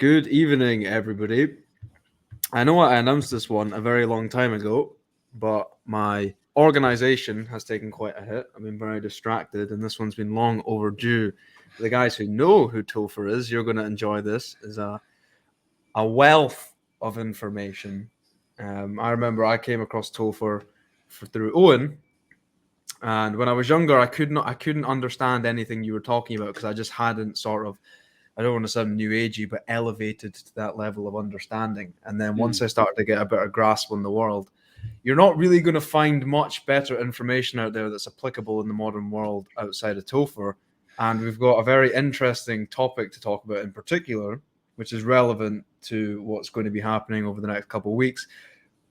Good evening, everybody. I know I announced this one a very long time ago, but my organization has taken quite a hit. I've been very distracted, and this one's been long overdue. For the guys who know who Topher is, you're going to enjoy this. Is a wealth of information. I remember I came across Topher through Owen, and when I was younger, I couldn't understand anything you were talking about because I just hadn't sort of, I don't want to sound new agey, but elevated to that level of understanding. And then once Mm. I started to get a better grasp on the world, you're not really going to find much better information out there that's applicable in the modern world outside of Topher. And we've got a very interesting topic to talk about in particular, which is relevant to what's going to be happening over the next couple of weeks,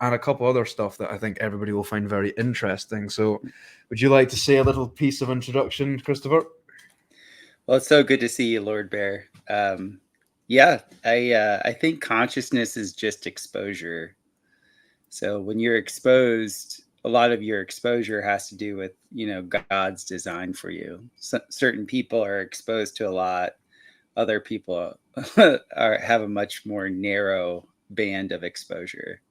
and a couple other stuff that I think everybody will find very interesting. So, would you like to say a little piece of introduction, Christopher? Well, it's so good to see you, Lord Bear. Yeah, I think consciousness is just exposure. So when you're exposed, a lot of your exposure has to do with God's design for you. Certain people are exposed to a lot. Other people have a much more narrow band of exposure.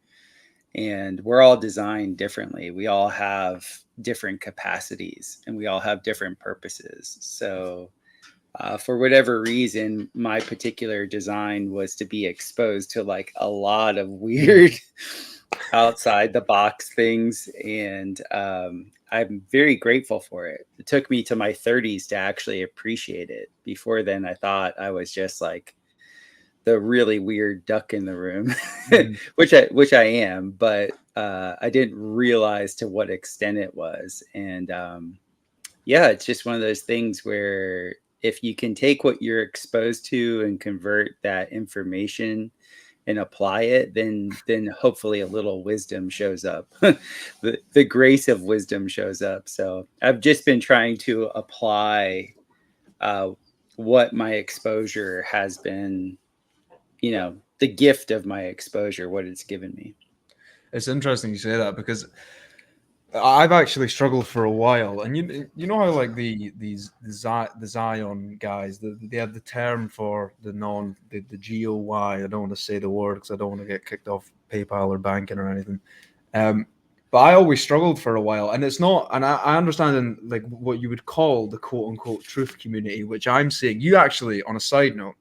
And we're all designed differently. We all have different capacities and we all have different purposes. So for whatever reason, my particular design was to be exposed to like a lot of weird outside the box things. And I'm very grateful for it. It took me to my 30s to actually appreciate it. Before then, I thought I was just like the really weird duck in the room, which I am, but I didn't realize to what extent it was. And yeah, it's just one of those things where if you can take what you're exposed to and convert that information and apply it, then hopefully a little wisdom shows up. The grace of wisdom shows up. So I've just been trying to apply uh, what my exposure has been, the gift of my exposure, what it's given me. It's interesting you say that because I've actually struggled for a while, and you know how like the Zion guys, they have the term for the GOY. I don't want to say the word because I don't want to get kicked off PayPal or banking or anything. Um, but I always struggled for a while, and it's not. And I understand in like what you would call the quote unquote truth community, which I'm seeing. You actually, on a side note,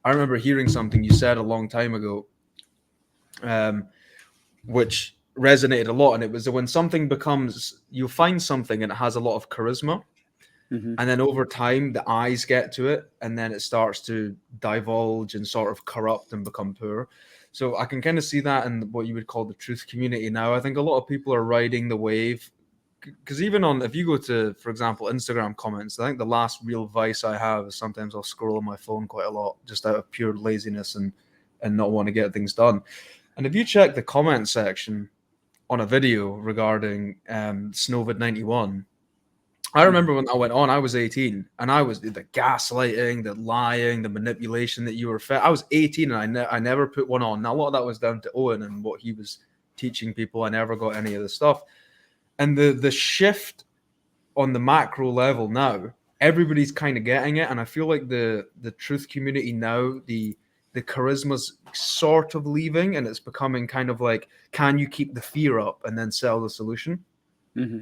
I remember hearing something you said a long time ago, um, which resonated a lot. And it was when something becomes, you find something and it has a lot of charisma. Mm-hmm. And then over time, the eyes get to it, and then it starts to divulge and sort of corrupt and become poor. So I can kind of see that in what you would call the truth community now. I think a lot of people are riding the wave because even on, if you go to, for example, Instagram comments, I think the last real vice I have is sometimes I'll scroll on my phone quite a lot just out of pure laziness and not want to get things done. And if you check the comment section on a video regarding Snowvid 91, I remember when that went on, I was 18, and I was the gaslighting, the lying, the manipulation that you were fed. I was 18, and I never put one on. Now, a lot of that was down to Owen and what he was teaching people. I never got any of the stuff. And the shift on the macro level now, everybody's kind of getting it. And I feel like the truth community now, the charisma's sort of leaving, and it's becoming kind of like, can you keep the fear up and then sell the solution? Mm-hmm.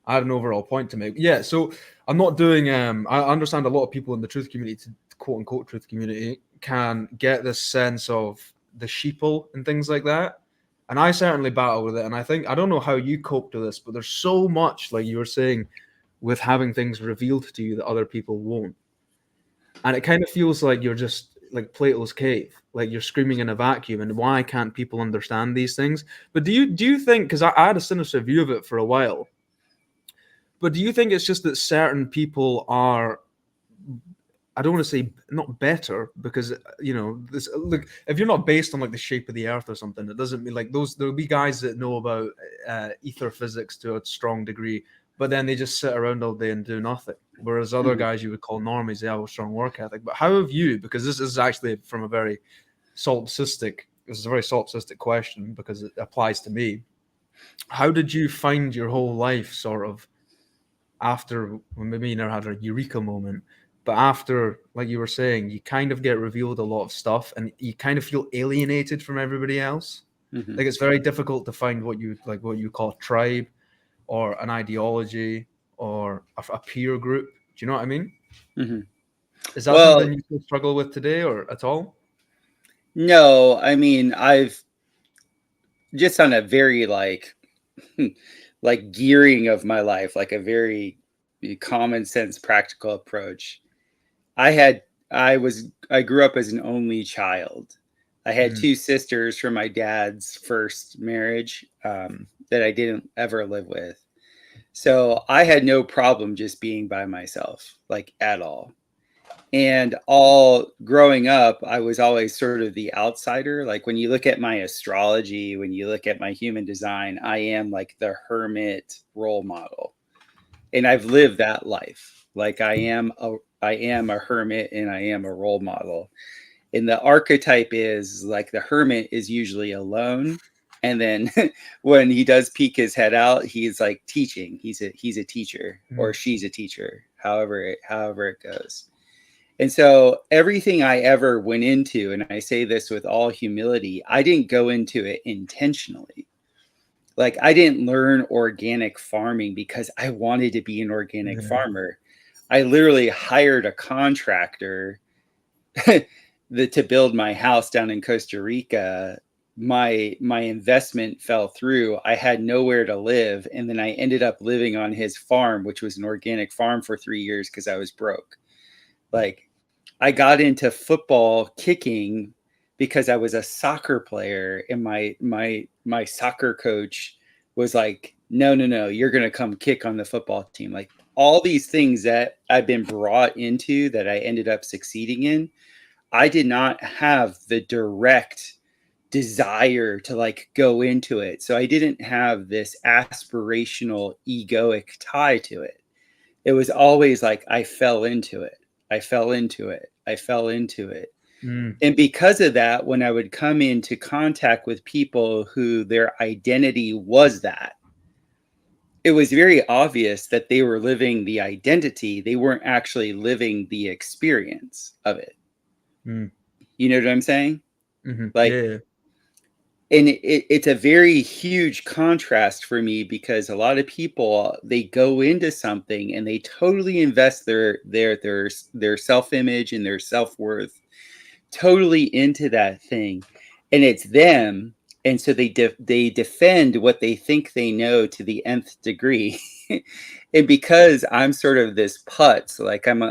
I had an overall point to make. Yeah, so I'm not doing. I understand a lot of people in the truth community, quote unquote truth community, can get this sense of the sheeple and things like that. And I certainly battle with it. And I think I don't know how you cope to this, but there's so much, like you were saying, with having things revealed to you that other people won't. And it kind of feels like you're just like Plato's cave, like you're screaming in a vacuum. And why can't people understand these things? But do you think? Because I had a sinister view of it for a while, but do you think it's just that certain people are, I don't want to say not better because this, look, if you're not based on like the shape of the earth or something, it doesn't mean like those, there'll be guys that know about ether physics to a strong degree, but then they just sit around all day and do nothing. Whereas other Mm-hmm. guys you would call normies, they have a strong work ethic. But how have you, because this is actually from a very solipsistic, this is a very solipsistic question because it applies to me. How did you find your whole life sort of after, well, maybe you never had a eureka moment, But after, like you were saying, you kind of get revealed a lot of stuff, and you kind of feel alienated from everybody else. Hmm. Like it's very difficult to find what you call a tribe, or an ideology, or a peer group. Do you know what I mean? Hmm. Is that Well, something you still struggle with today, or at all? no, I mean, I've just on a very like gearing of my life, like a very common sense, practical approach. I had I grew up as an only child. I had Mm, two sisters from my dad's first marriage that I didn't ever live with. So I had no problem just being by myself, like at all. And all growing up, I was always sort of the outsider. Like when you look at my astrology, when you look at my human design, I am like the hermit role model. And I've lived that life. Like I am a hermit and I am a role model. And the archetype is like the hermit is usually alone. And then when he does peek his head out, he's like teaching. He's a teacher or mm, she's a teacher, however it goes. And so everything I ever went into, and I say this with all humility, I didn't go into it intentionally. Like I didn't learn organic farming because I wanted to be an organic yeah. farmer. I literally hired a contractor to build my house down in Costa Rica. My investment fell through. I had nowhere to live, and then I ended up living on his farm, which was an organic farm for 3 years because I was broke. Like I got into football kicking because I was a soccer player, and my soccer coach was like, "No, no, no, you're gonna come kick on the football team." Like all these things that I've been brought into that I ended up succeeding in, I did not have the direct desire to like go into it. So I didn't have this aspirational egoic tie to it. It was always like I fell into it. I fell into it. I fell into it. Mm, And because of that, when I would come into contact with people who their identity was that, it was very obvious that they were living the identity. They weren't actually living the experience of it. mm, You know what I'm saying? yeah, Like, yeah. and it's a very huge contrast for me because a lot of people they go into something and they totally invest their self-image and their self-worth totally into that thing, and it's them, and so they defend what they think they know to the nth degree. And because I'm sort of this putz, like I'm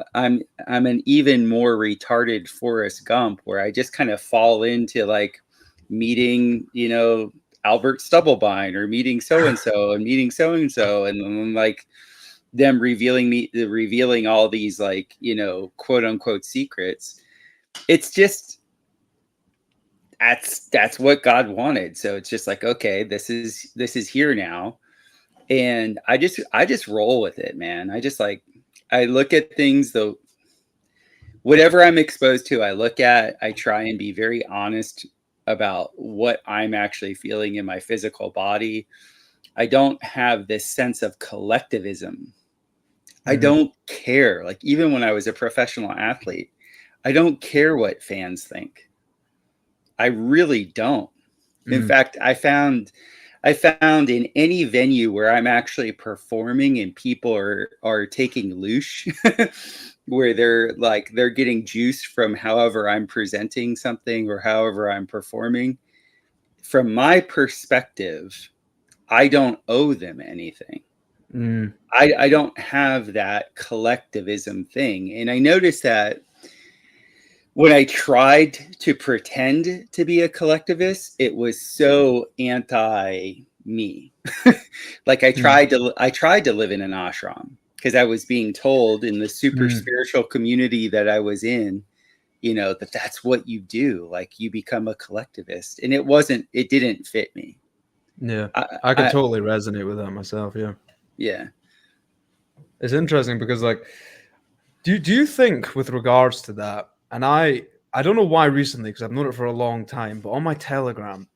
an even more retarded Forrest Gump, where I just kind of fall into like meeting, Albert Stubblebine or meeting so and so and meeting so and so, and then like them revealing all these like quote unquote secrets. It's just that's what God wanted. So it's just like, okay, this is here now. And I just roll with it, man. I look at things though, whatever I'm exposed to, I look at, I try and be very honest about what I'm actually feeling in my physical body. I don't have this sense of collectivism. I Mm, don't care. Like even when I was a professional athlete, I don't care what fans think. I really don't. In mm, fact, I found in any venue where I'm actually performing and people are taking loosh, where they're getting juice from however I'm presenting something or however I'm performing. From my perspective, I don't owe them anything. mm, I don't have that collectivism thing. And I noticed that when I tried to pretend to be a collectivist, it was so anti me. Like mm, I tried to live in an ashram because I was being told in the super mm, spiritual community that I was in, that that's what you do. Like you become a collectivist, and it didn't fit me. yeah. I, I could I totally resonate with that myself. Yeah, yeah. it's interesting because like, do you think with regards to that, and I don't know why recently because I've known it for a long time, but on my Telegram,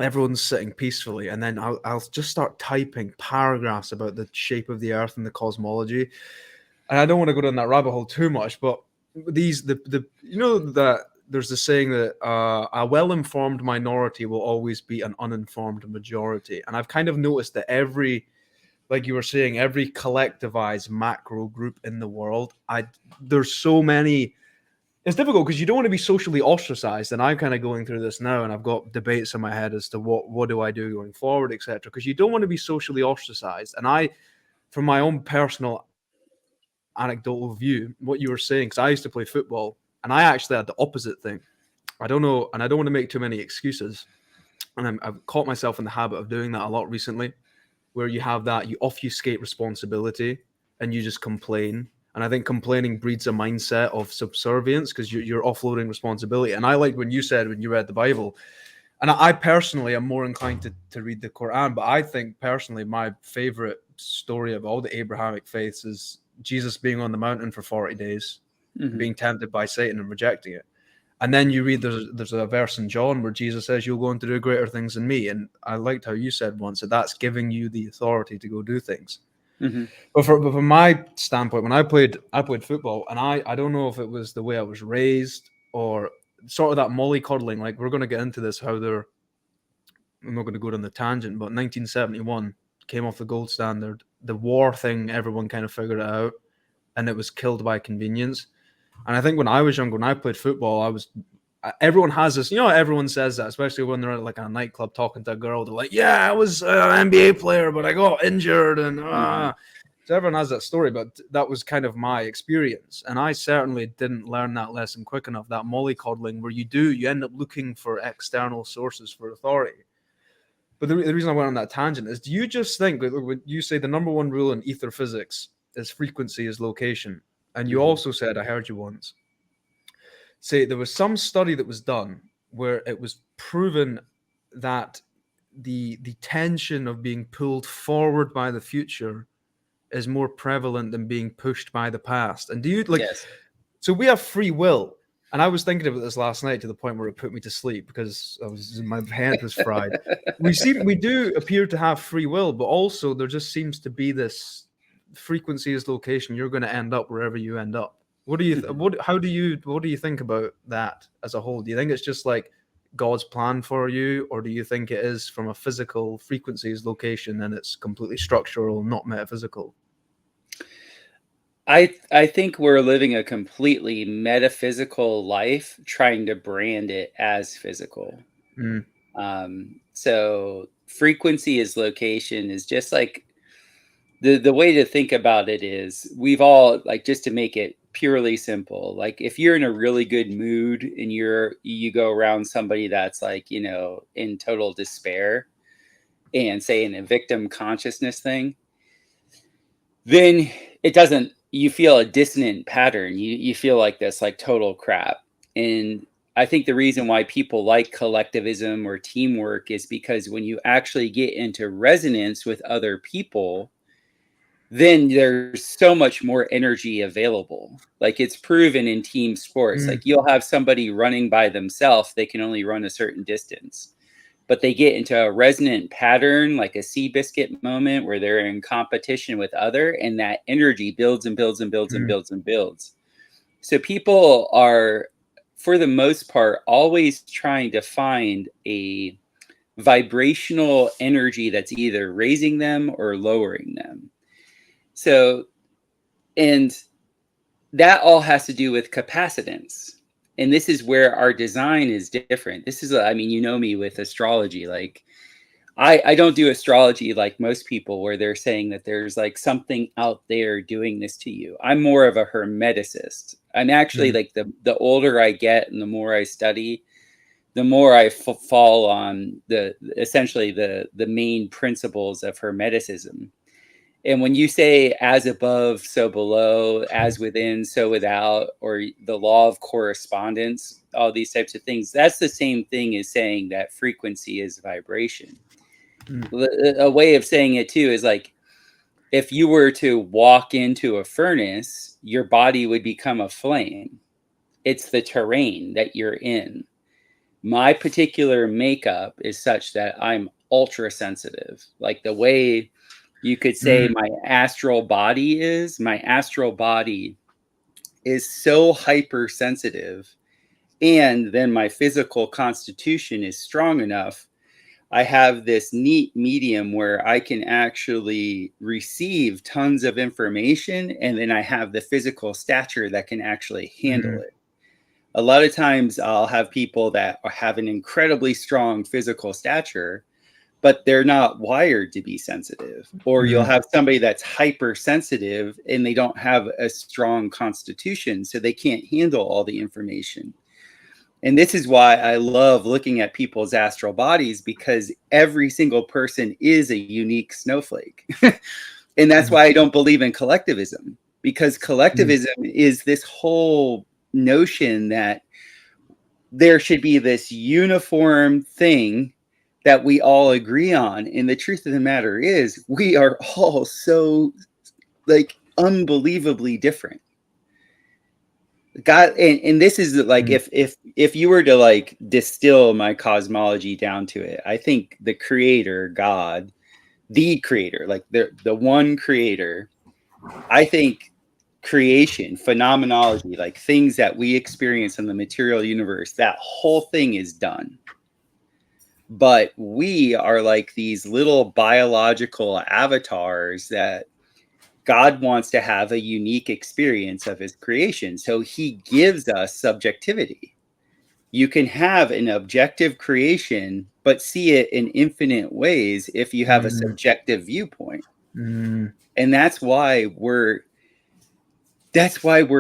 everyone's sitting peacefully, and then I'll just start typing paragraphs about the shape of the Earth and the cosmology, and I don't want to go down that rabbit hole too much, but the you know that there's the saying that a well-informed minority will always be an uninformed majority, and I've kind of noticed that every, like you were saying, every collectivized macro group in the world, there's so many. It's difficult because you don't want to be socially ostracized, and I'm kind of going through this now, and I've got debates in my head as to what do I do going forward, etc. Because you don't want to be socially ostracized, and from my own personal anecdotal view, what you were saying, because I used to play football, and I actually had the opposite thing. I don't know, and I don't want to make too many excuses, and I've caught myself in the habit of doing that a lot recently, where you have that, you obfuscate responsibility and you just complain. And I think complaining breeds a mindset of subservience because you're offloading responsibility. And I like when you said, when you read the Bible, and I personally am more inclined to read the Quran, but I think personally my favorite story of all the Abrahamic faiths is Jesus being on the mountain for 40 days, Mhm. being tempted by Satan and rejecting it. And then you read there's a verse in John where Jesus says, "You'll go on to do greater things than me." And I liked how you said once that that's giving you the authority to go do things. Mhm. But from my standpoint, when I played football, and I don't know if it was the way I was raised or sort of that mollycoddling. Like we're going to get into this, how they're. I'm not going to go down the tangent, but 1971 came off the gold standard. The war thing, everyone kind of figured it out, and it was killed by convenience. And I think when I was younger, when I played football, everyone has this, everyone says that, especially when they're at like a nightclub talking to a girl. They're like, yeah, I was an NBA player, but I got injured. And Mhm. so everyone has that story, but that was kind of my experience. And I certainly didn't learn that lesson quick enough, that mollycoddling, where you end up looking for external sources for authority. But the reason I went on that tangent is, do you just think, like, when you say the number one rule in ether physics is frequency is location, and you Mhm. also said, I heard you once, say there was some study that was done where it was proven that the tension of being pulled forward by the future is more prevalent than being pushed by the past. And do you like, Yes. so we have free will, and I was thinking about this last night to the point where it put me to sleep because my head was fried. We do appear to have free will, but also there just seems to be this frequency is location. You're going to end up wherever you end up. What do you Mhm. what do you think about that as a whole? Do you think it's just like God's plan for you, or do you think it is from a physical frequencies location and it's completely structural, not metaphysical? I think we're living a completely metaphysical life trying to brand it as physical. Mm, So frequency is location is just like the way to think about it is we've all like, just to make it purely simple, like if you're in a really good mood and you go around somebody that's like, in total despair and say in a victim consciousness thing, then it doesn't, you feel a dissonant pattern. You feel like this, like total crap. And I think the reason why people like collectivism or teamwork is because when you actually get into resonance with other people, then there's so much more energy available. Like it's proven in team sports. mm, Like you'll have somebody running by themselves, they can only run a certain distance, but they get into a resonant pattern, like a Seabiscuit moment where they're in competition with other, and that energy builds and builds and builds and mm, builds and builds. So people are, for the most part, always trying to find a vibrational energy that's either raising them or lowering them. So, and that all has to do with capacitance. And this is where our design is different. This is, I mean, you know me with astrology. Like, I don't do astrology like most people where they're saying that there's like something out there doing this to you. I'm more of a hermeticist. I'm actually mm, like the older I get and the more I study, the more I fall on the essentially the main principles of hermeticism. And when you say as above, so below, as within, so without, or the law of correspondence, all these types of things, that's the same thing as saying that frequency is vibration. mm, A way of saying it too is like if you were to walk into a furnace, your body would become a flame. It's the terrain that you're in. My particular makeup is such that I'm ultra sensitive. Like the way You could say my astral body is so hypersensitive, and then my physical constitution is strong enough. I have this neat medium where I can actually receive tons of information, and then I have the physical stature that can actually handle it. A lot of times I'll have people that have an incredibly strong physical stature, but they're not wired to be sensitive. Or you'll have somebody that's hypersensitive and they don't have a strong constitution, so they can't handle all the information. And this is why I love looking at people's astral bodies, because every single person is a unique snowflake. And that's why I don't believe in collectivism, because collectivism is this whole notion that there should be this uniform thing that we all agree on. And the truth of the matter is, we are all so like unbelievably different. God, and this is like, if you were to like distill my cosmology down to it, I think the creator, God, the creator, like the one creator, I think creation, phenomenology, like things that we experience in the material universe, that whole thing is done. But we are like these little biological avatars that God wants to have a unique experience of his creation. So he gives us subjectivity. You can have an objective creation, but see it in infinite ways if you have a subjective viewpoint. And that's why we're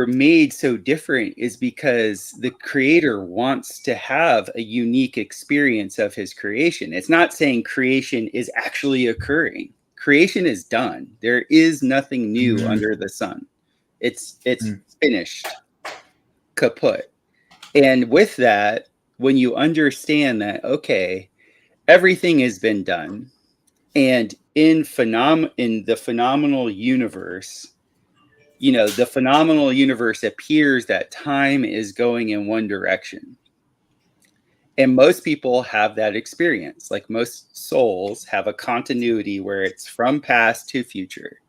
made so different, is because the creator wants to have a unique experience of his creation. It's not saying creation is actually occurring. Creation is done. There is nothing new under the sun. It's finished, kaput. And with that, when you understand that, okay, everything has been done, and in the phenomenal universe, you know, the phenomenal universe appears that time is going in one direction. And most people have that experience. Like most souls have a continuity where it's from past to future.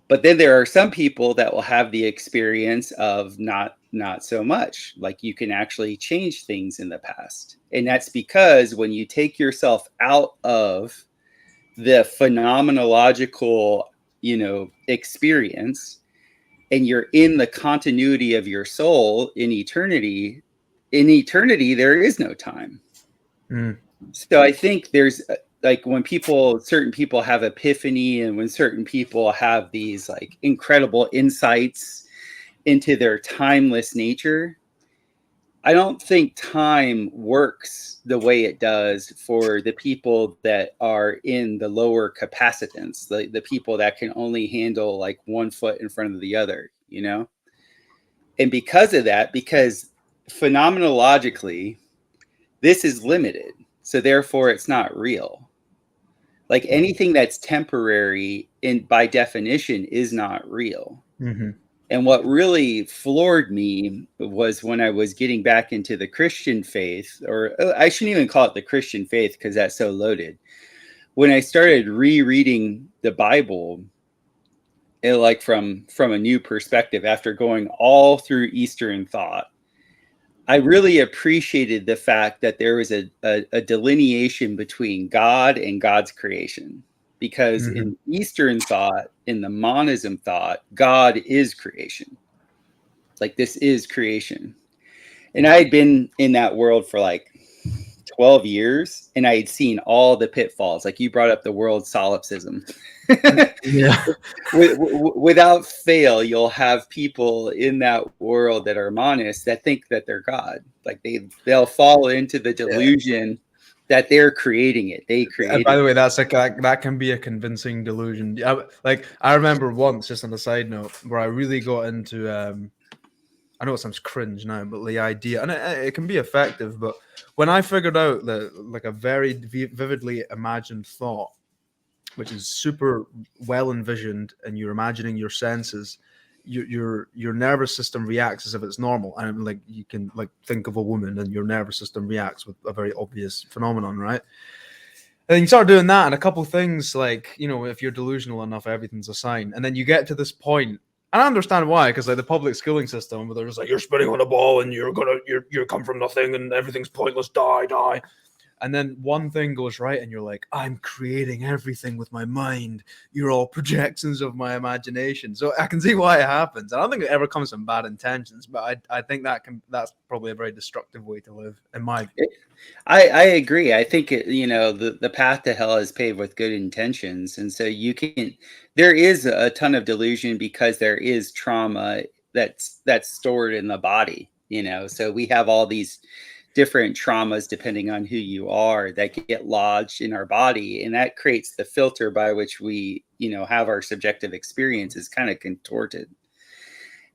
But then there are some people that will have the experience of not so much. Like you can actually change things in the past. And that's because when you take yourself out of the phenomenological, you know, experience, and you're in the continuity of your soul in eternity, there is no time. So I think there's like when certain people have epiphany, and when certain people have these like incredible insights into their timeless nature, I don't think time works the way it does for the people that are in the lower capacitance, the people that can only handle like one foot in front of the other, you know? And because of that, because phenomenologically, this is limited. So therefore it's not real. Like anything that's temporary by definition is not real. And what really floored me was when I was getting back into the Christian faith, or I shouldn't even call it the Christian faith because that's so loaded. When I started rereading the Bible, like from a new perspective, after going all through Eastern thought, I really appreciated the fact that there was a delineation between God and God's creation. Because in Eastern thought, in the monism thought, God is creation. Like this is creation. And I had been in that world for like 12 years, and I had seen all the pitfalls. Like you brought up the word solipsism. Yeah. Without fail, you'll have people in that world that are monists that think that they're God. Like they'll fall into the delusion that they're creating it. They created And by the way, it. that's like that can be a convincing delusion. Like I remember once, just on a side note, where I really got into I know it sounds cringe now, but the idea, and it can be effective, but when I figured out that like a very vividly imagined thought, which is super well envisioned, and you're imagining your senses, your nervous system reacts as if it's normal. And like you can like think of a woman and your nervous system reacts with a very obvious phenomenon, right? And you start doing that, and a couple things like, you know, if you're delusional enough, everything's a sign. And then you get to this point, and I understand why, because like the public schooling system, where they're just like, you're spinning on a ball and you're come from nothing and everything's pointless, die. And then one thing goes right, and you're like, I'm creating everything with my mind. You're all projections of my imagination. So I can see why it happens. I don't think it ever comes from bad intentions, but I think that's probably a very destructive way to live, in my view. I agree. I think the path to hell is paved with good intentions, and so there is a ton of delusion because there is trauma that's stored in the body. So we have all these different traumas depending on who you are that get lodged in our body, and that creates the filter by which we have our subjective experiences kind of contorted.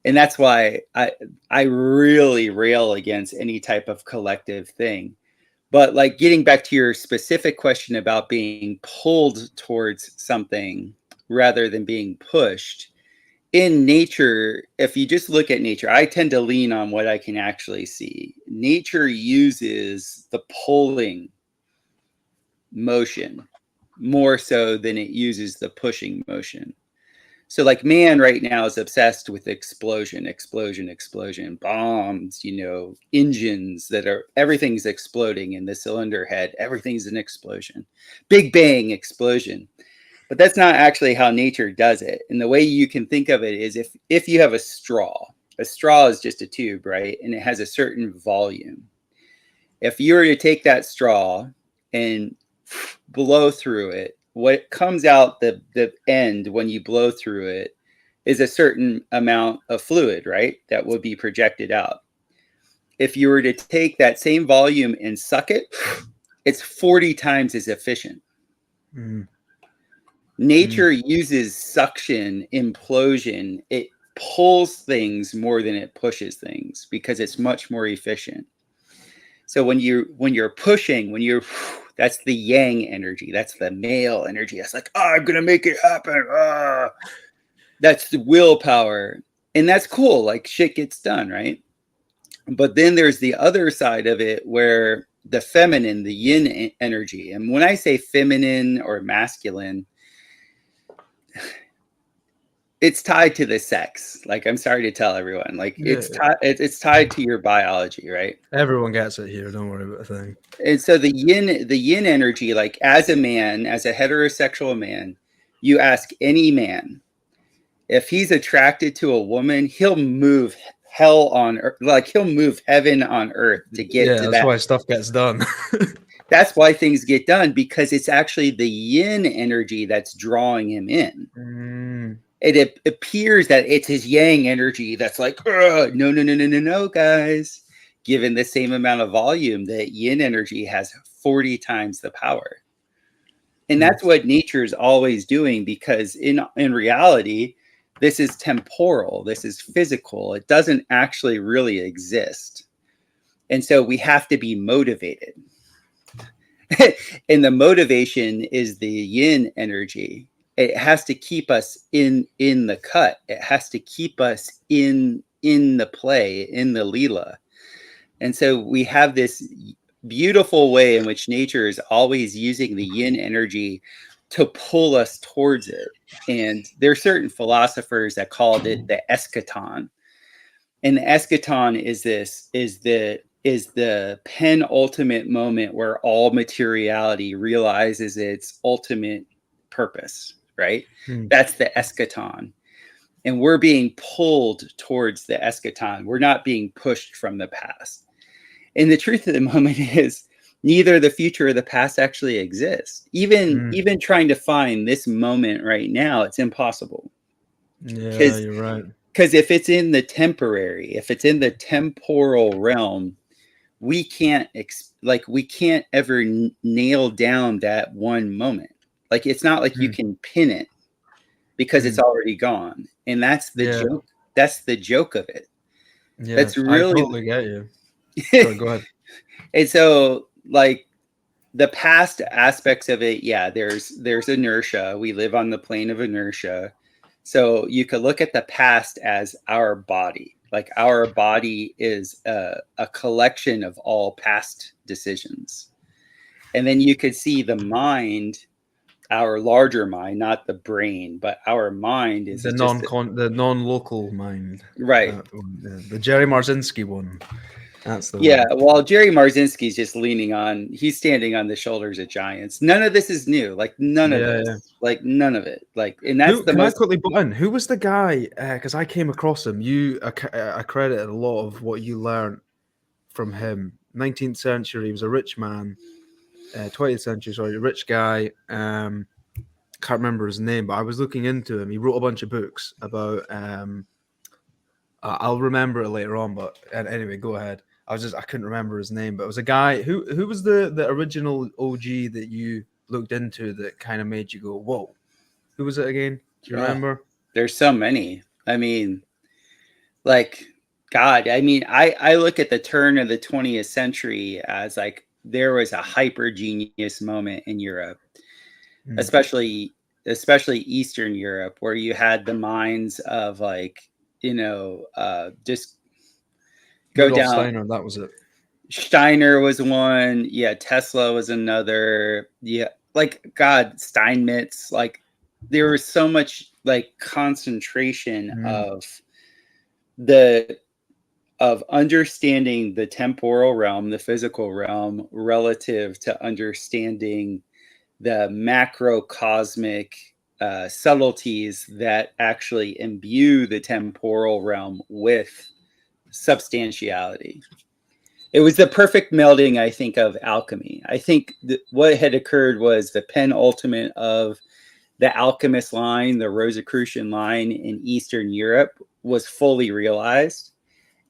And that's why I really rail against any type of collective thing. But like getting back to your specific question about being pulled towards something rather than being pushed in nature, if you just look at nature, I tend to lean on what I can actually see. Nature uses the pulling motion more so than it uses the pushing motion. So like man right now is obsessed with explosion, bombs, engines everything's exploding in the cylinder head. Everything's an explosion, big bang explosion. But that's not actually how nature does it. And the way you can think of it is if you have a straw is just a tube, right? And it has a certain volume. If you were to take that straw and blow through it, what comes out the end when you blow through it is a certain amount of fluid, right? That will be projected out. If you were to take that same volume and suck it, it's 40 times as efficient. Nature uses suction, implosion. It pulls things more than it pushes things because it's much more efficient. So when you're pushing, that's the yang energy. That's the male energy. That's like, I'm going to make it happen. That's the willpower. And that's cool. Like shit gets done, right? But then there's the other side of it where the feminine, the yin energy. And when I say feminine or masculine, it's tied to the sex. Like, I'm sorry to tell everyone, like it's tied to your biology, right? Everyone gets it here. Don't worry about a thing. And so the yin energy, like as a man, as a heterosexual man, you ask any man, if he's attracted to a woman, he'll move hell on earth, like he'll move heaven on earth to get to that. That's why stuff gets done. That's why things get done, because it's actually the yin energy that's drawing him in. It appears that it's his yang energy that's like, no, guys. Given the same amount of volume, that yin energy has 40 times the power. And that's what nature is always doing, because in reality, this is temporal. This is physical. It doesn't actually really exist. And so we have to be motivated. And the motivation is the yin energy. It has to keep us in the cut. It has to keep us in the play, in the Leela. And so we have this beautiful way in which nature is always using the yin energy to pull us towards it. And there are certain philosophers that called it the eschaton. And the eschaton is the penultimate moment where all materiality realizes its ultimate purpose, right? That's the eschaton. And we're being pulled towards the eschaton. We're not being pushed from the past. And the truth of the moment is neither the future or the past actually exists. Even trying to find this moment right now, it's impossible. Yeah, you're right. Because if it's in the temporary, if it's in the temporal realm, we can't ever nail down that one moment. Like, it's not like you can pin it because it's already gone. And that's the joke. That's the joke of it. Yeah, that's really, I totally get you. Sorry, go ahead. And so, like, the past aspects of it, there's inertia. We live on the plane of inertia. So you could look at the past as our body. Like, our body is a collection of all past decisions. And then you could see the mind, our larger mind, not the brain, but our mind is The just the non-local mind. right. That one, the Jerry Marzinski one. That's the Yeah, one. while Jerry Marzinski's just he's standing on the shoulders of giants. None of this is new. Like none of Yeah, this. yeah. Like none of it. Like, and that's Who the can I most. quickly put in? Who was the guy? Because I came across him. I credited a lot of what you learned from him. 19th century, he was a rich man. 20th century, sorry, a rich guy. Can't remember his name, but I was looking into him. He wrote a bunch of books about. I'll remember it later on, but anyway, go ahead. I couldn't remember his name, but it was a guy who was the original OG that you looked into that kind of made you go, whoa. Who was it again? Do you remember? There's so many. I mean, like, God, I mean, I look at the turn of the 20th century as like there was a hyper genius moment in Europe, especially Eastern Europe, where you had the minds of like, just go Rudolf down. Steiner, that was it. Steiner was one. Yeah, Tesla was another. Yeah, like God, Steinmetz. Like there was so much like concentration of understanding the temporal realm, the physical realm, relative to understanding the macrocosmic subtleties that actually imbue the temporal realm with substantiality. It was the perfect melding, I think, of alchemy. I think what had occurred was the penultimate of the alchemist line, the Rosicrucian line in Eastern Europe, was fully realized.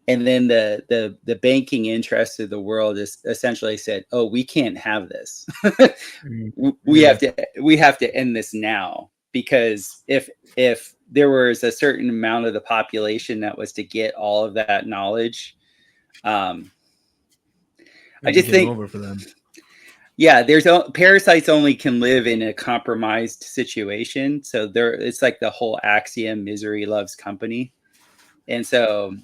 And then the banking interest of the world is essentially said, "Oh, we can't have this. we Yeah. have to end this now, because if there was a certain amount of the population that was to get all of that knowledge, I just Game think, over for them. yeah, parasites only can live in a compromised situation. So it's like the whole axiom, misery loves company. And so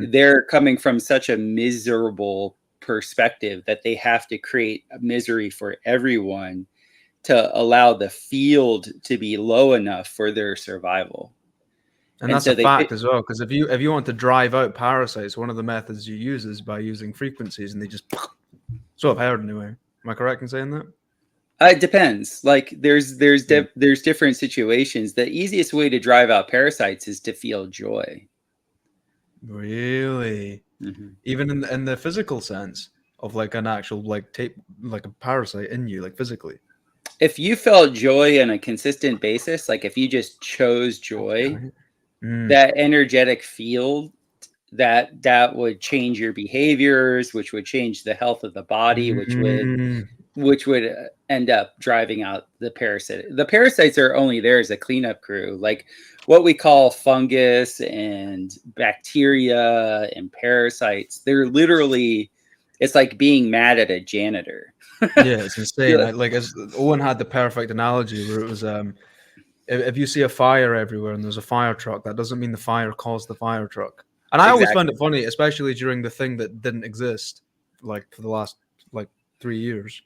they're coming from such a miserable perspective that they have to create a misery for everyone to allow the field to be low enough for their survival. And that's so a fact as well, because if you want to drive out parasites, one of the methods you use is by using frequencies, and they just so I've heard anyway. Am I correct in saying that? It depends. Like there's different situations. The easiest way to drive out parasites is to feel joy. Really? Even in the physical sense of like an actual like a parasite in you, like physically. If you felt joy on a consistent basis, like if you just chose joy, that energetic field that would change your behaviors, which would change the health of the body, which would end up driving out the parasite. The parasites are only there as a cleanup crew. Like what we call fungus and bacteria and parasites, they're literally, it's like being mad at a janitor. Yeah, it's insane. As Owen had the perfect analogy where it was if you see a fire everywhere and there's a fire truck, that doesn't mean the fire caused the fire truck. And I always found it funny, especially during the thing that didn't exist, like for the last like 3 years,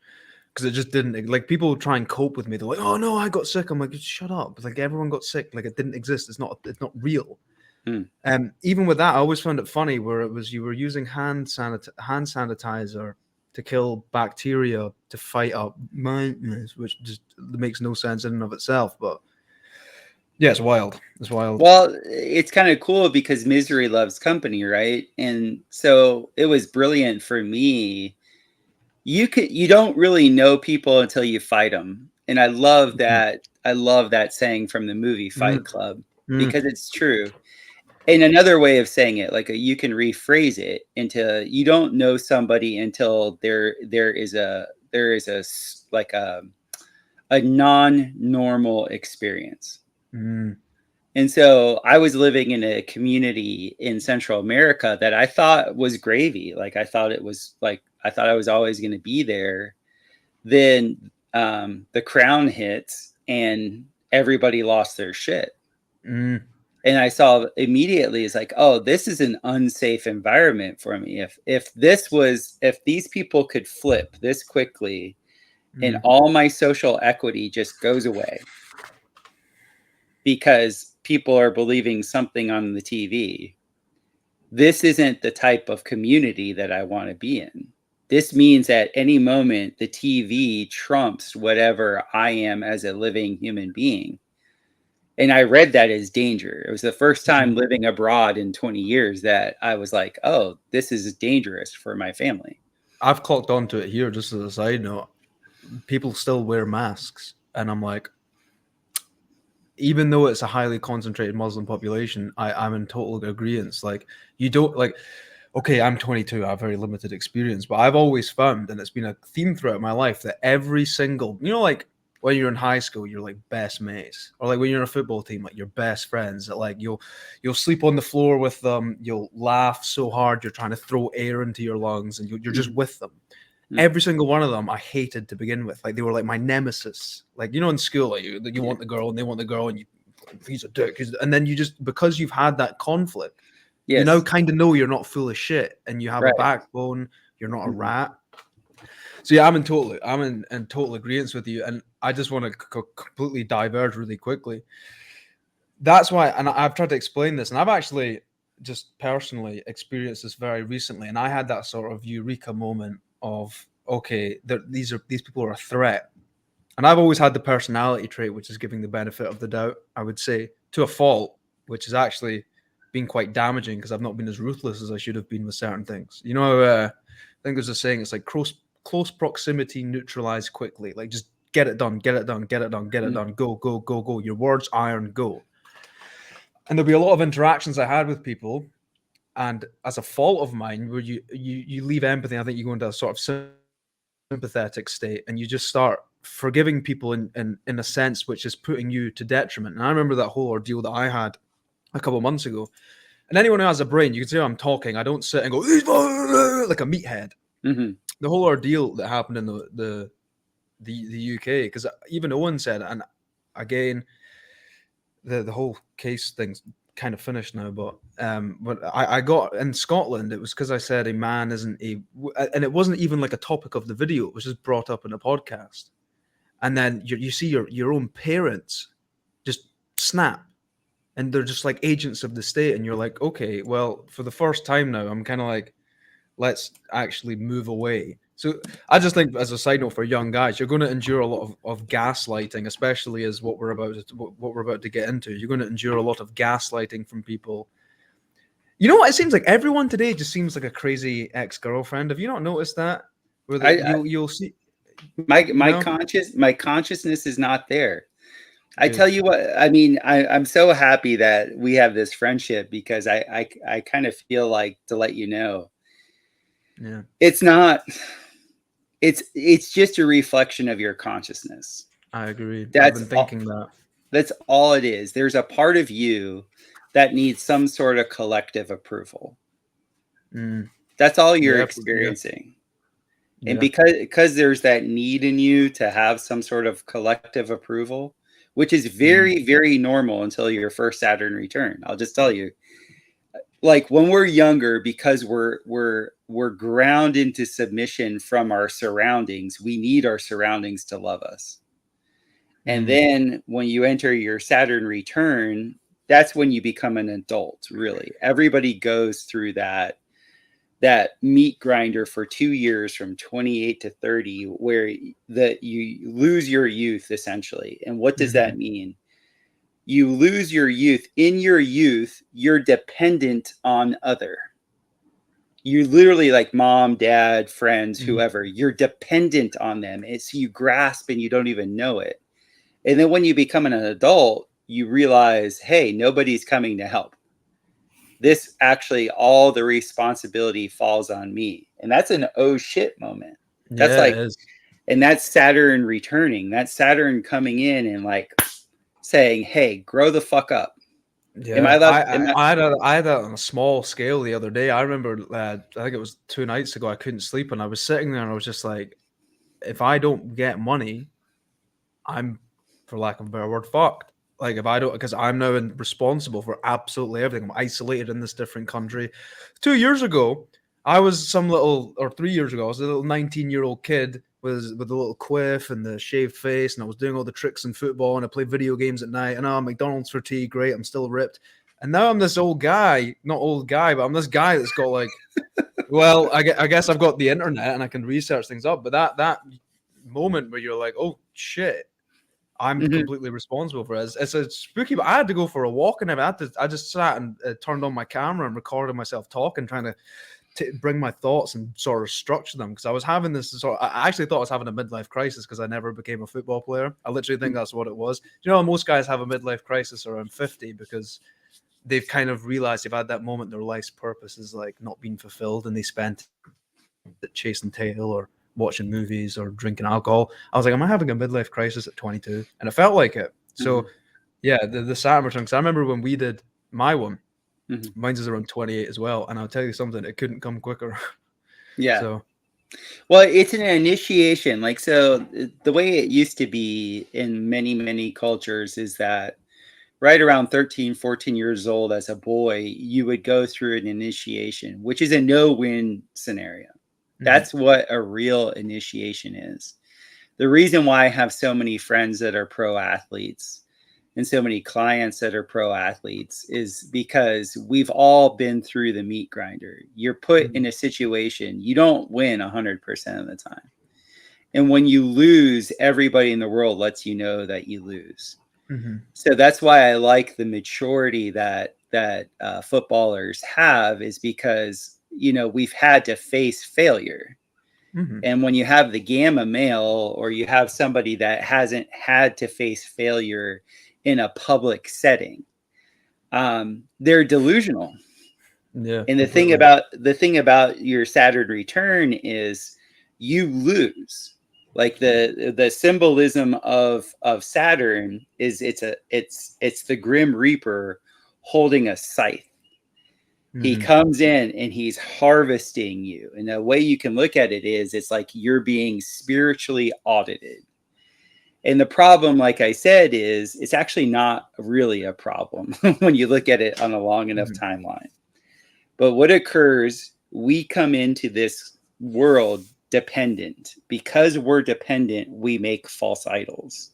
because it just didn't. Like people try and cope with me. They're like, "Oh no, I got sick." I'm like, "Shut up!" Like everyone got sick. Like it didn't exist. It's not real. Even with that, I always found it funny where it was you were using hand sanitizer to kill bacteria to fight up mindness, which just makes no sense in and of itself. But yeah, it's wild. It's wild. Well, it's kind of cool because misery loves company, right? And so it was brilliant for me. You don't really know people until you fight them. And I love that. I love that saying from the movie Fight Club, because it's true. And another way of saying it, like you can rephrase it into, you don't know somebody until there is a like a non-normal experience. And so I was living in a community in Central America that I thought was gravy. Like I thought I was always going to be there. Then the crown hits and everybody lost their shit. And I saw immediately, it's like, oh, this is an unsafe environment for me. If these people could flip this quickly and Mm. all my social equity just goes away because people are believing something on the TV. This isn't the type of community that I want to be in. This means at any moment, the TV trumps whatever I am as a living human being. And I read that as danger. It was the first time Mm. living abroad in 20 years that I was like, oh, this is dangerous for my family. I've clocked onto it here just as a side note. People still wear masks, and I'm like, even though it's a highly concentrated Muslim population, I'm in total agreement. Like, you don't like, okay, I'm 22, I have very limited experience, but I've always found, and it's been a theme throughout my life, that every single, like when you're in high school, you're like best mates, or like when you're in a football team, like your best friends. That like you'll sleep on the floor with them, you'll laugh so hard, you're trying to throw air into your lungs, and you're just with them. Mm. Every single one of them I hated to begin with. Like they were like my nemesis. Like in school, like you want the girl and they want the girl, and he's a dick. And then you just, because you've had that conflict, you now Yes. kind of know you're not full of shit, and you have a Right. backbone. You're not a Mhm. rat. So yeah, I'm in total agreement with you, and I just want to completely diverge really quickly. That's why, and I've tried to explain this, and I've actually just personally experienced this very recently, and I had that sort of eureka moment of, okay, these people are a threat, and I've always had the personality trait which is giving the benefit of the doubt, I would say, to a fault, which has actually been quite damaging because I've not been as ruthless as I should have been with certain things. I think there's a saying, it's like close proximity neutralize quickly. Like just get it done, get it done, get it done, get it Mm. done, go, go, go, go. Your words iron, go. And there'll be a lot of interactions I had with people, and as a fault of mine, where you leave empathy, I think you go into a sort of sympathetic state, and you just start forgiving people in a sense which is putting you to detriment. And I remember that whole ordeal that I had a couple of months ago. And anyone who has a brain, you can see I'm talking. I don't sit and go like a meathead. Mhm. The whole ordeal that happened in the UK, because even Owen said it, and again, the whole case thing's kind of finished now, but I got in Scotland, it was because I said a man isn't and it wasn't even like a topic of the video, it was just brought up in a podcast. And then you see your own parents just snap, and they're just like agents of the state, and you're like, okay, well, for the first time now, I'm kind of like, let's actually move away. So I just think, as a side note for young guys, you're going to endure a lot of gaslighting, especially as what we're about to get into. You're going to endure a lot of gaslighting from people. You know what? It seems like everyone today just seems like a crazy ex-girlfriend. Have you not noticed that? Where I you'll see, my you my know, conscious my consciousness is not there. I tell good, you what, I mean, I'm so happy that we have this friendship because I kind of feel like to let you know yeah, it's not it's just a reflection of your consciousness. I agree. I've That's been all, thinking that. that's all it is. There's a part of you that needs some sort of collective approval. Mm, That's all you're yeah, yeah, experiencing. And yeah. because there's that need in you to have some sort of collective approval, which is Mm, very, very normal until your first Saturn return. I'll just tell you, like when we're younger, because we're ground into submission from our surroundings, we need our surroundings to love us. And mm, then when you enter your Saturn return, that's when you become an adult, really. Everybody goes through that meat grinder for 2 years from 28 to 30 where you lose your youth essentially. And what does mm-hmm, that mean? You lose your youth. In your youth, you're dependent on other. You literally like mom, dad, friends, mm-hmm. whoever, you're dependent on them. It's you grasp and you don't even know it. And then when you become an adult, you realize, hey, nobody's coming to help. This actually, all the responsibility falls on me. And that's an oh shit moment. That's Yeah, it like, is. and that's Saturn returning. That's Saturn coming in and like saying, hey, grow the fuck up. Am I Yeah, allowed? Am I? I had that on a small scale the other day. I remember, I think it was 2 nights ago. I couldn't sleep, and I was sitting there, and I was just like, if I don't get money, I'm, for lack of a better word, fucked. Like if I don't, because I'm now responsible for absolutely everything. I'm isolated in this different country. 2 years ago, I was some little, or 3 years ago, I was a little 19-year-old kid with the little quiff and the shaved face, and I was doing all the tricks in football, and I played video games at night, and McDonald's for tea, great, I'm still ripped. And now I'm this old guy, not old guy, but I'm this guy that's got like, well, I guess I've got the internet and I can research things up, but that moment where you're like, oh shit, I'm completely responsible for it. It's a spooky, but I had to go for a walk, and I just sat and turned on my camera and recorded myself talking, trying to bring my thoughts and sort of structure them, because I was having this I actually thought I was having a midlife crisis because I never became a football player. I literally think that's what it was. You know, most guys have a midlife crisis around 50 because they've kind of realized they've had that moment in their life's purpose is like not being fulfilled, and they spent it chasing tail or watching movies or drinking alcohol. I was like, am I having a midlife crisis at 22? And it felt like it. So yeah, the Saturn return, because I remember when we did my one, mine's is around 28 as well, and I'll tell you something, it couldn't come quicker. Yeah. So well, it's an initiation. Like, so the way it used to be in many cultures is that right around 13, 14 years old as a boy, you would go through an initiation, which is a no-win scenario. That's what a real initiation is. The reason why I have so many friends that are pro athletes and so many clients that are pro athletes is because we've all been through the meat grinder. You're put in a situation, you don't win 100% of the time. And when you lose, everybody in the world lets you know that you lose. So that's why I like the maturity that footballers have, is because, you know, we've had to face failure. And when you have the gamma male, or you have somebody that hasn't had to face failure in a public setting, they're delusional. Yeah. And the thing about your Saturn return is you lose. Like the symbolism of Saturn is it's the Grim Reaper holding a scythe. He comes in and he's harvesting you. And the way you can look at it is it's like you're being spiritually audited. And the problem, like I said, is it's actually not really a problem when you look at it on a long enough timeline. But what occurs, we come into this world dependent. Because we're dependent, we make false idols.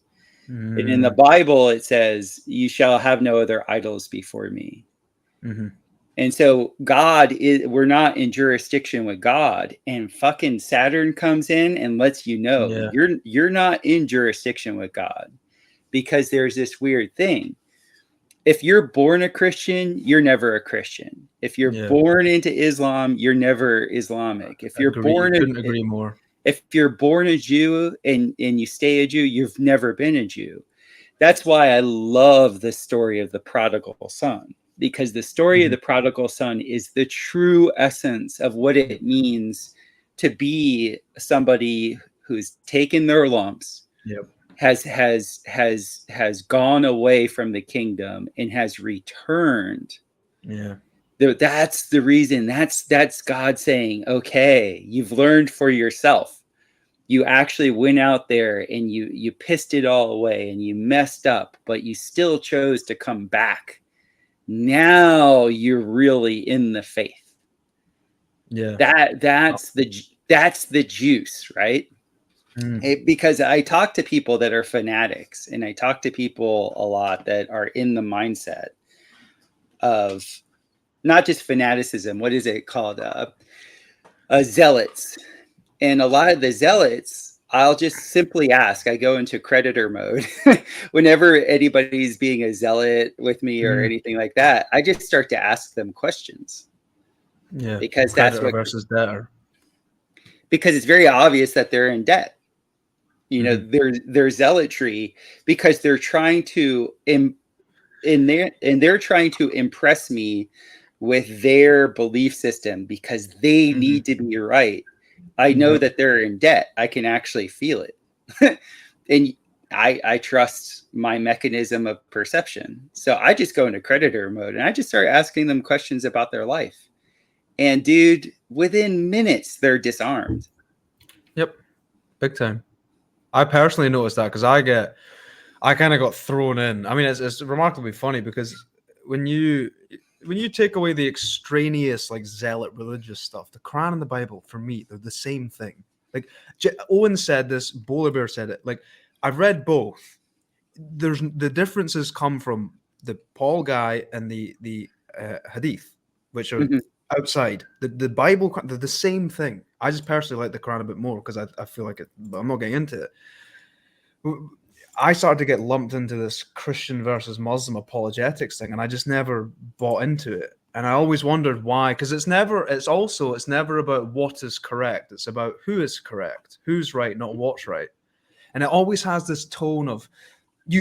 And in the Bible, it says, you shall have no other idols before me. And so we're not in jurisdiction with God, and fucking Saturn comes in and lets you know you're not in jurisdiction with God, because there's this weird thing. If you're born a Christian, you're never a Christian. If you're born into Islam, you're never Islamic. If you're couldn't agree more. If you're born a Jew and you stay a Jew, you've never been a Jew. That's why I love the story of the prodigal son, because the story of the prodigal son is the true essence of what it means to be somebody who's taken their lumps, has gone away from the kingdom and has returned. That's the reason. That's God saying, okay, you've learned for yourself. You actually went out there and you pissed it all away and you messed up, but you still chose to come back. Now you're really in the faith. That's the juice, right? Because I talk to people that are fanatics, and I talk to people a lot that are in the mindset of not just fanaticism. What is it called? Zealots. And a lot of the zealots, I'll just simply ask. I go into creditor mode whenever anybody's being a zealot with me or anything like that. I just start to ask them questions. Because that's what versus debtor. Because it's very obvious that they're in debt. You know, their zealotry, because they're trying to they're trying to impress me with their belief system, because they need to be right. I know that they're in debt. I can actually feel it. And I trust my mechanism of perception. So I just go into creditor mode and I just start asking them questions about their life. And dude, within minutes, they're disarmed. Yep. Big time. I personally noticed that because I kind of got thrown in. I mean, it's remarkably funny because when you take away the extraneous, like zealot religious stuff, the Quran and the Bible, for me, they're the same thing. Like Owen said this, Bowler Bear said it. Like, I've read both. There's the differences come from the Paul guy and the Hadith, which are Mhm. outside. The Bible, they're the same thing. I just personally like the Quran a bit more because I feel like it. But I'm not getting into it. I started to get lumped into this Christian versus Muslim apologetics thing, and I just never bought into it. And I always wondered why, because it's never about what is correct. It's about who is correct, who's right, not what's right. And it always has this tone of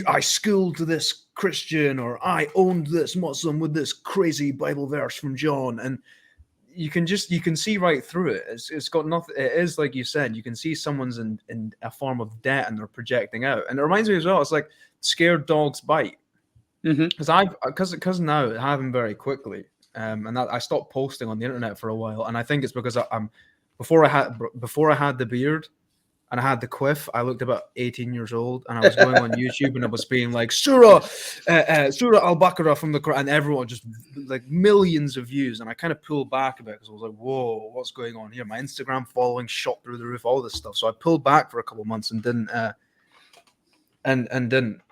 I schooled this Christian, or I owned this Muslim with this crazy Bible verse from John, and you can see right through it. It's got nothing. It is like you said. You can see someone's in a form of debt and they're projecting out. And it reminds me as well. It's like scared dogs bite, Mhm. because now it happened very quickly. And that I stopped posting on the internet for a while, and I think it's because I'm before I had the beard and I had the quiff. I looked about 18 years old, and I was going on YouTube, and I was being like Surah Al-Baqarah from the Quran, and everyone just like millions of views. And I kind of pulled back a bit because I was like, "Whoa, what's going on here?" My Instagram following shot through the roof, all this stuff. So I pulled back for a couple of months and didn't and didn't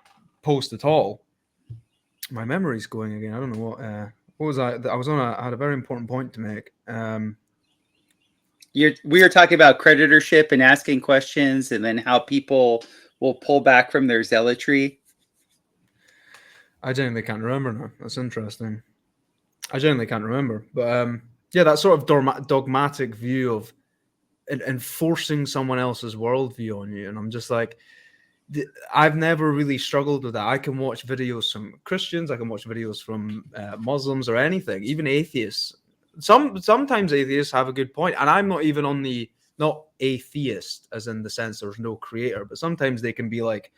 post at all. My memory's going again. I don't know what was I? I was on. I had a very important point to make. We were talking about creditorship and asking questions, and then how people will pull back from their zealotry. I genuinely can't remember now. That's interesting. I genuinely can't remember, but yeah, that sort of dogmatic view of enforcing someone else's worldview on you, and I'm just like, I've never really struggled with that. I can watch videos from Christians, I can watch videos from Muslims or anything, even atheists. Sometimes atheists have a good point, and I'm not even on the not atheist as in the sense there's no creator, but sometimes they can be like,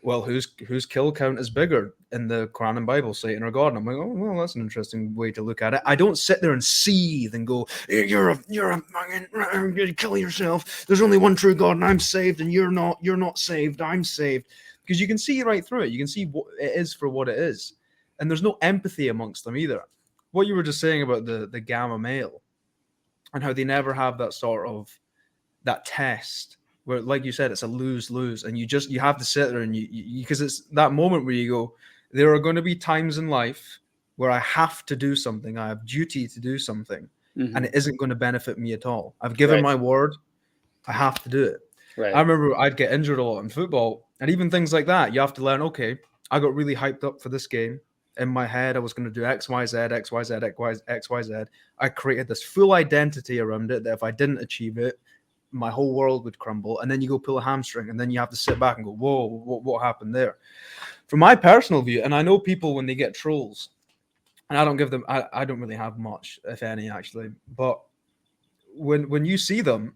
well, whose kill count is bigger in the Quran and Bible, Satan or God? And I'm like, oh, well, that's an interesting way to look at it. I don't sit there and seethe and go, you're kill yourself. There's only one true God, and I'm saved, and you're not saved. I'm saved, because you can see right through it. You can see what it is for what it is, and there's no empathy amongst them either. What you were just saying about the gamma male and how they never have that sort of that test where, like you said, it's a lose-lose, and you have to sit there and you because it's that moment where you go, there are going to be times in life where I have to do something, I have duty to do something, and it isn't going to benefit me at all. I've given my word, I have to do it. I remember I'd get injured a lot in football, and even things like that, you have to learn, okay, I got really hyped up for this game. In my head, I was going to do X, Y, Z, X, Y, Z, X, Y, Z. I created this full identity around it that if I didn't achieve it, my whole world would crumble. And then you go pull a hamstring, and then you have to sit back and go, whoa, what happened there? From my personal view, and I know people when they get trolls, and I don't give them, I don't really have much, if any, actually. But when you see them,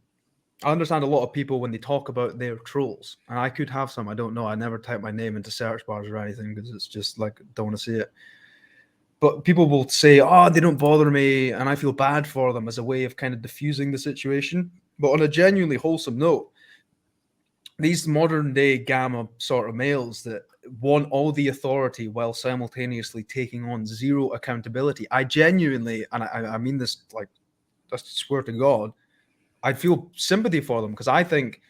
I understand a lot of people when they talk about their trolls, and I could have some. I don't know. I never type my name into search bars or anything because it's just like, don't want to see it. But people will say, oh, they don't bother me, and I feel bad for them as a way of kind of diffusing the situation. But on a genuinely wholesome note, these modern day gamma sort of males that want all the authority while simultaneously taking on zero accountability, I genuinely, and I mean this like, I swear to God, I feel sympathy for them, because I think,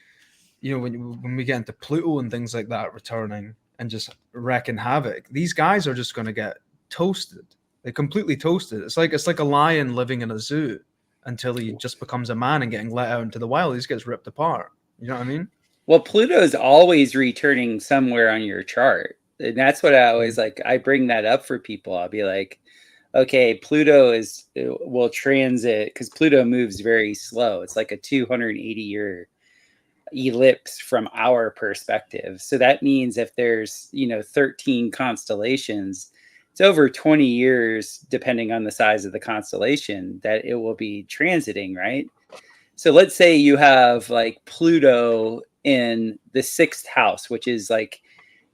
you know, when we get into Pluto and things like that returning and just wrecking havoc, these guys are just going to get toasted. They completely toasted. It's like a lion living in a zoo until he just becomes a man and getting let out into the wild. He just gets ripped apart. You know what I mean? Well, Pluto's always returning somewhere on your chart. And that's what I always like. I bring that up for people. I'll be like, okay, Pluto will transit, because Pluto moves very slow. It's like a 280-year ellipse from our perspective. So that means if there's, 13 constellations, it's over 20 years, depending on the size of the constellation, that it will be transiting, right? So let's say you have like Pluto in the sixth house, which is like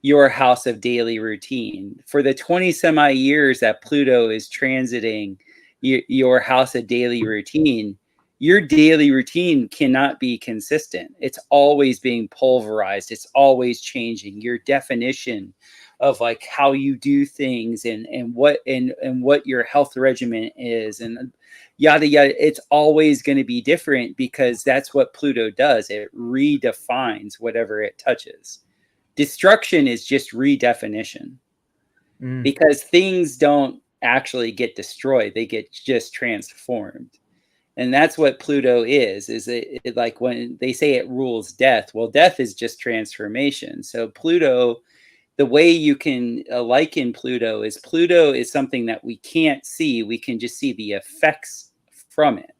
your house of daily routine. For the 20 semi years that Pluto is transiting your house of daily routine, your daily routine cannot be consistent. It's always being pulverized. It's always changing. Your definition of like how you do things and what your health regimen is, and yada yada. It's always going to be different because that's what Pluto does. It redefines whatever it touches. Destruction is just redefinition, because things don't actually get destroyed, they get just transformed. And that's what Pluto is it like when they say it rules death, well, death is just transformation. So Pluto, the way you can liken Pluto is something that we can't see, we can just see the effects from it.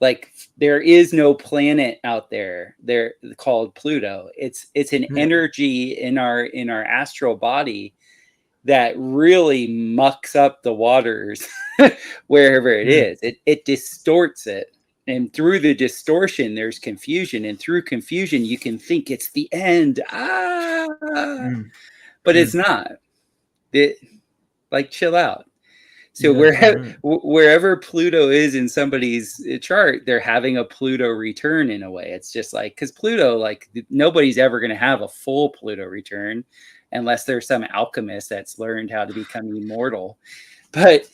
Like there is no planet out there called Pluto. It's an energy in our astral body that really mucks up the waters wherever it is. It distorts it. And through the distortion, there's confusion. And through confusion, you can think it's the end. But it's not. Like, chill out. So wherever Pluto is in somebody's chart, they're having a Pluto return in a way. It's just like, because Pluto, like nobody's ever going to have a full Pluto return unless there's some alchemist that's learned how to become immortal. But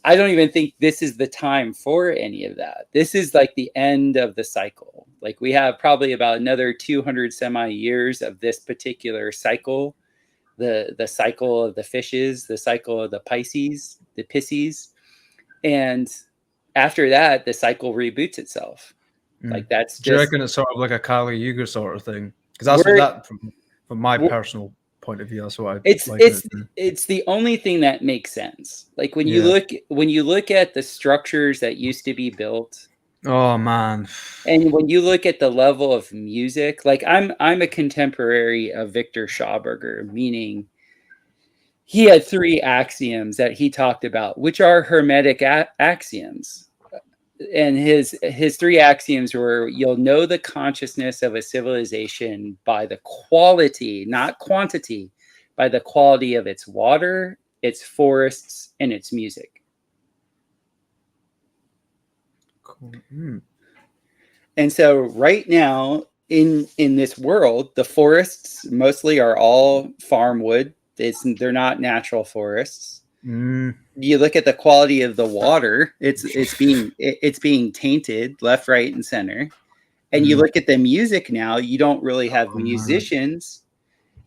I don't even think this is the time for any of that. This is like the end of the cycle. Like we have probably about another 200 semi years of this particular cycle. The cycle of the fishes, the cycle of the Pisces, the Pisces. And after that, the cycle reboots itself. Like that's just... Do you reckon it's sort of like a Kali Yuga sort of thing? Because that's what that, from my personal point of view, that's what it's the only thing that makes sense. Like when you look at the structures that used to be built, oh man, and when you look at the level of music, like I'm a contemporary of Victor Schauberger, meaning he had 3 axioms that he talked about, which are Hermetic axioms. And his 3 axioms were: you'll know the consciousness of a civilization by the quality, not quantity, by the quality of its water, its forests, and its music. Cool. And so right now in this world, the forests mostly are all farm wood. They're not natural forests. You look at the quality of the water, it's being tainted left, right, and center. And you look at the music now, you don't really have musicians.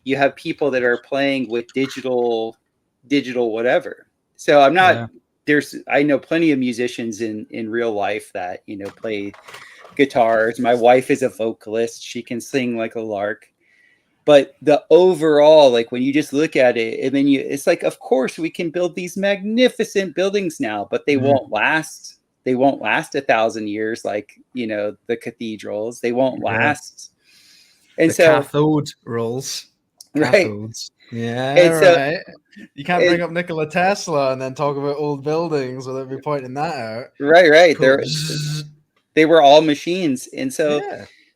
You have people that are playing with digital whatever. So I'm not I know plenty of musicians in real life that, play guitars. My wife is a vocalist. She can sing like a lark. But the overall, like when you just look at it, and then it's like, of course we can build these magnificent buildings now, but they won't last. They won't last 1,000 years, like, the cathedrals. They won't last. And the cathode rolls. Right. Cathodes. Yeah, right. You can't bring up Nikola Tesla and then talk about old buildings without me pointing that out. Right. Cool. They were all machines. And so,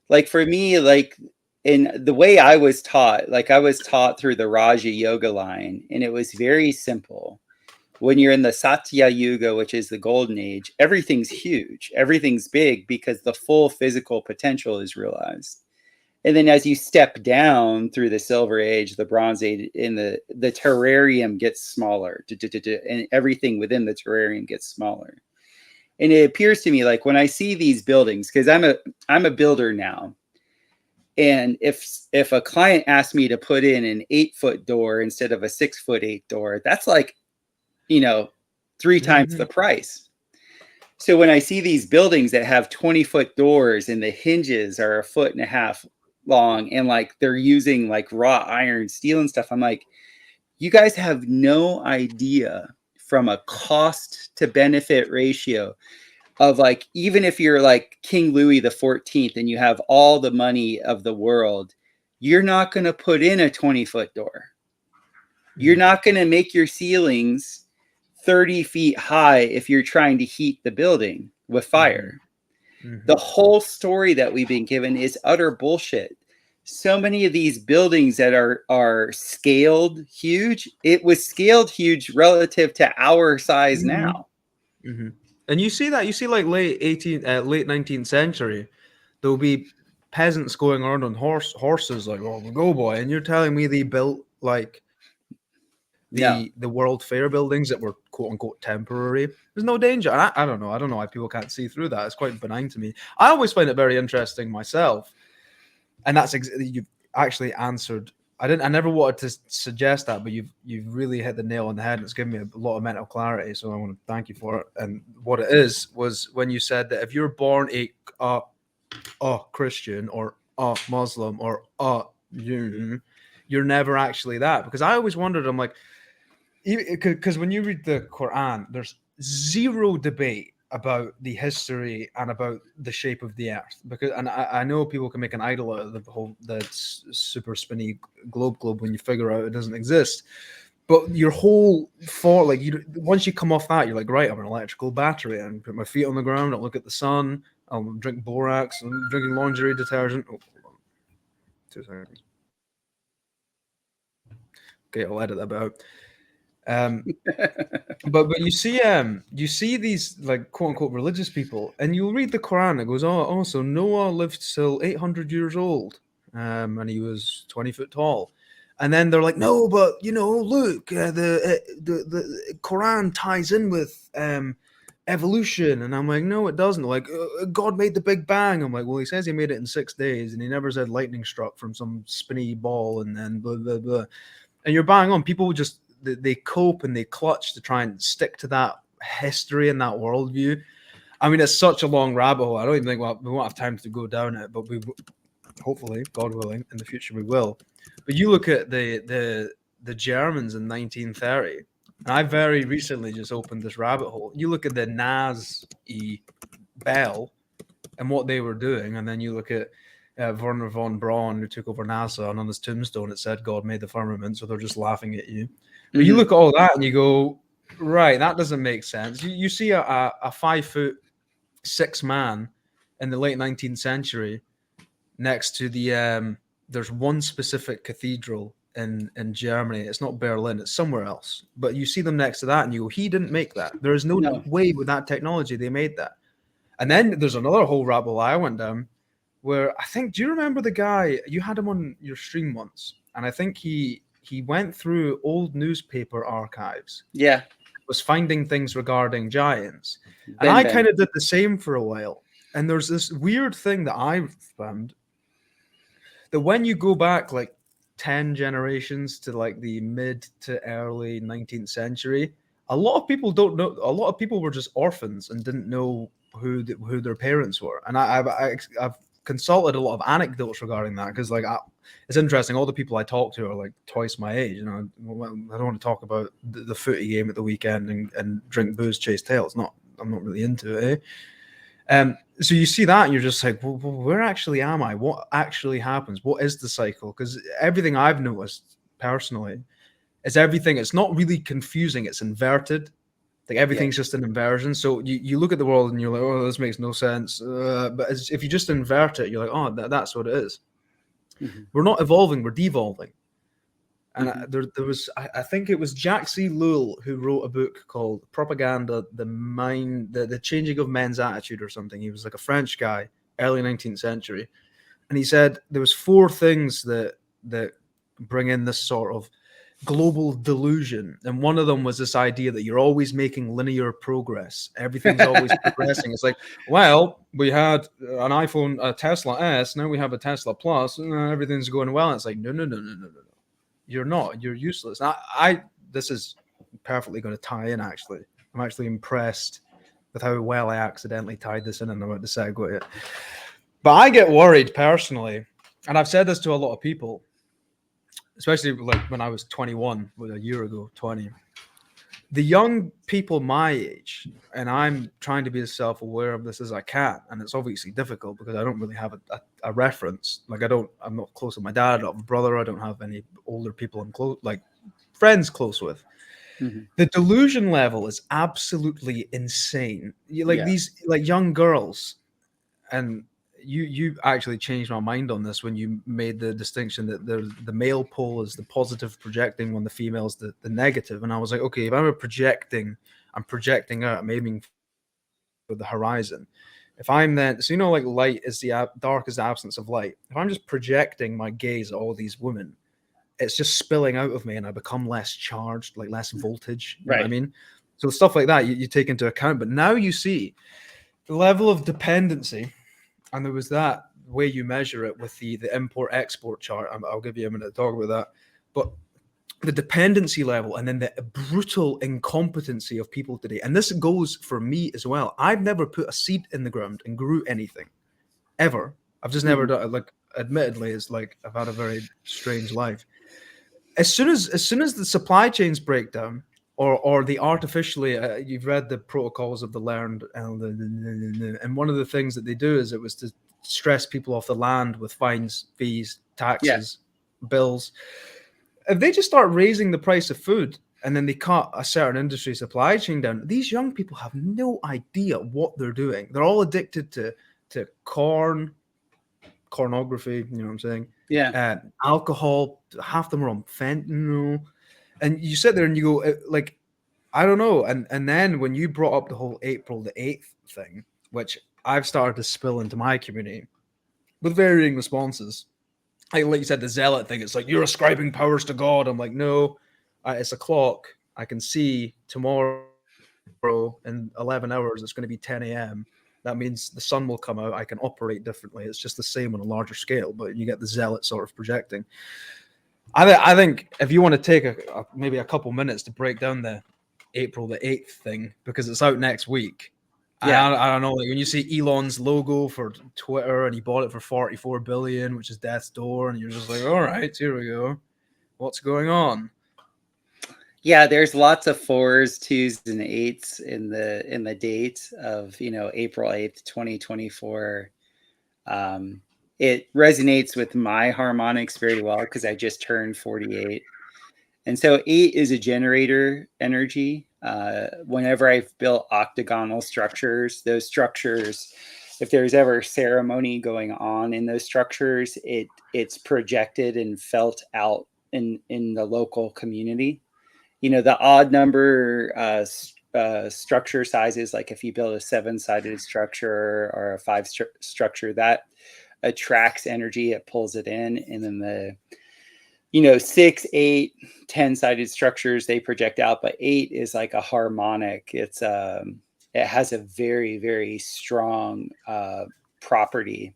like, for me, like, in the way I was taught, like I was taught through the Raja Yoga line, and it was very simple. When you're in the Satya Yuga, which is the golden age, everything's huge. Everything's big because the full physical potential is realized. And then as you step down through the Silver Age, the Bronze Age, in the terrarium gets smaller, and everything within the terrarium gets smaller. And it appears to me like when I see these buildings, because I'm a builder now, and if a client asks me to put in an 8-foot door instead of a 6'8" door, that's like, 3 times the price. So when I see these buildings that have 20-foot doors and the hinges are 1.5 feet long, and like they're using like raw iron, steel and stuff, I'm like, you guys have no idea from a cost to benefit ratio of, like, even if you're like King Louis the 14th and you have all the money of the world, you're not going to put in a 20-foot door. You're not going to make your ceilings 30 feet high if you're trying to heat the building with fire. The whole story that we've been given is utter bullshit. So many of these buildings that are scaled huge, it was scaled huge relative to our size now. And you see like late 19th century, there'll be peasants going around on horses like, oh, go boy, and you're telling me they built like No. the World Fair buildings that were quote unquote temporary. There's no danger. And I don't know. I don't know why people can't see through that. It's quite benign to me. I always find it very interesting myself. And that's you've actually answered. I never wanted to suggest that, but you've really hit the nail on the head. And it's given me a lot of mental clarity. So I want to thank you for it. And what it is was when you said that if you're born a Christian or a Muslim or you're never actually that. Because I always wondered, I'm like, because when you read the Quran, there's zero debate about the history and about the shape of the earth. Because, and I know people can make an idol out of the whole super spinny globe when you figure out it doesn't exist. But your whole thought, like once you come off that, you're like, right, I'm an electrical battery, and put my feet on the ground, I'll look at the sun, I'll drink borax, I'm drinking laundry detergent. Oh, hold on. 2 seconds. Okay, I'll edit that out. But you see these like quote unquote religious people, and you'll read the Quran. It goes, oh, so Noah lived till 800 years old, and he was 20 foot tall. And then they're like, no, but look, the Quran ties in with evolution. And I'm like, no, it doesn't. Like, God made the Big Bang. I'm like, well, he says he made it in 6 days, and he never said lightning struck from some spinny ball, and then blah blah blah. And you're bang on. People just they cope and they clutch to try and stick to that history and that worldview. I mean, it's such a long rabbit hole. I don't even think we won't have time to go down it, but we hopefully, God willing, in the future we will. But you look at the Germans in 1930, and I very recently just opened this rabbit hole. You look at the Nazi Bell and what they were doing, and then you look at Werner von Braun, who took over NASA, and on his tombstone it said God made the firmament, so they're just laughing at you. But you look at all that and you go, right, that doesn't make sense. You see a 5'6" man in the late 19th century next to the there's one specific cathedral in Germany. It's not Berlin, it's somewhere else. But you see them next to that and you go, he didn't make that. There is no way with that technology they made that. And then there's another whole rabbit hole I went down where I think, do you remember the guy, you had him on your stream once, and I think he went through old newspaper archives. Yeah. Was finding things regarding giants. And I kind of did the same for a while. And there's this weird thing that I found that when you go back like 10 generations to like the mid to early 19th century, a lot of people don't know. A lot of people were just orphans and didn't know who their parents were. And I've consulted a lot of anecdotes regarding that because like it's interesting. All the people I talk to are like twice my age. I don't want to talk about the footy game at the weekend and drink booze, chase tails. I'm not really into it. So you see that and you're just like, well, where actually am I? What actually happens? What is the cycle? Because everything I've noticed personally is everything. It's not really confusing. It's inverted. Like everything's just an inversion. So you look at the world and you're like, oh, this makes no sense. But if you just invert it, you're like, oh, that's what it is. Mm-hmm. We're not evolving, we're devolving. And there was, I think it was Jack C. Lowell who wrote a book called Propaganda, the Changing of Men's Attitude or something. He was like a French guy, early 19th century. And he said there was 4 things that bring in this sort of global delusion, and one of them was this idea that you're always making linear progress. Everything's always progressing. It's like, well, we had an iPhone, a Tesla S, now we have a Tesla Plus, everything's going well. And it's like, no. You're not. You're useless. This is perfectly going to tie in. Actually, I'm actually impressed with how well I accidentally tied this in, and I'm about to segue it. But I get worried personally, and I've said this to a lot of people. Especially like when I was 21, a year ago, 20. The young people my age, and I'm trying to be as self-aware of this as I can, and it's obviously difficult because I don't really have a reference. Like I'm not close with my dad, I don't have a brother, I don't have any older people I'm close, like friends close with. Mm-hmm. The delusion level is absolutely insane. These like young girls, and you actually changed my mind on this when you made the distinction that the male pole is the positive projecting when the female is the negative. And I was like, okay, if I'm projecting out, I'm aiming for the horizon. If I'm then, so like light is dark is the absence of light. If I'm just projecting my gaze at all these women, it's just spilling out of me, and I become less charged, like less voltage. You know what I Right. mean? So stuff like that you take into account. But now you see the level of dependency, and there was that way you measure it with the import export chart. I'll give you a minute to talk about that. But the dependency level, and then the brutal incompetency of people today. And this goes for me as well. I've never put a seed in the ground and grew anything ever. I've just never Mhm. done it. Like, admittedly, it's like I've had a very strange life. As soon as the supply chains break down, or the artificially, you've read the protocols of the learned, and one of the things that they do is it was to stress people off the land with fines, fees, Yeah. taxes, bills. If they just start raising the price of food, and then they cut a certain industry supply chain down, these young people have no idea what they're doing. They're all addicted to pornography, you know what I'm saying? Yeah. Alcohol, half them are on fentanyl. And you sit there and you go, like, I don't know. And then when you brought up the whole April the 8th thing, which I've started to spill into my community with varying responses, like you said, the zealot thing, it's like, you're ascribing powers to God. I'm like, no, it's a clock. I can see tomorrow in 11 hours, it's going to be 10 a.m. That means the sun will come out. I can operate differently. It's just the same on a larger scale, but you get the zealot sort of projecting. I think if you want to take maybe a couple minutes to break down the April the 8th thing, because it's out next week. Yeah. I don't know, like when you see Elon's logo for Twitter and he bought it for 44 billion, which is death's door, and you're just like, all right, here we go. What's going on? Yeah, there's lots of 4s, 2s, and 8s in the date of, April 8th, 2024. It resonates with my harmonics very well because I just turned 48. And so 8 is a generator energy. Whenever I've built octagonal structures, those structures, if there's ever ceremony going on in those structures, it's projected and felt out in the local community. The odd number structure sizes, like if you build a 7-sided structure or a 5 structure, that attracts energy, it pulls it in. And then the 6, 8, 10-sided structures, they project out, but 8 is like a harmonic. It has a very, very strong property,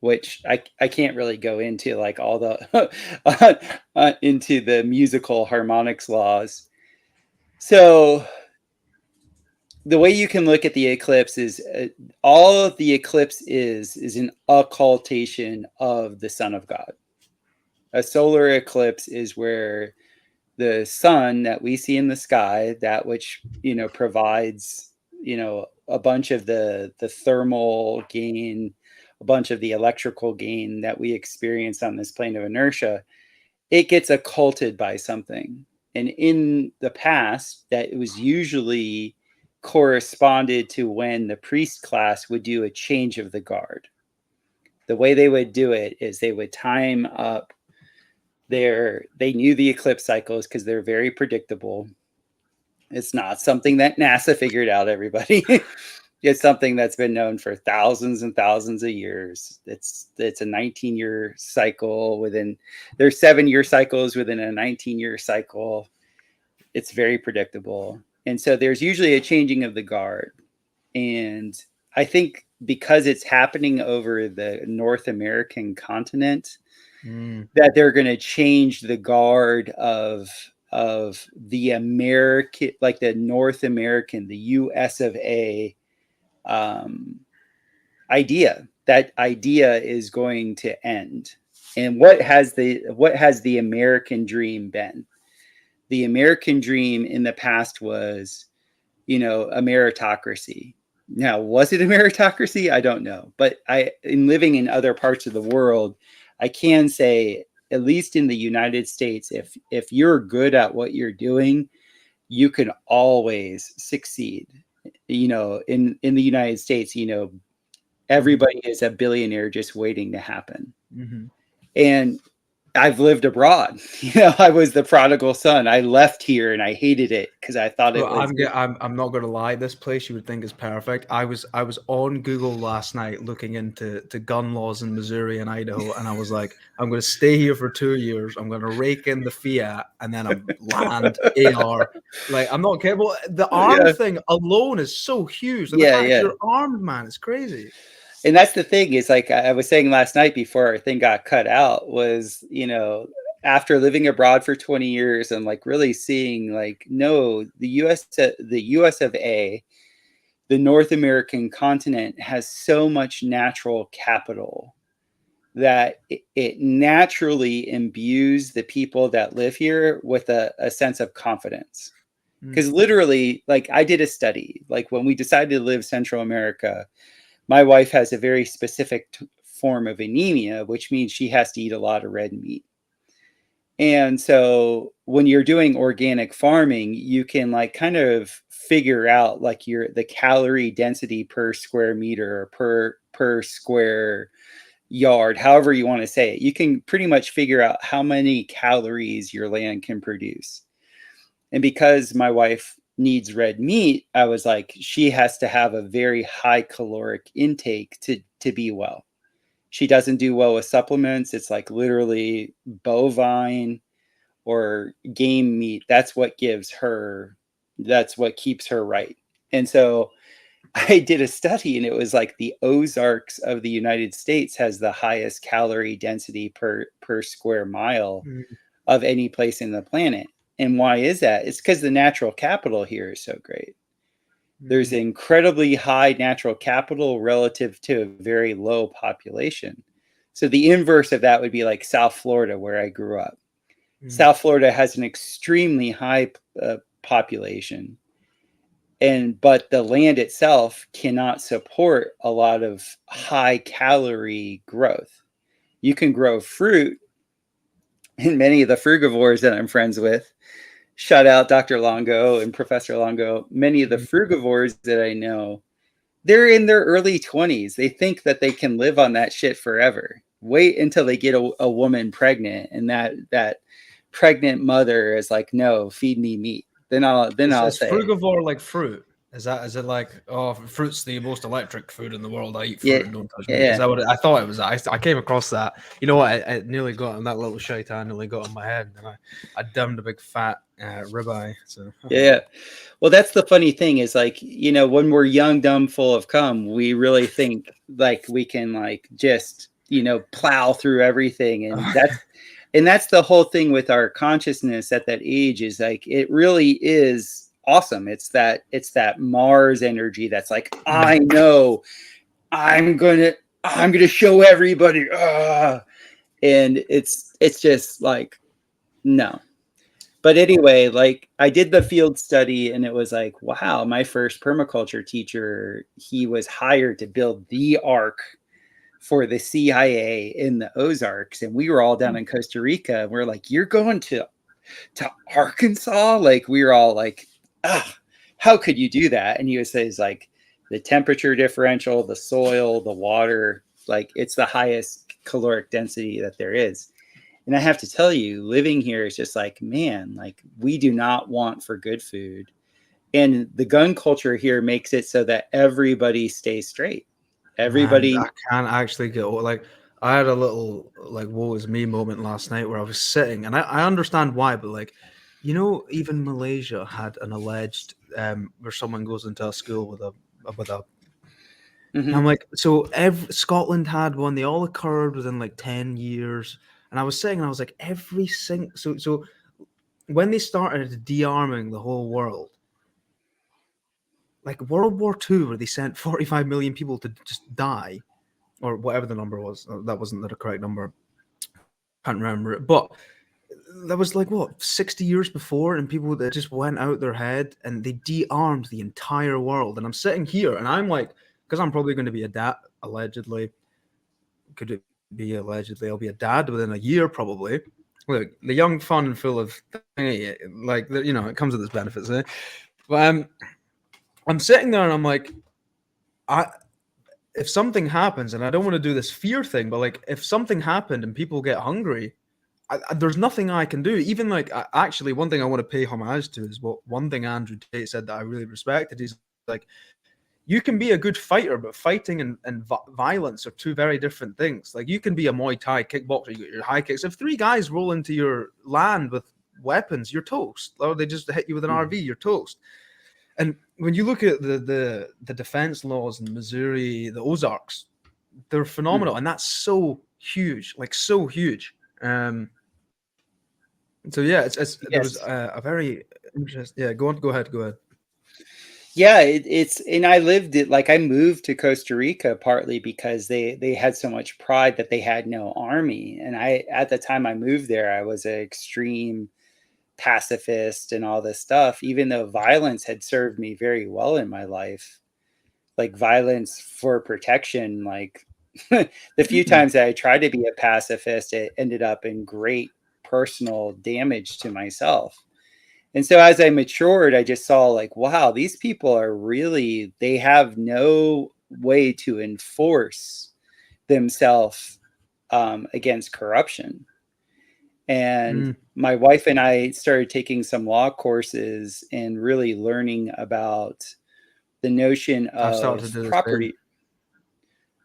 which I can't really go into, like all the into the musical harmonics laws. So the way you can look at the eclipse is all of the eclipse is an occultation of the Son of God. A solar eclipse is where the sun that we see in the sky, that which provides a bunch of the thermal gain, a bunch of the electrical gain that we experience on this plane of inertia, it gets occulted by something. And in the past, that it was usually corresponded to when the priest class would do a change of the guard. The way they would do it is they would time up they knew the eclipse cycles because they're very predictable. It's not something that NASA figured out, everybody. It's something that's been known for thousands and thousands of years. It's a 19-year cycle there's 7-year cycles within a 19-year cycle. It's very predictable. And so there's usually a changing of the guard. And I think because it's happening over the North American continent, that they're going to change the guard of the American, like the North American, the US of A idea. That idea is going to end. And what has the American dream been? The American dream in the past was, a meritocracy. Now, was it a meritocracy? I don't know. But in living in other parts of the world, I can say, at least in the United States, if you're good at what you're doing, you can always succeed. In the United States, everybody is a billionaire just waiting to happen. Mm-hmm. And I've lived abroad. I was the prodigal son. I left here and I hated it because I thought Well, it was. I'm not gonna lie. This place you would think is perfect. I was on Google last night looking into gun laws in Missouri and Idaho, and I was like, I'm gonna stay here for 2 years. I'm gonna rake in the fiat, and then I'm land AR. Like I'm not kidding. Well, the arm Yeah, thing alone is so huge. Like the yeah, fact yeah. you're armed, man, is crazy. And that's the thing is like I was saying last night before our thing got cut out was, after living abroad for 20 years and like really seeing like, no, the US of A, the North American continent has so much natural capital that it naturally imbues the people that live here with a sense of confidence. Mm, Because literally, like I did a study, like when we decided to live Central America, my wife has a very specific form of anemia, which means she has to eat a lot of red meat. And so when you're doing organic farming, you can like kind of figure out like the calorie density per square meter or per square yard, however you want to say it. You can pretty much figure out how many calories your land can produce. And because my wife needs red meat, I was like, she has to have a very high caloric intake to be well. She doesn't do well with supplements. It's like literally bovine or game meat. That's what keeps her right. And so I did a study and it was like the Ozarks of the United States has the highest calorie density per square mile mm, of any place in the planet. And why is that? It's because the natural capital here is so great. There's mm, incredibly high natural capital relative to a very low population. So the inverse of that would be like South Florida, where I grew up. mm, South Florida has an extremely high population, but the land itself cannot support a lot of high calorie growth. You can grow fruit, and many of the frugivores that I'm friends with, shout out Dr. Longo and Professor Longo, many of the mm. frugivores that I know, they're in their early 20s. They think that they can live on that shit forever. Wait until they get a woman pregnant, and that pregnant mother is like, "No, feed me meat." Then I'll Is say, frugivore like fruit? Is it like, oh, fruit's the most electric food in the world? I eat "Yeah, fruit and don't touch meat. Is yeah, that what I thought it was? I came across that. You know what? I nearly got on that little shaitan nearly got on my head, and I dumped a big fat ribeye. So yeah." Well, that's the funny thing is like, when we're young, dumb, full of cum, we really think like we can like just, plow through everything. And that's the whole thing with our consciousness at that age is like it really is awesome. It's that Mars energy that's like, Mm, I know I'm gonna show everybody. And it's just like, no. But anyway, like I did the field study and it was like, wow, my first permaculture teacher, he was hired to build the ark for the CIA in the Ozarks. And we were all down in Costa Rica. And we're like, you're going to Arkansas? Like we were all like, ah, how could you do that? And he would say, it's like the temperature differential, the soil, the water, like it's the highest caloric density that there is. And I have to tell you, living here is just like, man, like we do not want for good food. And the gun culture here makes it so that everybody stays straight. man, I Everybody, can't actually get like. I had a little like woe is me moment last night where I was sitting, and I understand why, but like, even Malaysia had an alleged where someone goes into a school with a. And I'm mhm. like, so Scotland had one. They all occurred within like 10 years, and I was saying, I was like, every single so when they started de-arming the whole world, like World War II, where they sent 45 million people to just die, or whatever the number was. That wasn't the correct number. Can't remember it, but that was like what 60 years before, and people that just went out their head and they de-armed the entire world. And I'm sitting here, and I'm like, because I'm probably going to be a dad, allegedly. Could it be allegedly? I'll be a dad within a year, probably. Look, the young, fun, and full of thingy, like it comes with its benefits. Eh? But I'm sitting there, and I'm like, I if something happens, and I don't want to do this fear thing, but like if something happened and people get hungry, there's nothing I can do. Even like actually, one thing I want to pay homage to is what one thing Andrew Tate said that I really respected. He's like, you can be a good fighter, but fighting and violence are two very different things. Like you can be a Muay Thai kickboxer, you got your high kicks. If three guys roll into your land with weapons, you're toast. Or they just hit you with an RV, you're toast. And when you look at the defense laws in Missouri, the Ozarks, they're phenomenal, and that's so huge, like so huge. So yeah, it's there was Yes. a very interesting. Yeah, go ahead. Yeah, it's and I lived it like I moved to Costa Rica partly because they had so much pride that they had no army. And I at the time I moved there, I was an extreme pacifist and all this stuff, even though violence had served me very well in my life. Like violence for protection, like the few times that I tried to be a pacifist, it ended up in great personal damage to myself. And so as I matured, I just saw like, wow, these people are really, they have no way to enforce themselves against corruption. And my wife and I started taking some law courses and really learning about the notion I've started to of do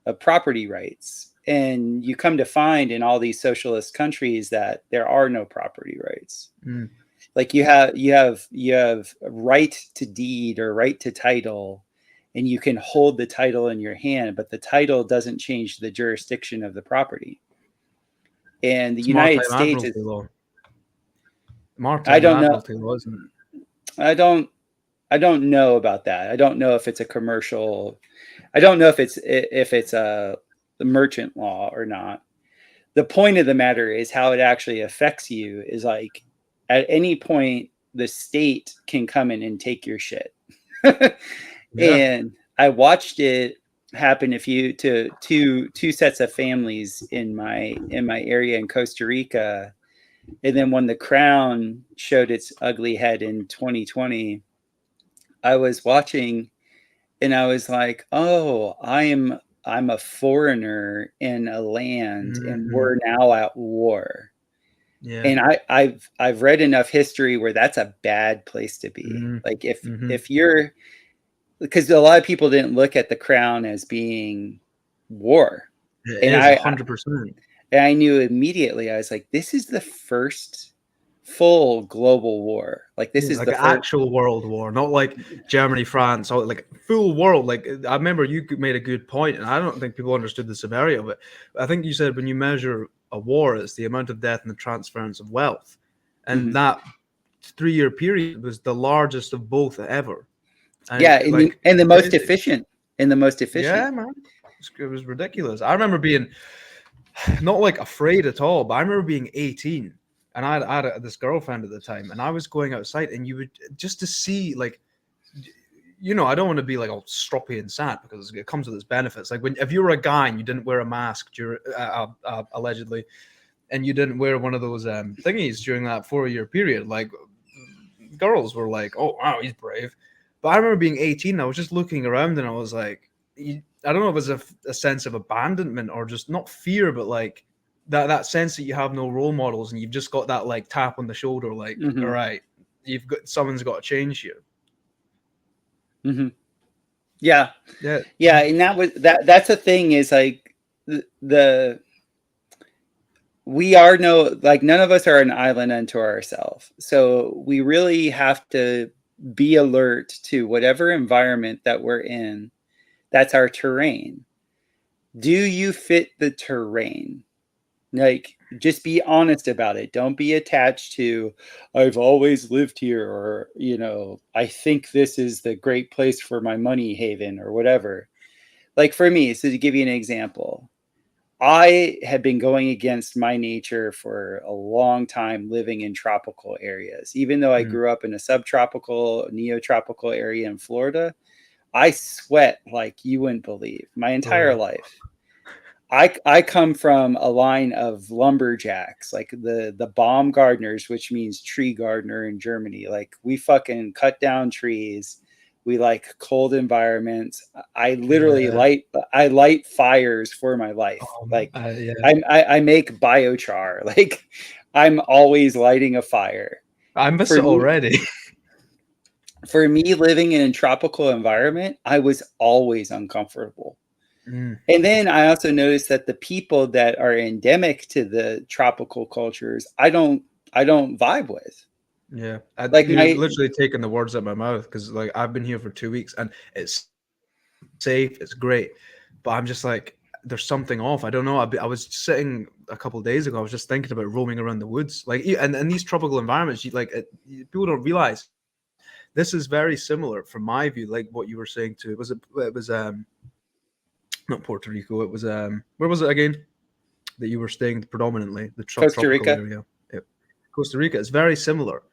the property rights. And you come to find in all these socialist countries that there are no property rights. Like you have right to deed or right to title, and you can hold the title in your hand, but the title doesn't change the jurisdiction of the property. And the United States is maritime admiralty law, isn't it? I don't know about that. I don't know if it's a commercial. I don't know if it's a merchant law or not. The point of the matter is how it actually affects you is like at any point the state can come in and take your shit. And I watched it happen to two sets of families in my area in Costa Rica. And then when the crown showed its ugly head in 2020, I was watching and I was like, oh, I'm a foreigner in a land and we're now at war. Yeah. And I've read enough history where that's a bad place to be. Like if you're, because a lot of people didn't look at the crown as being war. It is 100%. And I knew immediately, I was like, this is the first full global war. Like this is like the an actual world war, not like Germany, France, or like full world. Like I remember you made a good point, and I don't think people understood the severity of it. I think you said when you measure a war, it's the amount of death and the transference of wealth, and that 3-year period was the largest of both ever. And the most efficient. Yeah, man, it was ridiculous. I remember being not like afraid at all, but I remember being 18. And I had this girlfriend at the time, and I was going outside, and you would just to see, like, you know, I don't want to be like all stroppy and sad because it comes with its benefits. Like if you were a guy and you didn't wear a mask allegedly, and you didn't wear one of those thingies during that 4-year period, like girls were like, "Oh wow, he's brave." But I remember being 18, I was just looking around, and I was like, I don't know if it was a sense of abandonment or just not fear, but like that sense that you have no role models and you've just got that like tap on the shoulder, like, all right, someone's got to change you. Yeah. And that's the thing is like we are none of us are an island unto ourselves. So we really have to be alert to whatever environment that we're in. That's our terrain. Do you fit the terrain? Like, just be honest about it. Don't be attached to, I've always lived here, or, you know, I think this is the great place for my money haven or whatever. Like for me, so to give you an example, I have been going against my nature for a long time living in tropical areas. Even though I grew up in a subtropical, neotropical area in Florida, I sweat like you wouldn't believe my entire life. I come from a line of lumberjacks, like the Baumgartners, which means tree gardener in Germany. Like we fucking cut down trees. We like cold environments. I literally light fires for my life. I make biochar. Like I'm always lighting a fire. I miss For it me, already. for me, living in a tropical environment, I was always uncomfortable. Mm, And then I also noticed that the people that are endemic to the tropical cultures, I don't vibe with. yeah, Like you're my literally taking the words out of my mouth because like I've been here for 2 weeks and it's safe, it's great, but I'm just like, there's something off. I don't know. I was sitting a couple of days ago. I was just thinking about roaming around the woods, like and these tropical environments. People don't realize this is very similar from my view. Like what you were saying too. It was not Puerto Rico. It was where was it again that you were staying predominantly? The Costa tropical Rica. area. Yeah. Costa Rica. It's very similar.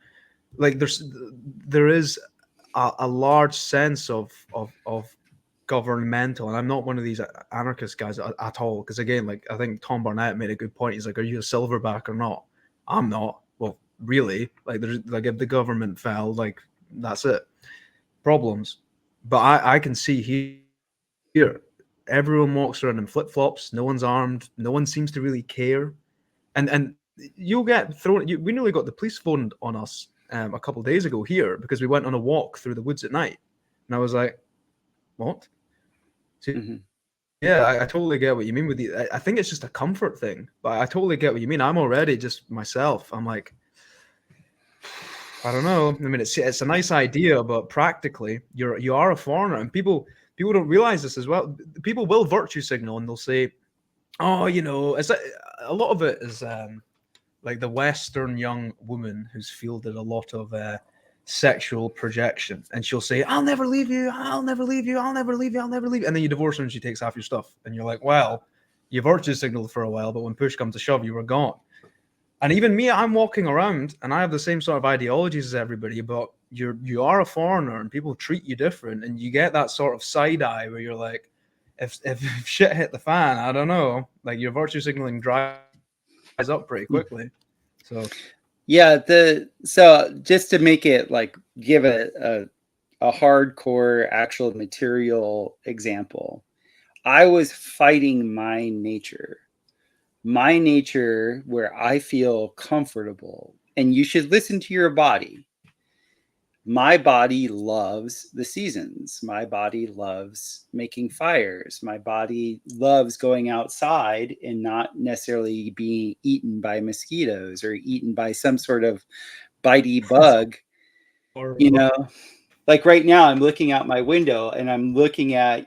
Like there is a large sense of governmental, and I'm not one of these anarchist guys at all, because again, like I think Tom Barnett made a good point. He's like, are you a silverback or not? I'm not. Well, really, like there's like if the government fell, like that's it, problems. But I can see here everyone walks around in flip-flops, no one's armed, no one seems to really care, and you'll get thrown. We nearly got the police phoned on us a couple of days ago here because we went on a walk through the woods at night, and I was like, "What?" So Hmm. yeah, I totally get what you mean with the. I think it's just a comfort thing, but I totally get what you mean. I'm already just myself. I'm like, I don't know. I mean, it's a nice idea, but practically, you are a foreigner, and people don't realize this as well. People will virtue signal, and they'll say, "Oh, it's a lot of it is like the Western young woman who's fielded a lot of sexual projection, and she'll say, "I'll never leave you. I'll never leave you. I'll never leave you. I'll never leave you," and then you divorce her, and she takes half your stuff, and you're like, "Well, you virtue signaled for a while, but when push comes to shove, you were gone." And even me, I'm walking around and I have the same sort of ideologies as everybody, but you are a foreigner and people treat you different, and you get that sort of side eye where you're like, if shit hit the fan, I don't know, like your virtue signaling dries up pretty quickly. So Yeah, the so just to make it like give a hardcore actual material example, I was fighting my nature where I feel comfortable. And you should listen to your body. My body loves the seasons. My body loves making fires. My body loves going outside and not necessarily being eaten by mosquitoes or eaten by some sort of bitey bug. You horrible. know, like right now, I'm looking out my window and I'm looking at,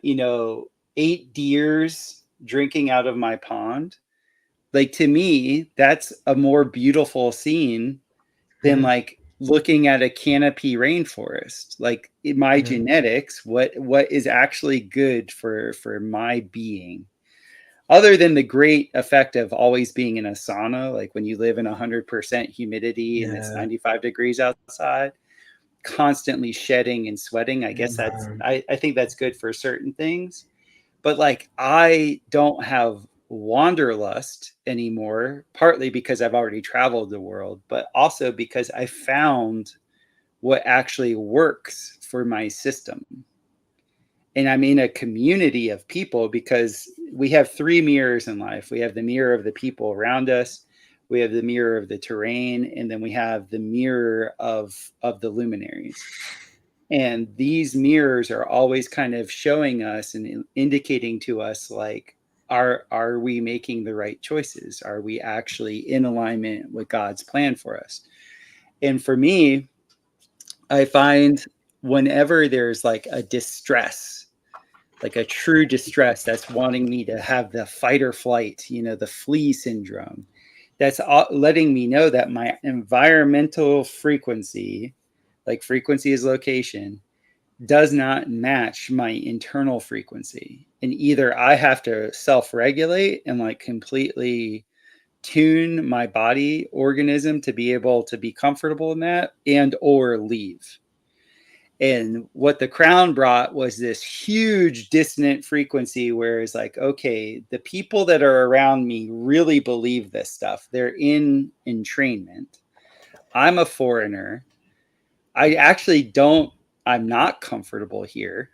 8 deers drinking out of my pond. Like to me, that's a more beautiful scene than Mhm, like looking at a canopy rainforest. Like in my mhm, genetics, what is actually good for my being, other than the great effect of always being in a sauna, like when you live in 100% humidity and it's yeah, 95 degrees outside, constantly shedding and sweating. I guess that's man, I think that's good for certain things. But like I don't have wanderlust anymore, partly because I've already traveled the world, but also because I found what actually works for my system. And I'm in a community of people because we have three mirrors in life. We have the mirror of the people around us, we have the mirror of the terrain, and then we have the mirror of the luminaries. And these mirrors are always kind of showing us and indicating to us like, are we making the right choices? Are we actually in alignment with God's plan for us? And for me, I find whenever there's like a distress, like a true distress that's wanting me to have the fight or flight, the flee syndrome, that's letting me know that my environmental frequency, like frequency is location, does not match my internal frequency. And either I have to self regulate and like completely tune my body organism to be able to be comfortable in that and or leave. And what the crown brought was this huge dissonant frequency where it's like, okay, the people that are around me really believe this stuff. They're in entrainment. I'm a foreigner. I actually don't, I'm not comfortable here.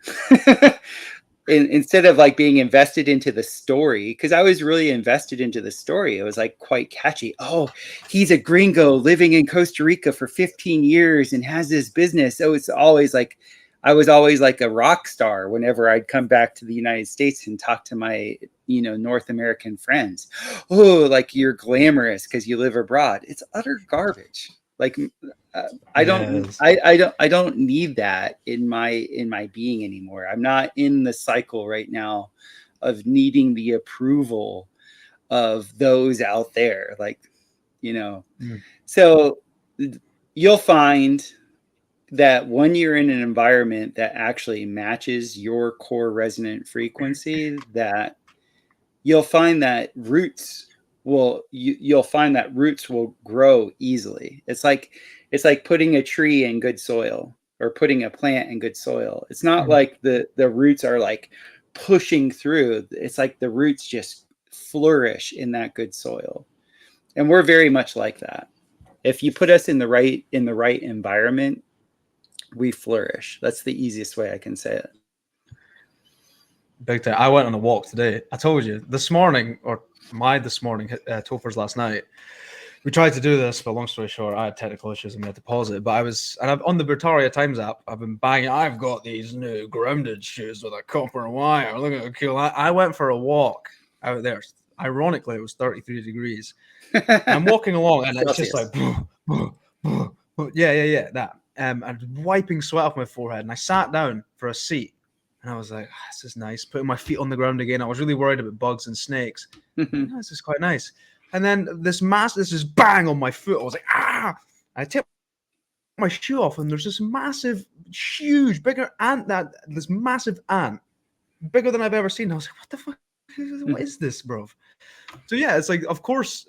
instead of like being invested into the story, because I was really invested into the story. It was like quite catchy. Oh, he's a gringo living in Costa Rica for 15 years and has this business. So it's always like I was always like a rock star whenever I'd come back to the United States and talk to my, North American friends. Oh, like you're glamorous because you live abroad. It's utter garbage. Like Yes. I don't need that in my being anymore. I'm not in the cycle right now of needing the approval of those out there. Like, Mm. so you'll find that when you're in an environment that actually matches your core resonant frequency, that you'll find that you'll find that roots will grow easily. It's like putting a tree in good soil or putting a plant in good soil. It's not Mhm. like the roots are like pushing through. It's like the roots just flourish in that good soil. And we're very much like that. If you put us in the right environment, we flourish. That's the easiest way I can say it. Big time. I went on a walk today. I told you this morning, or this morning, Topher's last night. We tried to do this, but long story short, I had technical issues and we had to pause it. But I've on the Brutaria Times app, I've been banging. I've got these new grounded shoes with a copper wire. Look at how cool. I went for a walk out there. Ironically, it was 33 degrees. And I'm walking along, and it's just like, Celsius. yeah, that. And wiping sweat off my forehead. And I sat down for a seat, and I was like, this is nice. Putting my feet on the ground again. I was really worried about bugs and snakes. Like, no, this is quite nice. And then this is bang on my foot. I was like, ah! I took my shoe off, and there's this massive, huge, bigger ant. This massive ant, bigger than I've ever seen. I was like, what the fuck? What is this, bro? So yeah, it's like, of course,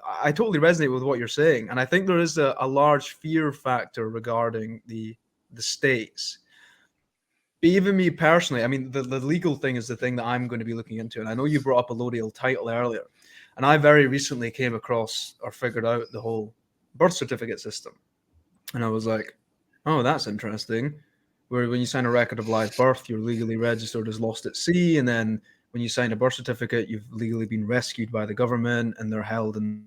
I totally resonate with what you're saying, and I think there is a large fear factor regarding the states. But even me personally, I mean, the legal thing is the thing that I'm going to be looking into, and I know you brought up a allodial title earlier, and I very recently came across or figured out the whole birth certificate system, and I was like, oh, that's interesting. Where when you sign a record of live birth, you're legally registered as lost at sea, and then when you sign a birth certificate, you've legally been rescued by the government, and they're held in,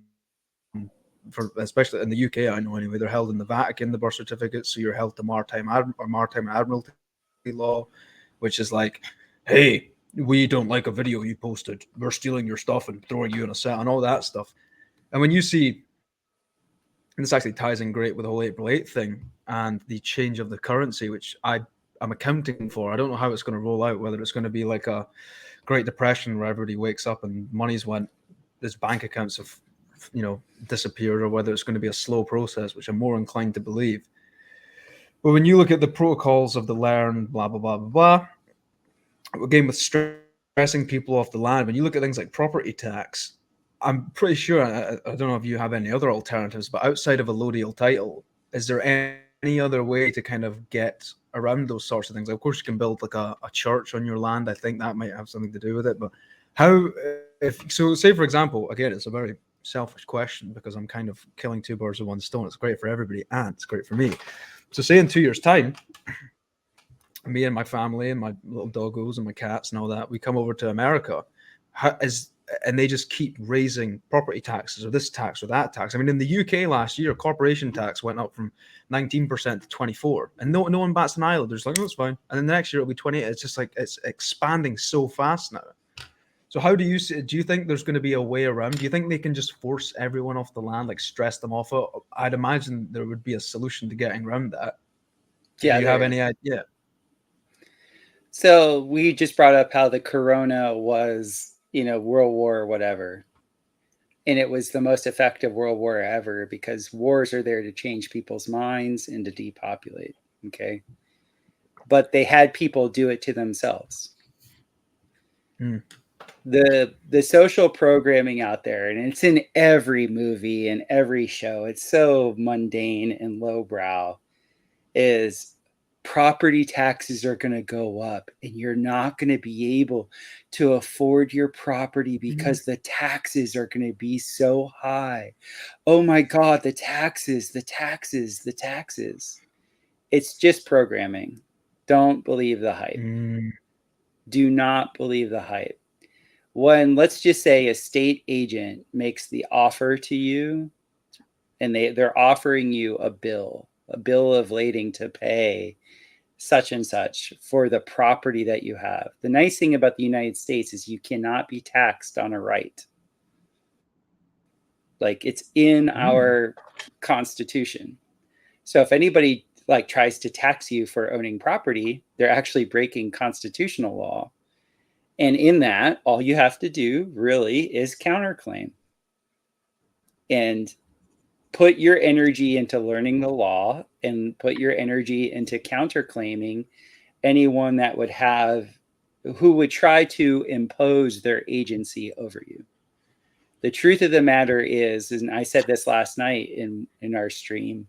for especially in the UK, I know anyway, they're held in the Vatican, the birth certificates, so you're held to maritime admiralty law, which is like, hey, we don't like a video you posted, we're stealing your stuff and throwing you in a cell and all that stuff. And when you see, and this actually ties in great with the whole April 8th thing and the change of the currency, which I'm accounting for. I don't know how it's going to roll out, whether it's going to be like a Great Depression where everybody wakes up and money's went, there's bank accounts have, disappeared, or whether it's going to be a slow process, which I'm more inclined to believe. But when you look at the protocols of the learn, blah, blah, blah, blah, blah, again, with stressing people off the land, when you look at things like property tax, I'm pretty sure, I don't know if you have any other alternatives, but outside of a allodial title, is there any other way to kind of get around those sorts of things? Of course, you can build like a church on your land. I think that might have something to do with it. But how, if so, say for example, again, it's a very selfish question because I'm kind of killing two birds with one stone. It's great for everybody and it's great for me. So, say in 2 years' time, me and my family and my little doggos and my cats and all that, we come over to America. And they just keep raising property taxes or this tax or that tax. I mean, in the UK last year, corporation tax went up from 19% to 24%, and no one bats an eyelid. They're just like, oh, it's fine. And then the next year it'll be 28%. It's just like it's expanding so fast now. So how do you see? Do you think there's going to be a way around? Do you think they can just force everyone off the land, like stress them off it? I'd imagine there would be a solution to getting around that. Do Yeah, you there have is. any idea? So we just brought up how the corona was, World War or whatever. And it was the most effective world war ever because wars are there to change people's minds and to depopulate. Okay. But they had people do it to themselves. Hmm. The social programming out there, and it's in every movie and every show, it's so mundane and lowbrow, is property taxes are going to go up and you're not going to be able to afford your property because the taxes are going to be so high. Oh my God, the taxes, the taxes, the taxes. It's just programming. Don't believe the hype. Mm. Do not believe the hype. When, let's just say, a state agent makes the offer to you, and they're offering you a bill of lading to pay such and such for the property that you have. The nice thing about the United States is you cannot be taxed on a right. Like, it's in our Constitution. So if anybody like tries to tax you for owning property, they're actually breaking constitutional law. And in that, all you have to do really is counterclaim and put your energy into learning the law and put your energy into counterclaiming anyone that who would try to impose their agency over you. The truth of the matter is, and I said this last night in our stream,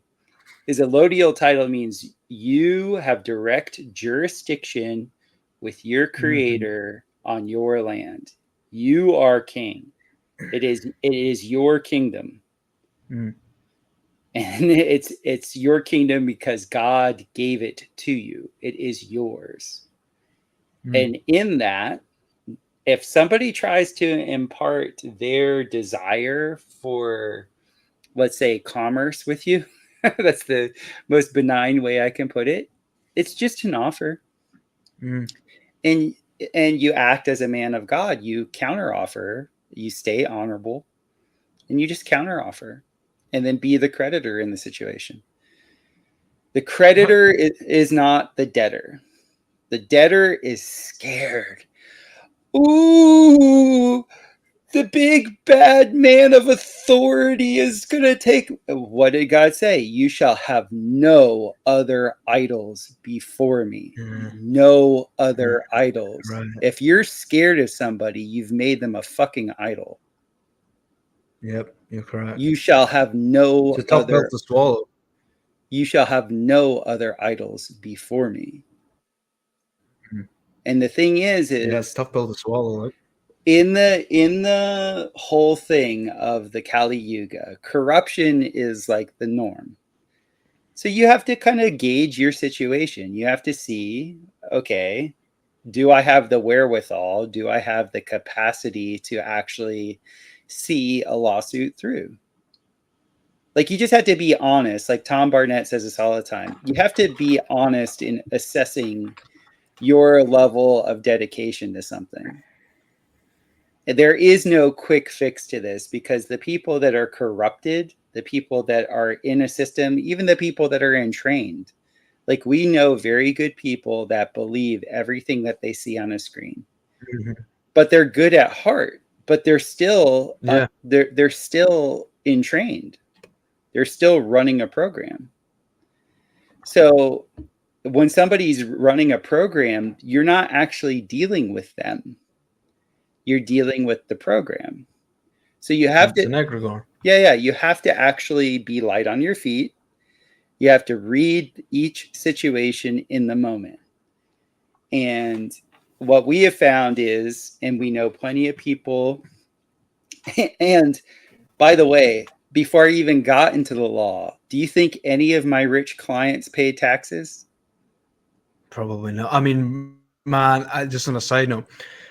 is allodial title means you have direct jurisdiction with your creator on your land. You are king. It is your kingdom. And it's your kingdom because God gave it to you. It is yours. And in that, if somebody tries to impart their desire for, let's say, commerce with you, that's the most benign way I can put it. It's just an offer. And you act as a man of God. You counteroffer, you stay honorable, and you just counteroffer, and then be the creditor in the situation. The creditor is not the debtor. The debtor is scared. Ooh, the big bad man of authority is going to take. What did God say? You shall have no other idols before me. No other idols. Right. If you're scared of somebody, you've made them a fucking idol. Yep, you're correct. You shall have no It's a tough pill other. to swallow. You shall have no other idols before me. And the thing is yeah, it's a tough pill to swallow. Like. in the whole thing of the Kali Yuga, corruption is like the norm. So you have to kind of gauge your situation. You have to see, okay, do I have the wherewithal? Do I have the capacity to actually see a lawsuit through? Like, you just have to be honest. Like Tom Barnett says this all the time. You have to be honest in assessing your level of dedication to something. There is no quick fix to this, because the people that are corrupted, the people that are in a system, even the people that are entrained, like, we know very good people that believe everything that they see on a screen, but they're good at heart, but they're still they're still entrained. They're still running a program. So when somebody's running a program, you're not actually dealing with them. You're dealing with the program. So you have It's an egregore. Yeah, you have to actually be light on your feet. You have to read each situation in the moment. And what we have found is, and we know plenty of people, and by the way, before I even got into the law, do you think any of my rich clients pay taxes? Probably not. I mean, man, just on a side note,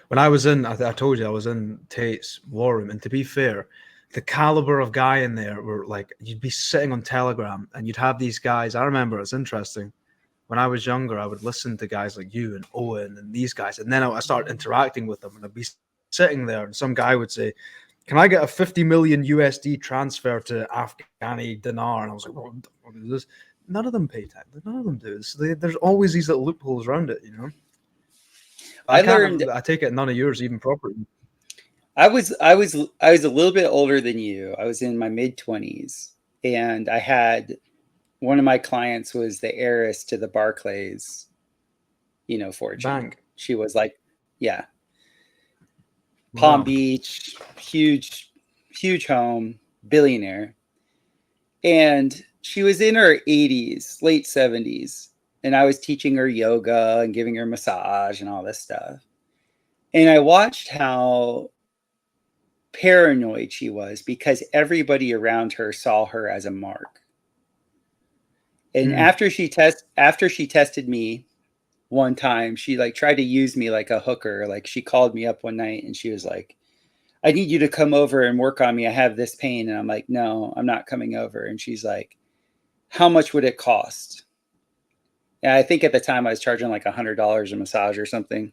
when I was I told you I was in Tate's war room, and to be fair, the caliber of guy in there were like, you'd be sitting on Telegram and you'd have these guys. I remember it's interesting. When I was younger, I would listen to guys like you and Owen and these guys, and then I started interacting with them, and I'd be sitting there, and some guy would say, "Can I get a 50 million USD transfer to Afghani dinar?" And I was like, "What is this?" None of them pay tax. None of them do. So there's always these little loopholes around it, you know. I take it none of yours even properly. I was a little bit older than you. I was in my mid-20s, and I had one of my clients was the heiress to the Barclays, fortune. Bank. She was like, yeah, Palm Beach, huge home, billionaire. And she was in her 80s, late 70s. And I was teaching her yoga and giving her massage and all this stuff. And I watched how paranoid she was, because everybody around her saw her as a mark. And after she tested me, one time. She like tried to use me like a hooker. Like she called me up one night and she was like, I need you to come over and work on me. I have this pain. And I'm like, no, I'm not coming over. And she's like, how much would it cost? And I think at the time I was charging like $100 a massage or something.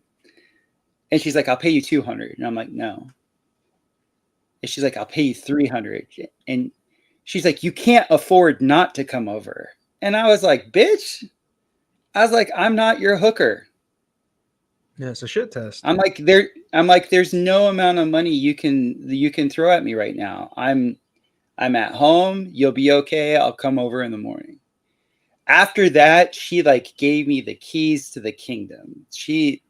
And she's like, I'll pay you 200. And I'm like, no. And she's like, I'll pay you 300. And she's like, you can't afford not to come over. And I was like, bitch, I was like, I'm not your hooker. Yeah, it's a shit test. I'm like, there's no amount of money you can throw at me right now. I'm at home. You'll be okay. I'll come over in the morning. After that, she like gave me the keys to the kingdom. She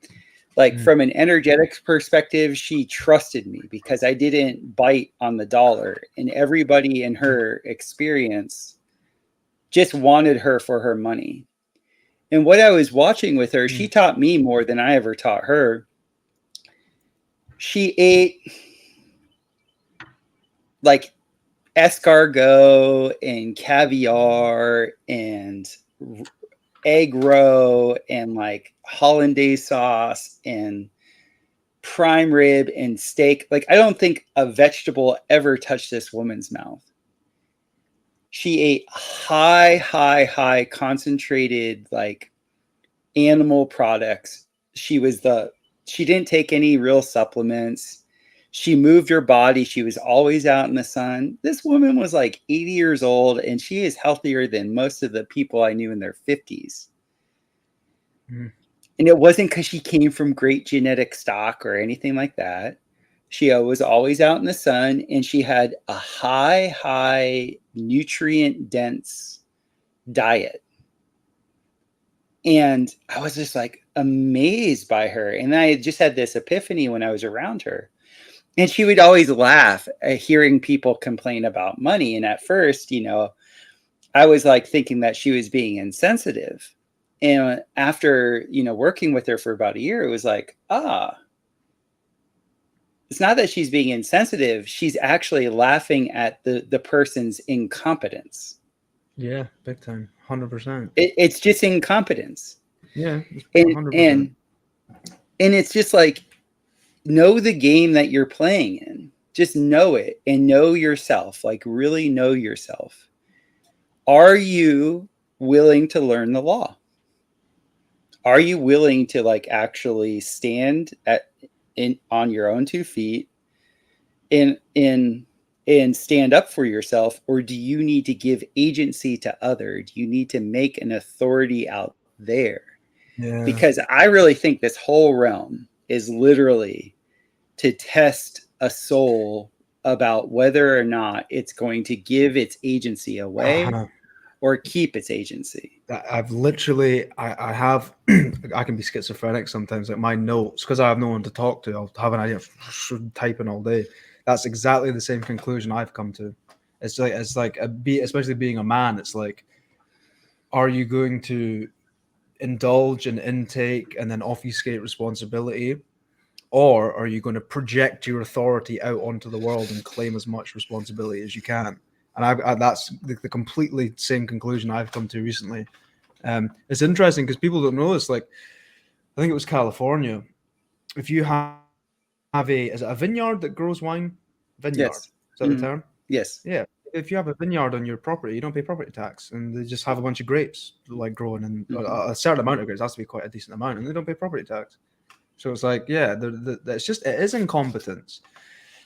like from an energetic perspective, she trusted me because I didn't bite on the dollar, and everybody in her experience just wanted her for her money. And what I was watching with her, she taught me more than I ever taught her. She ate like escargot and caviar and egg roe and like hollandaise sauce and prime rib and steak. Like, I don't think a vegetable ever touched this woman's mouth. She ate high concentrated like animal products. She didn't take any real supplements. She moved her body. She was always out in the sun. This woman was like 80 years old, and she is healthier than most of the people I knew in their 50s. And it wasn't because she came from great genetic stock or anything like that. She was always out in the sun, and she had a high nutrient dense diet. And I was just like amazed by her. And I just had this epiphany when I was around her. And she would always laugh at hearing people complain about money. And at first, I was like thinking that she was being insensitive. And after, working with her for about a year, it was like, it's not that she's being insensitive. She's actually laughing at the person's incompetence. Yeah, big time. 100%. It's just incompetence. Yeah, 100%. And it's just like, know the game that you're playing in. Just know it and know yourself. Like, really know yourself. Are you willing to learn the law? Are you willing to like actually stand on your own 2 feet and stand up for yourself? Or do you need to give agency to others? Do you need to make an authority out there? Yeah. Because I really think this whole realm is literally to test a soul about whether or not it's going to give its agency away or keep its agency. I've literally, I have, I can be schizophrenic sometimes. Like my notes, because I have no one to talk to, I'll have an idea of typing all day. That's exactly the same conclusion I've come to. It's like especially being a man. It's like, are you going to indulge in intake and then obfuscate responsibility, or are you going to project your authority out onto the world and claim as much responsibility as you can? And that's the completely same conclusion I've come to recently. It's interesting because people don't know this. Like, I think it was California. If you have is it a vineyard that grows wine? Vineyard. Yes. Is that the term? Yes. Yeah. If you have a vineyard on your property, you don't pay property tax, and they just have a bunch of grapes like growing, and a certain amount of grapes has to be quite a decent amount, and they don't pay property tax. So it's like, yeah, it is incompetence.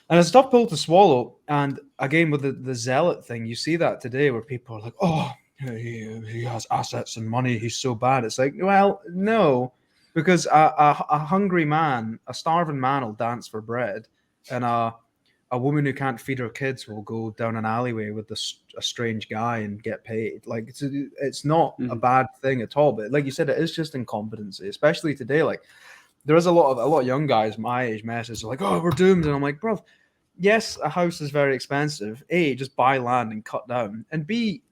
And it's a tough pill to swallow. And again, with the zealot thing, you see that today where people are like, oh, he has assets and money, he's so bad. It's like, well, no, because a hungry man, a starving man will dance for bread, and a woman who can't feed her kids will go down an alleyway with a strange guy and get paid. Like, it's not a bad thing at all. But like you said, it is just incompetency, especially today. Like, there is a lot of young guys my age message like, oh, we're doomed. And I'm like, bro, yes, a house is very expensive. A, just buy land and cut down. And B,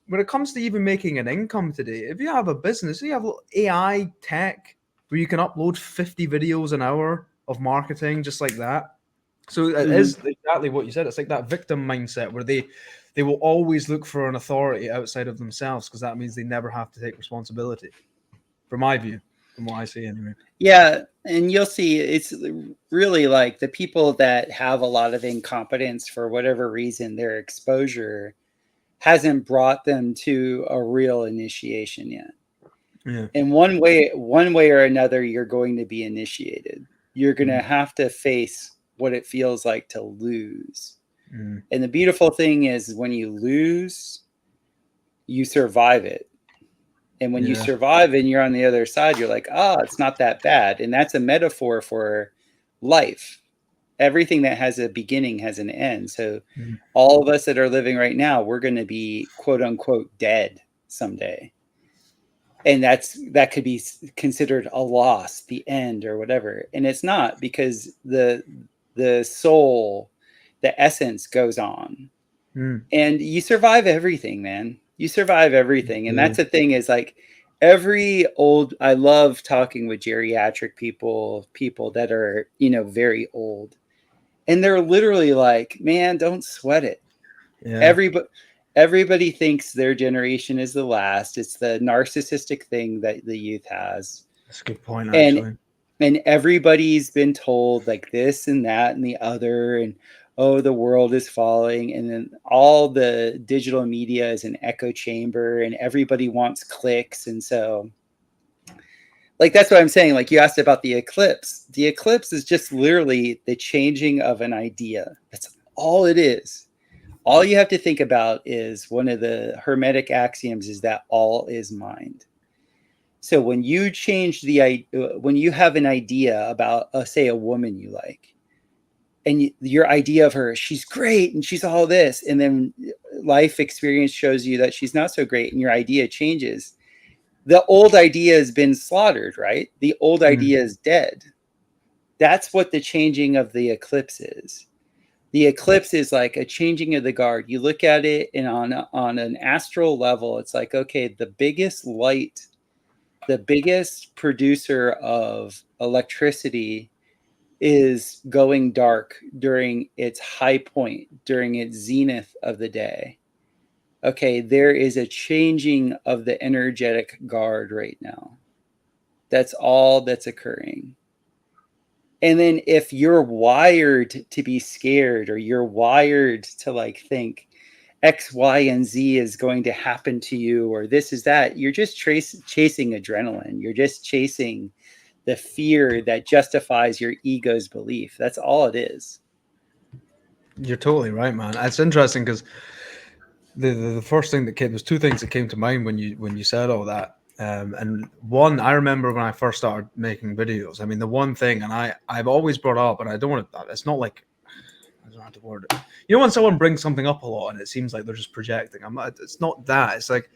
when it comes to even making an income today, if you have a business, you have AI tech where you can upload 50 videos an hour of marketing just like that. So it is exactly what you said. It's like that victim mindset where they will always look for an authority outside of themselves because that means they never have to take responsibility, from my view. from what I see anyway. Yeah, and you'll see it's really like the people that have a lot of incompetence for whatever reason, their exposure hasn't brought them to a real initiation yet. Yeah. And one way or another, you're going to be initiated. You're going to have to face what it feels like to lose. And the beautiful thing is when you lose, you survive it. And when you survive and you're on the other side, you're like, it's not that bad. And that's a metaphor for life. Everything that has a beginning has an end. So all of us that are living right now, we're going to be quote unquote dead someday. And that could be considered a loss, the end or whatever. And it's not, because the soul, the essence goes on. And you survive everything, man. You survive everything. And that's the thing, is like I love talking with geriatric people that are, very old. And they're literally like, man, don't sweat it. Yeah. Everybody thinks their generation is the last. It's the narcissistic thing that the youth has. That's a good point, actually. And everybody's been told like this and that and the other, and the world is falling, and then all the digital media is an echo chamber, and everybody wants clicks. And so, like, that's what I'm saying. Like, you asked about the eclipse. The eclipse is just literally the changing of an idea. That's all it is. All you have to think about is one of the Hermetic axioms is that all is mind. So when you when you have an idea about, say, a woman you like, and your idea of her, she's great and she's all this, and then life experience shows you that she's not so great, and your idea changes. The old idea has been slaughtered, right? The old idea is dead. That's what the changing of the eclipse is. The eclipse is like a changing of the guard. You look at it, and on an astral level, it's like, okay, the biggest light, the biggest producer of electricity is going dark during its high point, during its zenith of the day. Okay, there is a changing of the energetic guard right now. That's all that's occurring. And then if you're wired to be scared, or you're wired to like think X, Y, and Z is going to happen to you, or this is that, you're just chasing adrenaline. You're just chasing the fear that justifies your ego's belief. That's all it is. You're totally right, man. It's interesting because the first thing that came, there's two things that came to mind when you said all that. And one, I remember when I first started making videos. I mean, the one thing, and I've always brought up, and I don't want to, it's not like, I don't have to word it. You know, when someone brings something up a lot and it seems like they're just projecting, it's not that. It's like,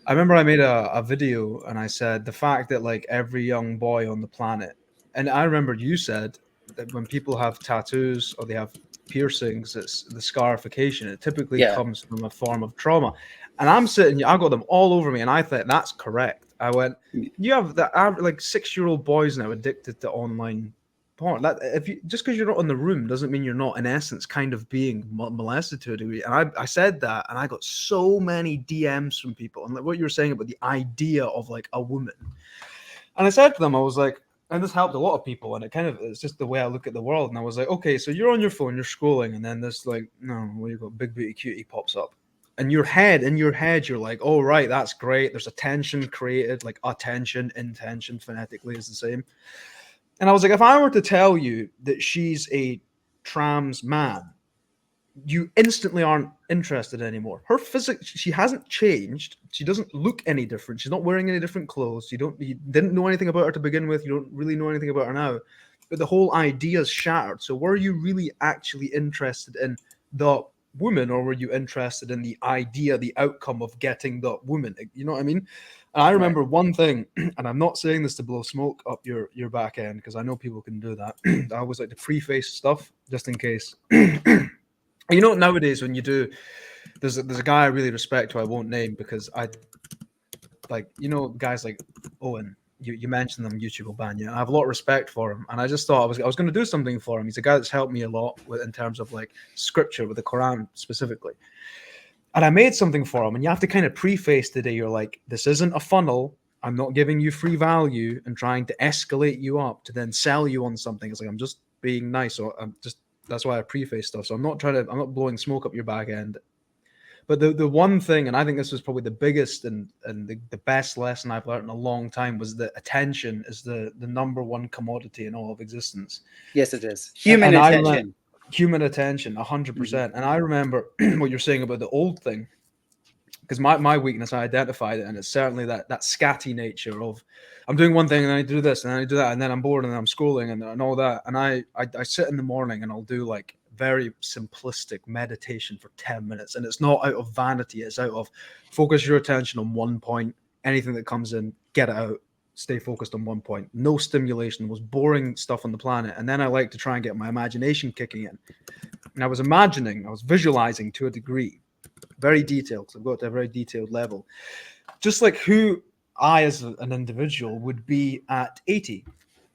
I remember I made a video and I said the fact that like every young boy on the planet, and I remember you said that when people have tattoos or they have piercings, it's the scarification. It typically comes from a form of trauma. And I'm sitting, I got them all over me, and I thought that's correct. I went, you have that like 6-year-old boys now addicted to online porn. That if you just because you're not in the room doesn't mean you're not in essence kind of being molested to a degree. And I said that, and I got so many DMs from people, and like what you were saying about the idea of like a woman. And I said to them, I was like, and this helped a lot of people, and it's just the way I look at the world. And I was like, okay, so you're on your phone, you're scrolling, and then this like, no, what you got, big booty cutie pops up. And in your head, you're like, oh, right, that's great. There's attention created, like attention, intention, phonetically is the same. And I was like, if I were to tell you that she's a trans man, you instantly aren't interested anymore. Her physics, she hasn't changed. She doesn't look any different. She's not wearing any different clothes. You didn't know anything about her to begin with. You don't really know anything about her now. But the whole idea is shattered. So were you really actually interested in the woman, or were you interested in the idea, the outcome of getting the woman? You know what I mean? And I remember one thing, and I'm not saying this to blow smoke up your back end, because I know people can do that. I always like to preface stuff just in case. You know, nowadays when you do, there's a guy I really respect who I won't name, because I like, you know, guys like Owen. You mentioned them, YouTube will ban you. I have a lot of respect for him, and I just thought I was going to do something for him. He's a guy that's helped me a lot in terms of like scripture with the Quran specifically. And I made something for him, and you have to kind of preface today. You're like, this isn't a funnel. I'm not giving you free value and trying to escalate you up to then sell you on something. It's like, I'm just being nice. Or I'm just, that's why I preface stuff. So I'm not blowing smoke up your back end. But the one thing, and I think this was probably the biggest and the best lesson I've learned in a long time, was that attention is the number one commodity in all of existence. Yes, it is. Human attention. Human attention, 100%. And I remember what you're saying about the old thing, because my weakness, I identified it, and it's certainly that scatty nature of, I'm doing one thing and then I do this and then I do that and then I'm bored and then I'm scrolling and all that. And I sit in the morning and I'll do like very simplistic meditation for 10 minutes. And it's not out of vanity. It's out of focus your attention on one point. Anything that comes in, get it out. Stay focused on one point. No stimulation, the most boring stuff on the planet. And then I like to try and get my imagination kicking in. And I was visualizing to a degree, very detailed, because I've got to a very detailed level. Just like who I as an individual would be at 80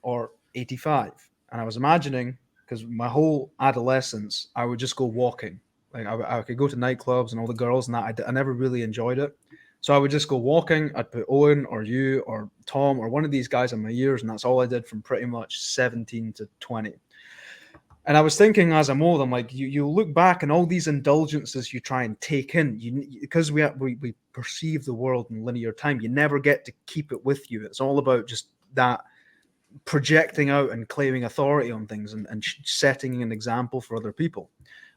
or 85. And I was imagining, because my whole adolescence, I would just go walking. Like I could go to nightclubs and all the girls and that. I never really enjoyed it. So I would just go walking. I'd put Owen or you or Tom or one of these guys in my ears, and that's all I did from pretty much 17 to 20. And I was thinking as I'm old, I'm like, you look back and all these indulgences you try and take in, because we perceive the world in linear time, you never get to keep it with you. It's all about just that projecting out and claiming authority on things and setting an example for other people.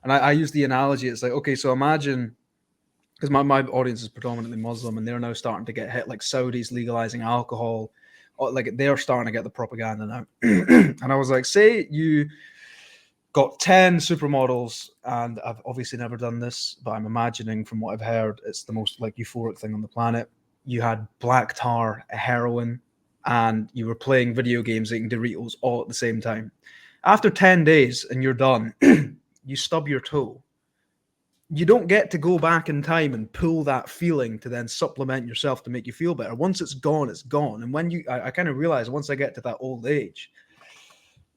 And I use the analogy, it's like, okay, so imagine, because my audience is predominantly Muslim and they're now starting to get hit, like Saudis legalizing alcohol, like they're starting to get the propaganda now. And I was like, say you got 10 supermodels, and I've obviously never done this, but I'm imagining from what I've heard, it's the most like euphoric thing on the planet. You had black tar, heroin, and you were playing video games, eating Doritos all at the same time. After 10 days and you're done, you stub your toe. You don't get to go back in time and pull that feeling to then supplement yourself to make you feel better. Once it's gone, it's gone. And when I kind of realized once I get to that old age,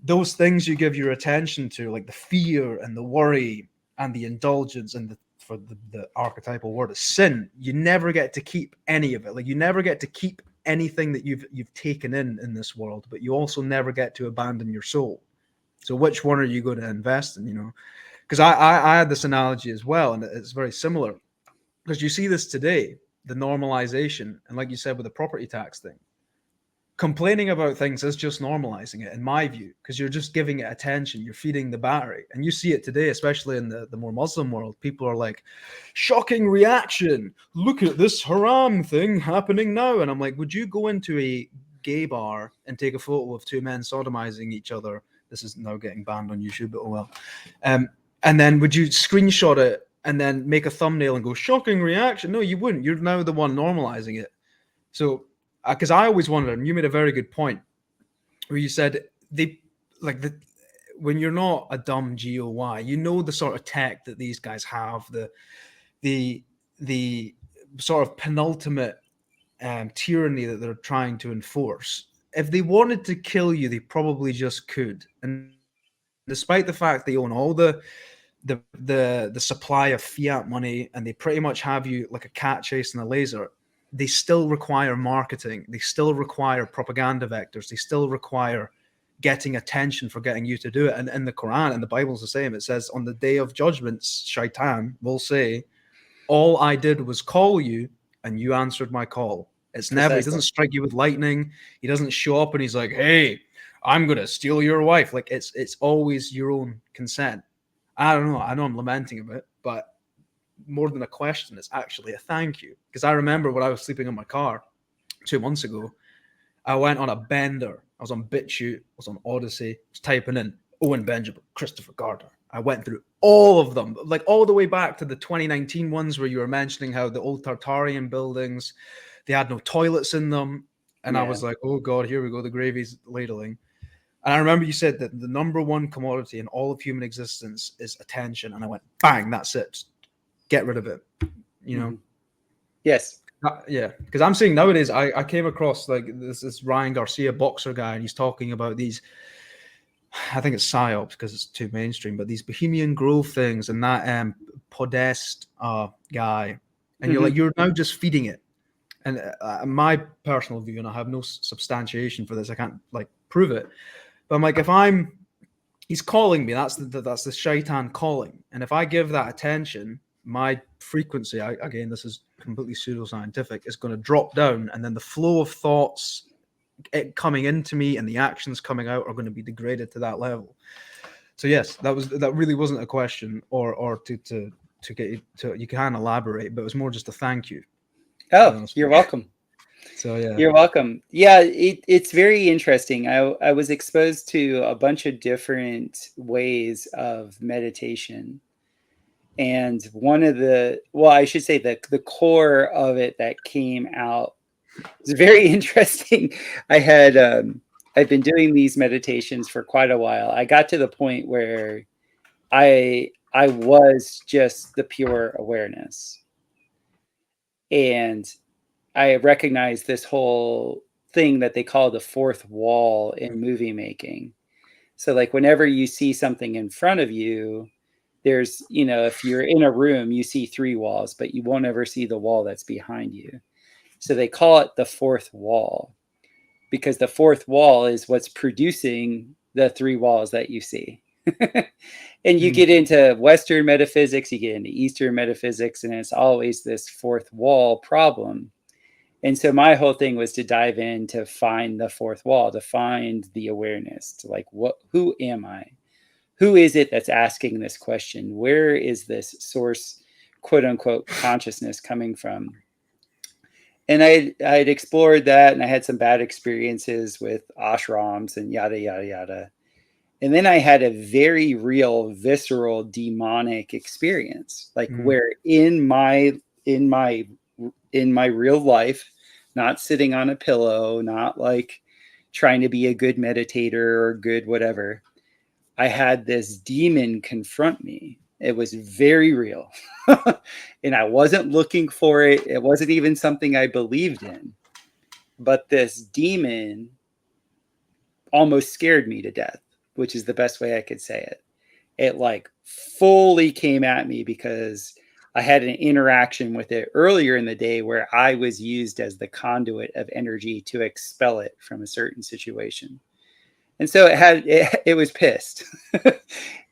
those things you give your attention to, like the fear and the worry and the indulgence and the archetypal word of sin, you never get to keep any of it. Like you never get to keep anything that you've taken in this world, but you also never get to abandon your soul. So which one are you going to invest in, you know? Because I had this analogy as well, and it's very similar. Because you see this today, the normalization, and like you said with the property tax thing, complaining about things is just normalizing it, in my view, because you're just giving it attention, you're feeding the battery. And you see it today, especially in the more Muslim world. People are like, shocking reaction, look at this haram thing happening now. And I'm like, would you go into a gay bar and take a photo of two men sodomizing each other? This is now getting banned on YouTube, but oh well. And then would you screenshot it and then make a thumbnail and go, shocking reaction? No, you wouldn't. You're now the one normalizing it. So, because I always wondered, and you made a very good point, where you said when you're not a dumb GOY, you know the sort of tech that these guys have, the sort of penultimate tyranny that they're trying to enforce. If they wanted to kill you, they probably just could. And despite the fact they own all the supply of fiat money, and they pretty much have you like a cat chasing a laser, they still require marketing. They still require propaganda vectors. They still require getting attention for getting you to do it. And in the Quran and the Bible's the same. It says on the day of judgment, Shaitan will say, all I did was call you and you answered my call. It's never, he doesn't strike you with lightning. He doesn't show up and he's like, hey, I'm going to steal your wife. Like it's always your own consent. I don't know. I know I'm lamenting a bit, but more than a question, it's actually a thank you. Because I remember when I was sleeping in my car 2 months ago, I went on a bender. I was on BitChute, I was on Odyssey, I was typing in Owen Benjamin, Christopher Gardner. I went through all of them, like all the way back to the 2019 ones where you were mentioning how the old Tartarian buildings, they had no toilets in them. And I was like, oh God, here we go, the gravy's ladling. And I remember you said that the number one commodity in all of human existence is attention. And I went, bang, that's it. Get rid of it. You know? Yes. Yeah. Because I'm seeing nowadays, I came across like this Ryan Garcia boxer guy, and he's talking about these, I think it's psyops because it's too mainstream, but these Bohemian Grove things and that Podest guy. And you're like, you're now just feeding it. And my personal view, and I have no substantiation for this, I can't like prove it, but I'm like, if he's calling me, that's the shaitan calling, and if I give that attention, my frequency, again, this is completely pseudoscientific, is going to drop down, and then the flow of thoughts coming into me and the actions coming out are going to be degraded to that level. So yes, that really wasn't a question or to get you to, you can elaborate, but it was more just a thank you. Oh, you're welcome. So yeah, you're welcome. Yeah, it's very interesting. I was exposed to a bunch of different ways of meditation. And one of the, well, I should say the core of it that came out is very interesting. I've been doing these meditations for quite a while. I got to the point where I was just the pure awareness. And I recognized this whole thing that they call the fourth wall in movie making. So like whenever you see something in front of you, there's, if you're in a room, you see 3 walls, but you won't ever see the wall that's behind you. So they call it the fourth wall, because the fourth wall is what's producing the 3 walls that you see. And you get into Western metaphysics, you get into Eastern metaphysics, and it's always this fourth wall problem. And so my whole thing was to dive in to find the fourth wall, to find the awareness, to like, who am I? Who is it that's asking this question? Where is this source, quote unquote, consciousness coming from? And I'd explored that, and I had some bad experiences with ashrams and yada, yada, yada. And then I had a very real, visceral, demonic experience, like where in my real life, not sitting on a pillow, not like trying to be a good meditator or good whatever, I had this demon confront me. It was very real. And I wasn't looking for it. It wasn't even something I believed in. But this demon almost scared me to death, which is the best way I could say it. It like fully came at me because I had an interaction with it earlier in the day where I was used as the conduit of energy to expel it from a certain situation. And so it was pissed.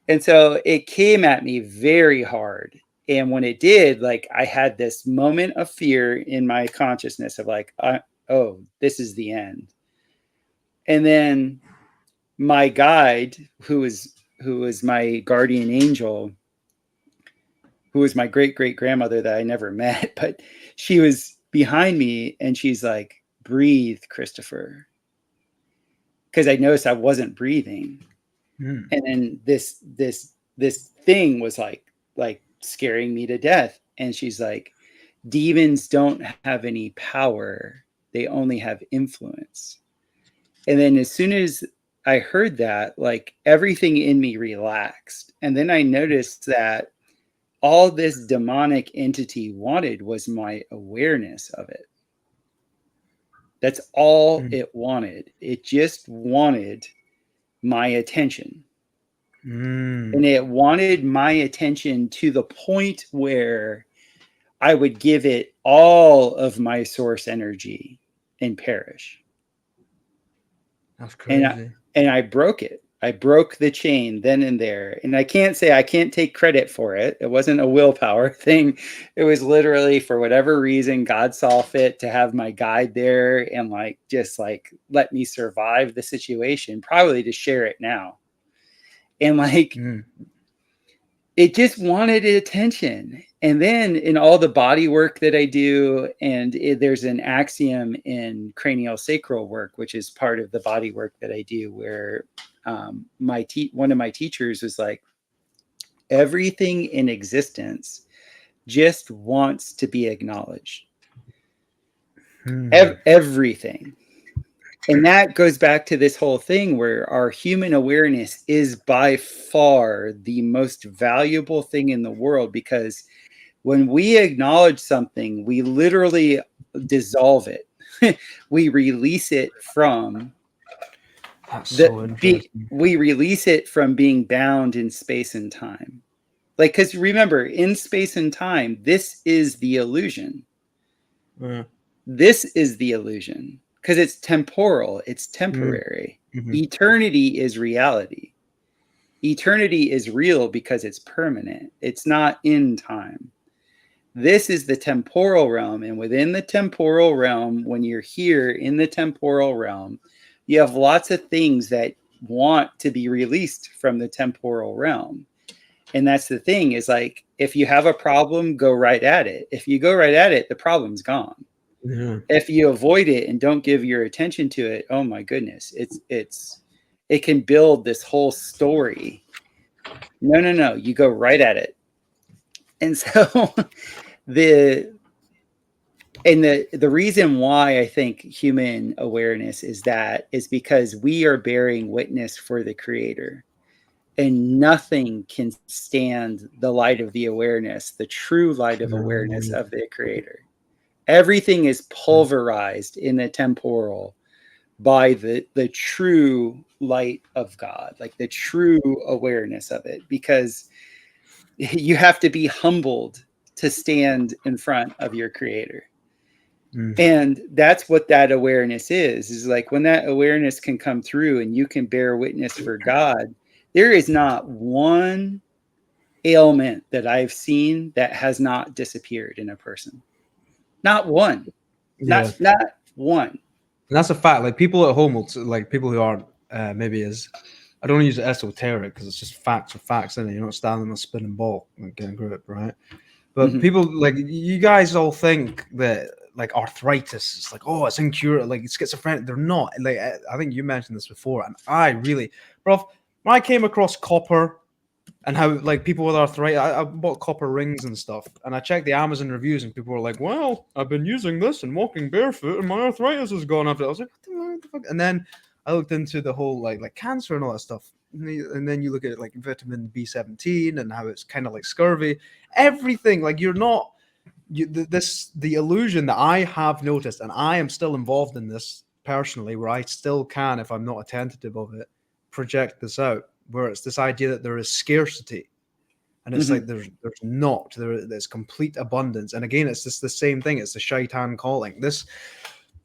And so it came at me very hard. And when it did, like I had this moment of fear in my consciousness of like, oh, this is the end. And then my guide, who was my guardian angel, who was my great-great-grandmother that I never met, but she was behind me and she's like, breathe, Christopher. Because I noticed I wasn't breathing. And then this thing was like scaring me to death. And she's like, demons don't have any power. They only have influence. And then as soon as I heard that, like everything in me relaxed. And then I noticed that all this demonic entity wanted was my awareness of it. That's all it wanted. It just wanted my attention. And it wanted my attention to the point where I would give it all of my source energy and perish. That's crazy. And I broke it. I broke the chain then and there. And I can't take credit for it. It wasn't a willpower thing. It was literally, for whatever reason, God saw fit to have my guide there and like just like let me survive the situation, probably to share it now. And like it just wanted attention. And then in all the body work that I do, and there's an axiom in cranial sacral work, which is part of the body work that I do, where one of my teachers was like, everything in existence just wants to be acknowledged. Everything. And that goes back to this whole thing where our human awareness is by far the most valuable thing in the world, because when we acknowledge something, we literally dissolve it. We release it from we release it from being bound in space and time. Like, because remember, in space and time, this is the illusion. This is the illusion because it's temporal, it's temporary. Mm-hmm. Eternity is reality. Eternity is real because it's permanent. It's not in time. This is the temporal realm. And within the temporal realm, when you're here in the temporal realm, you have lots of things that want to be released from the temporal realm. And that's the thing, is like, if you have a problem, go right at it. If you go right at it, the problem's gone. Yeah. If you avoid it and don't give your attention to it, oh my goodness, it can build this whole story. No, you go right at it. And so the reason why I think human awareness is because we are bearing witness for the Creator, and nothing can stand the light of the awareness, the true light of awareness of the Creator. Everything is pulverized in the temporal by the true light of God, like the true awareness of it, because you have to be humbled to stand in front of your Creator. And that's what that awareness is like, when that awareness can come through and you can bear witness for God, there is not one ailment that I've seen that has not disappeared in a person. Not one. Yeah. Not one. And that's a fact. Like people at home will, like people who aren't maybe as, I don't use esoteric because it's just facts are facts, isn't it? You're not standing on a spinning ball like getting grip, right? But people like you guys all think that like arthritis is like, oh, it's incurable, like schizophrenic. They're not. Like I think you mentioned this before, and I really, bro, when I came across copper and how like people with arthritis, I bought copper rings and stuff, and I checked the Amazon reviews, and people were like, "Well, I've been using this and walking barefoot, and my arthritis has gone after." I was like, "What the fuck?" And then I looked into the whole like cancer and all that stuff, and then you look at like vitamin B17 and how it's kind of like scurvy, everything. Like you're not the illusion that I have noticed, and I am still involved in this personally, where I still can, if I'm not attentive of it, project this out, where it's this idea that there is scarcity, and it's like there's not, there's complete abundance. And again, it's just the same thing. It's the shaitan calling. This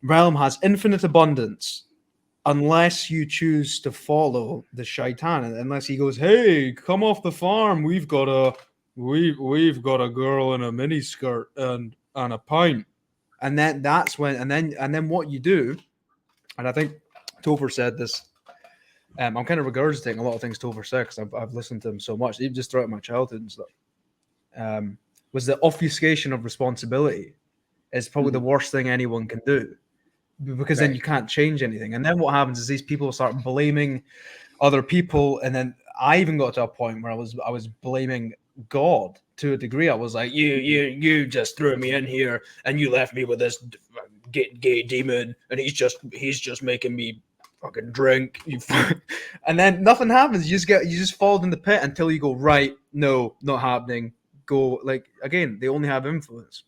realm has infinite abundance unless you choose to follow the shaitan, and unless he goes, "Hey, come off the farm, we've got a girl in a mini skirt and a pint," and then that's when, and then what you do, and I think Topher said this. I'm kind of regurgitating a lot of things Topher said because I've listened to him so much, even just throughout my childhood and stuff. Was the obfuscation of responsibility is probably the worst thing anyone can do, because then you can't change anything. And then what happens is these people start blaming other people, and then I even got to a point where I was blaming God to a degree. I was like, you just threw me in here and you left me with this gay demon, and he's just making me fucking drink. And then nothing happens. You just fall in the pit until you go, right, no, not happening. Go, like, again, they only have influence.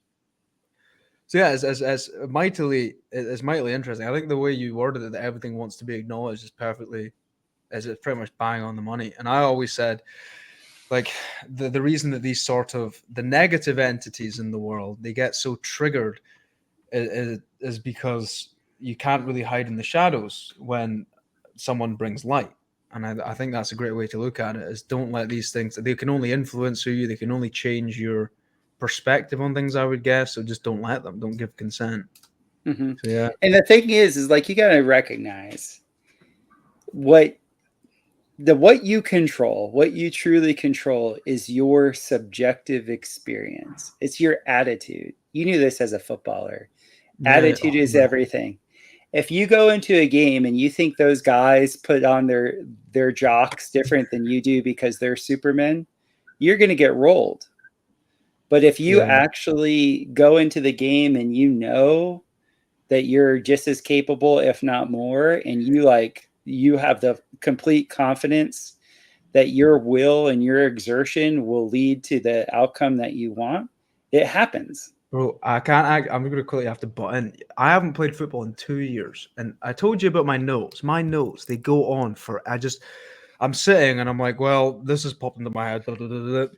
So yeah, as mightily interesting. I think the way you worded it, that everything wants to be acknowledged, is perfectly, as it's pretty much bang on the money. And I always said, like, the reason that these sort of the negative entities in the world, they get so triggered is because you can't really hide in the shadows when someone brings light. And I think that's a great way to look at it, is don't let these things, they can only influence you, they can only change your perspective on things, I would guess. So just don't let them, don't give consent. So yeah. And the thing is like, you got to recognize what you control, what you truly control, is your subjective experience. It's your attitude. You knew this as a footballer. Attitude is everything. If you go into a game and you think those guys put on their jocks different than you do because they're Supermen, you're going to get rolled. But if you actually go into the game and you know that you're just as capable, if not more, and you have the complete confidence that your will and your exertion will lead to the outcome that you want, it happens. Bro, I'm going to quickly have to butt in. I haven't played football in 2 years, and I told you about my notes. My notes, they go on for, I'm sitting and I'm like, well, this has popped into my head.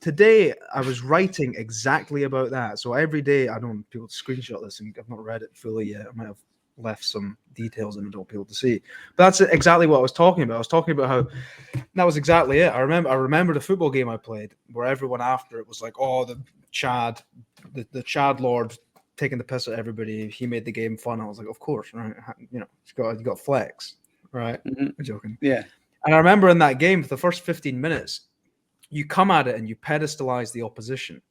Today, I was writing exactly about that. So every day, I don't want people to screenshot this, and I've not read it fully yet. I might have left some details in it, I don't want people to see. But that's exactly what I was talking about. I was talking about how that was exactly it. I remember the football game I played where everyone after it was like, oh, the Chad Lord taking the piss at everybody. He made the game fun. I was like, of course, right? You know, you got flex, right? Mhm. I'm joking. Yeah. And I remember in that game, for the first 15 minutes, you come at it and you pedestalize the opposition.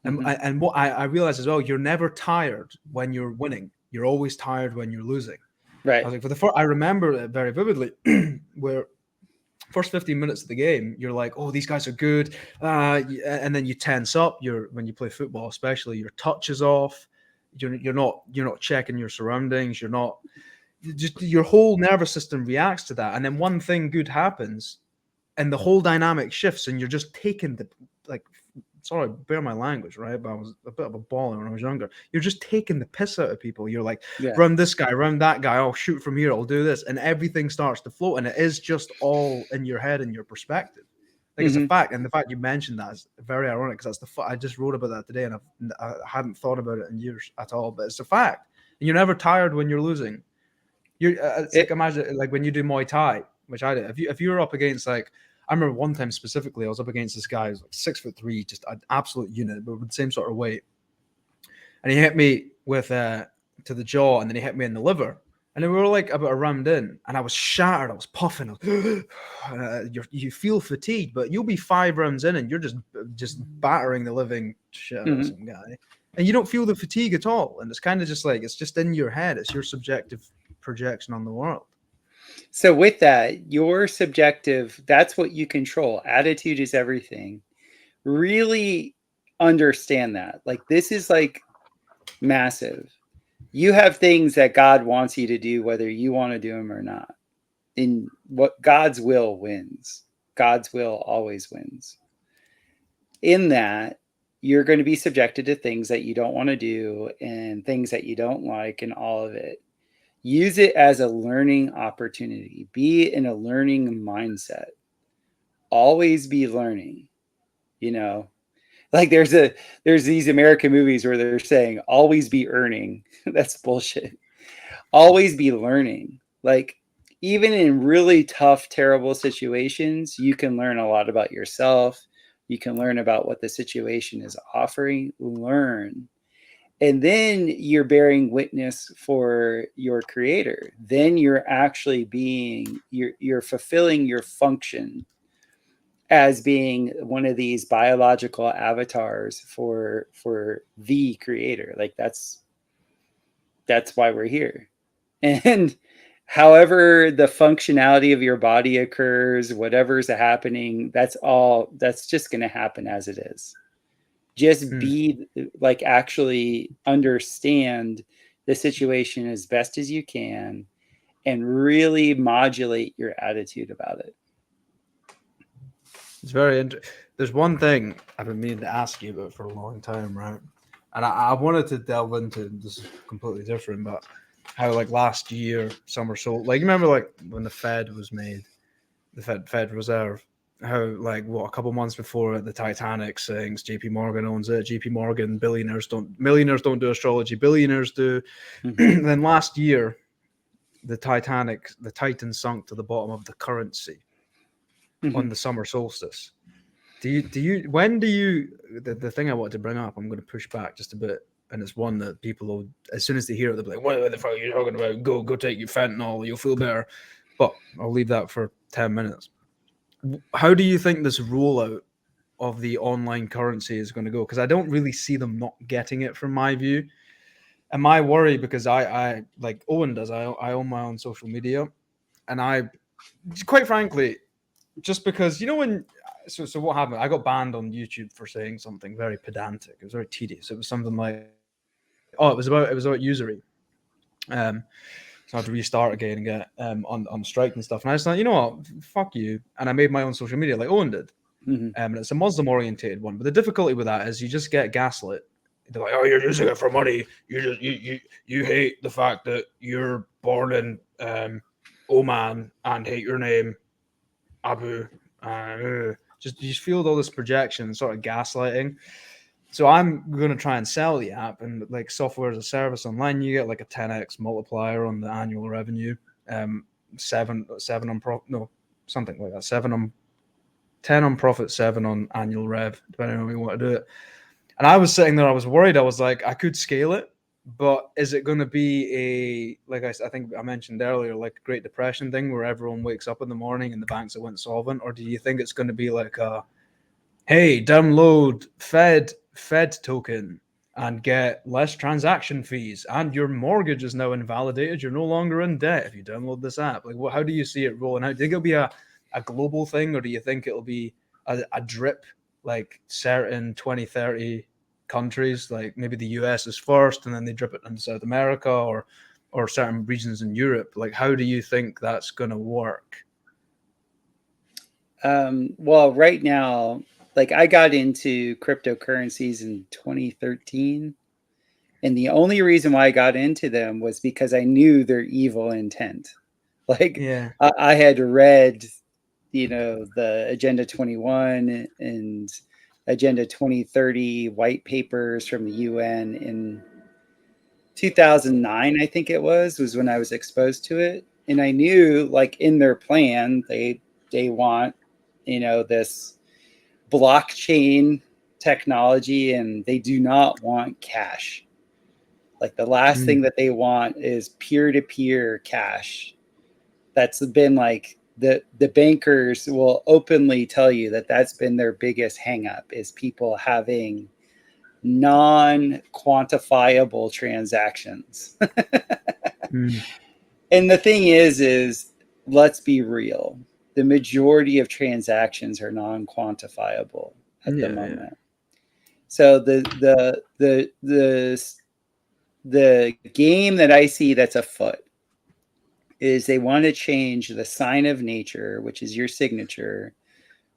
And, Mhm. and what I realized as well, you're never tired when you're winning. You're always tired when you're losing. I Right. was like, for the first, I remember it very vividly, where first 15 minutes of the game, you're like, oh, these guys are good. And then you tense up. When you play football, especially, your touch is off. You're not checking your surroundings. You're not just your whole nervous system reacts to that. And then one thing good happens and the whole dynamic shifts and you're just taking the like sorry, bear my language, right? But I was a bit of a baller when I was younger. You're just taking the piss out of people. You're like, Yeah. run this guy, run that guy, I'll shoot from here, I'll do this, and everything starts to float. And it is just all in your head and your perspective. Like it's a Mhm. fact, and the fact you mentioned that is very ironic because that's I just wrote about that today, and I hadn't thought about it in years at all. But it's a fact, and you're never tired when you're losing. It's like It imagine like when you do Muay Thai, which I did. If you were up against like I remember one time specifically, I was up against this guy who's like 6'3", just an absolute unit, but with the same sort of weight, and he hit me with to the jaw, and then he hit me in the liver, and then we were like about a round in, and I was shattered, I was puffing, you feel fatigued, but you'll be 5 rounds in, and you're just battering the living shit out of Mhm. some guy, and you don't feel the fatigue at all, and it's kind of just like it's just in your head, it's your subjective projection on the world. So with that, your subjective, that's what you control. Attitude is everything. Really understand that. Like this is like massive. You have things that God wants you to do whether you want to do them or not. In what God's will wins. God's will always wins. In that, you're going to be subjected to things that you don't want to do and things that you don't like and all of it. Use it as a learning opportunity. Be in a learning mindset. Always be learning. You know, like there's these American movies where they're saying always be earning. That's bullshit. Always be learning. Like even in really tough, terrible situations, you can learn a lot about yourself. You can learn about what the situation is offering. Learn. And then you're bearing witness for your creator. Then you're actually you're fulfilling your function as being one of these biological avatars for the creator. Like that's why we're here. And however the functionality of your body occurs, whatever's happening, that's just going to happen as it is. Just Hmm. be like actually understand the situation as best as you can and really modulate your attitude about it. It's very interesting. There's one thing I've been meaning to ask you about for a long time, right? And I wanted to delve into this is completely different, but how like last year summer so like you remember like when the Fed was made, the Fed Reserve, how like what a couple months before the Titanic sinks, JP Morgan owns it. JP Morgan millionaires don't do astrology, billionaires do. Mhm. Then last year the Titan sunk to the bottom of the currency on Mhm. the summer solstice. The thing I wanted to bring up, I'm going to push back just a bit, and it's one that people will, as soon as they hear it, they'll be like, what the fuck are you talking about? Go take your fentanyl, you'll feel better. But I'll leave that for 10 minutes. How do you think this rollout of the online currency is going to go? Because I don't really see them not getting it from my view. And my worry, because I like Owen does, I own my own social media, and I, quite frankly, just because when so what happened, I got banned on YouTube for saying something very pedantic. It was very tedious. It was something like, oh, it was about usury. So I had to restart again and get on strike and stuff, and I just thought, you know what, fuck you, and I made my own social media like Owen did. Mhm. And it's a Muslim orientated one, but the difficulty with that is you just get gaslit. They're like, oh, you're using it for money, you hate the fact that you're born in Oman and hate your name, Abu, just you just feel all this projection, sort of gaslighting. So I'm going to try and sell the app, and like software as a service online, you get like a 10x multiplier on the annual revenue. Seven on profit, no, something like that. 10 on profit, 7 on annual rev, depending on how you want to do it. And I was sitting there, I was worried. I was like, I could scale it, but is it going to be a, like I think I mentioned earlier, like Great Depression thing where everyone wakes up in the morning and the banks have went solvent? Or do you think it's going to be like a, hey, download Fed token and get less transaction fees, and your mortgage is now invalidated. You're no longer in debt if you download this app. Like, how do you see it rolling out? Do you think it'll be a global thing, or do you think it'll be a drip, like certain 20, 30 countries, like maybe the US is first, and then they drip it into South America or certain regions in Europe? Like, how do you think that's going to work? Well, right now, like I got into cryptocurrencies in 2013. And the only reason why I got into them was because I knew their evil intent. Like Yeah. I had read, the Agenda 21 and Agenda 2030 white papers from the UN in 2009, I think it was when I was exposed to it. And I knew, like, in their plan, they want, this blockchain technology, and they do not want cash. Like the last thing that they want is peer-to-peer cash. That's been like the bankers will openly tell you that that's been their biggest hang up, is people having non-quantifiable transactions. And the thing is let's be real. The majority of transactions are non-quantifiable at the moment. Yeah. So the game that I see that's afoot is they want to change the sign of nature, which is your signature,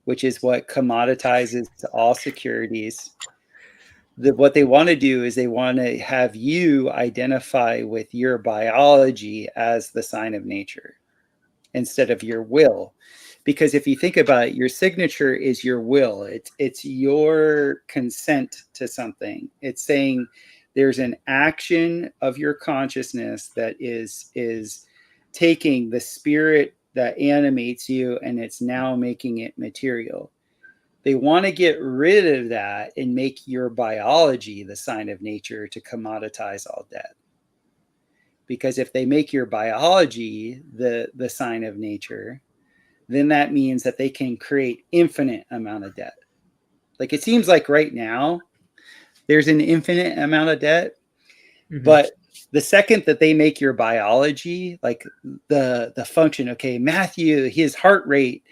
which is what commoditizes all securities. What they want to do is they want to have you identify with your biology as the sign of nature instead of your will. Because if you think about it, your signature is your will. It's your consent to something. It's saying there's an action of your consciousness that is taking the spirit that animates you, and it's now making it material. They want to get rid of that and make your biology the sign of nature to commoditize all debt. Because if they make your biology the sign of nature, then that means that they can create infinite amount of debt. Like it seems like right now, there's an infinite amount of debt, but the second that they make your biology, like the function, okay, Matthew, his heart rate,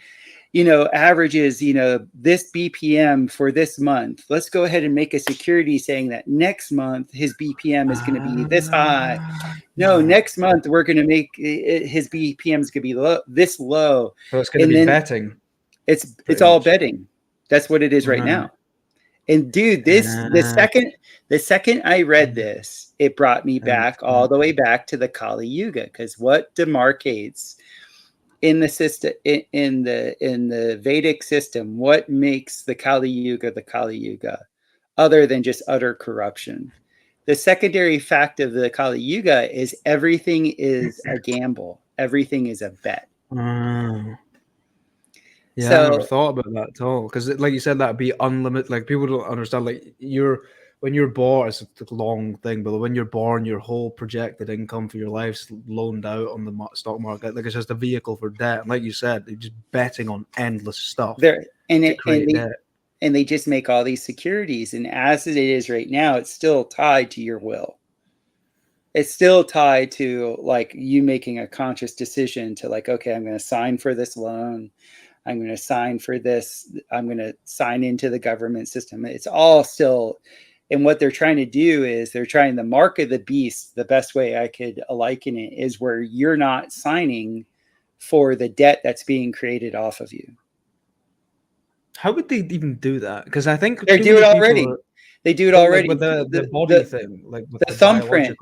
averages, this BPM for this month. Let's go ahead and make a security saying that next month his BPM is going to be this high. No, next month we're going to make his BPM is going to be this low. So it's going to be betting. It's all betting. That's what it is right now. And dude, the second I read this, it brought me back all the way back to the Kali Yuga, because what demarcates in the system, in the Vedic system, what makes the Kali Yuga other than just utter corruption? The secondary fact of the Kali Yuga is everything is a gamble. Everything is a bet. Yeah, so, I never thought about that at all. Because, like you said, that'd be unlimited. Like people don't understand. Like when you're born, it's a long thing, but when you're born, your whole projected income for your life's loaned out on the stock market. Like it's just a vehicle for debt. And like you said, they're just betting on endless stuff. And they just make all these securities. And as it is right now, it's still tied to your will. It's still tied to like you making a conscious decision to like, okay, I'm going to sign for this loan. I'm going to sign for this. I'm going to sign into the government system. It's all still, and what they're trying to do is they're trying the mark of the beast. The best way I could liken it is where you're not signing for the debt that's being created off of you. How would they even do that? Because I think they do it already. They do it already with the body thing, like with the thumbprint.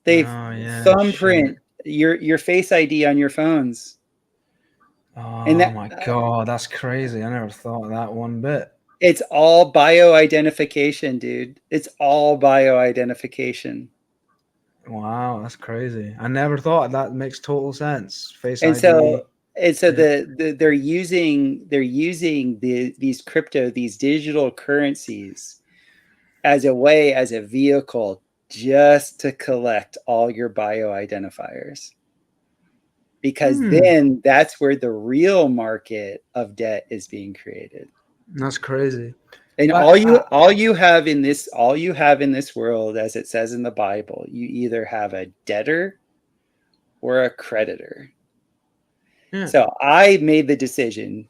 They thumbprint your your Face ID on your phones. And Oh my God, that's crazy. I never thought of that one bit. it's all bioidentification, dude. It's all bioidentification. Wow, that's crazy. I never thought that makes total sense. Face And so ID. Yeah. they're using these digital currencies as a way, as a vehicle, just to collect all your bioidentifiers. Because Hmm. then that's where the real market of debt is being created. That's crazy. And But all you have in this world, as it says in the Bible, you either have a debtor or a creditor. yeah. So I made the decision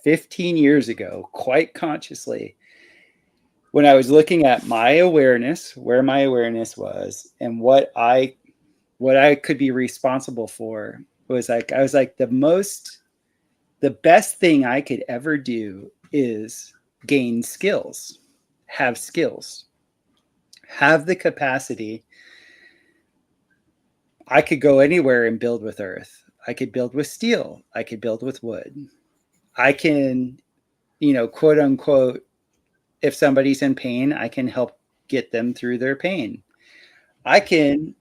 15 years ago, quite consciously, when I was looking at my awareness, where my awareness was, and what I could be responsible for, was like, I was like, the best thing I could ever do is gain skills, have skills, have the capacity. I could go anywhere and build with earth. I could build with steel. I could build with wood. I can, quote unquote, if somebody's in pain, I can help get them through their pain. I can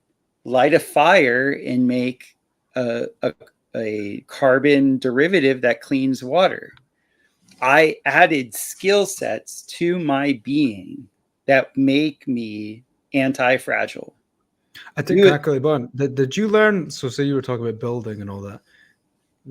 light a fire and make a carbon derivative that cleans water. I added skill sets to my being that make me anti-fragile. I think, You can I call you Bun? Did you learn? So, say you were talking about building and all that.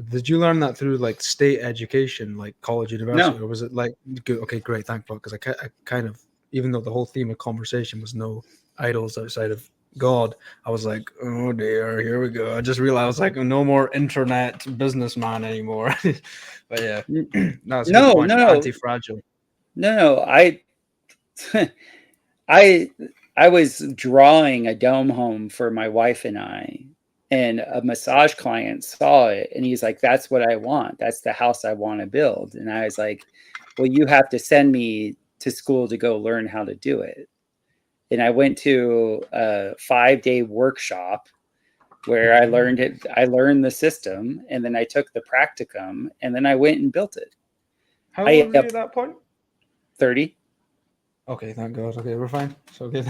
Did you learn that through like state education, like college, university, no, or was it like good? Okay, great, thank you, because I kind of, even though the whole theme of conversation was no idols outside of God, I was like, oh dear, here we go. I just realized I was like, no more internet businessman anymore. But yeah, no, that's a good no, point. no, Anti-fragile. no. I I was drawing a dome home for my wife and I, and a massage client saw it, and he's like, "That's what I want. That's the house I want to build." And I was like, "Well, you have to send me to school to go learn how to do it." And I went to a 5-day workshop where I learned it. I learned the system, and then I took the practicum, and then I went and built it. How I old were you up at that point? 30. Okay, thank God. Okay, we're fine. So okay,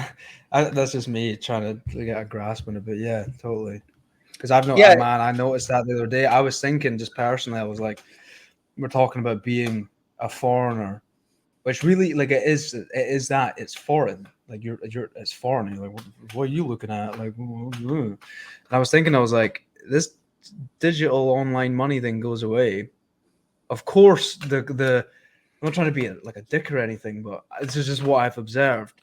that's just me trying to get a grasp on it. But yeah, totally. Because I've no Yeah, man, I noticed that the other day. I was thinking just personally, I was like, we're talking about being a foreigner, which really like it is that it's foreign. Like you're it's foreign. You're like, what are you looking at? Like, and I was thinking, I was like, this digital online money thing goes away. Of course, the I'm not trying to be like a dick or anything, but this is just what I've observed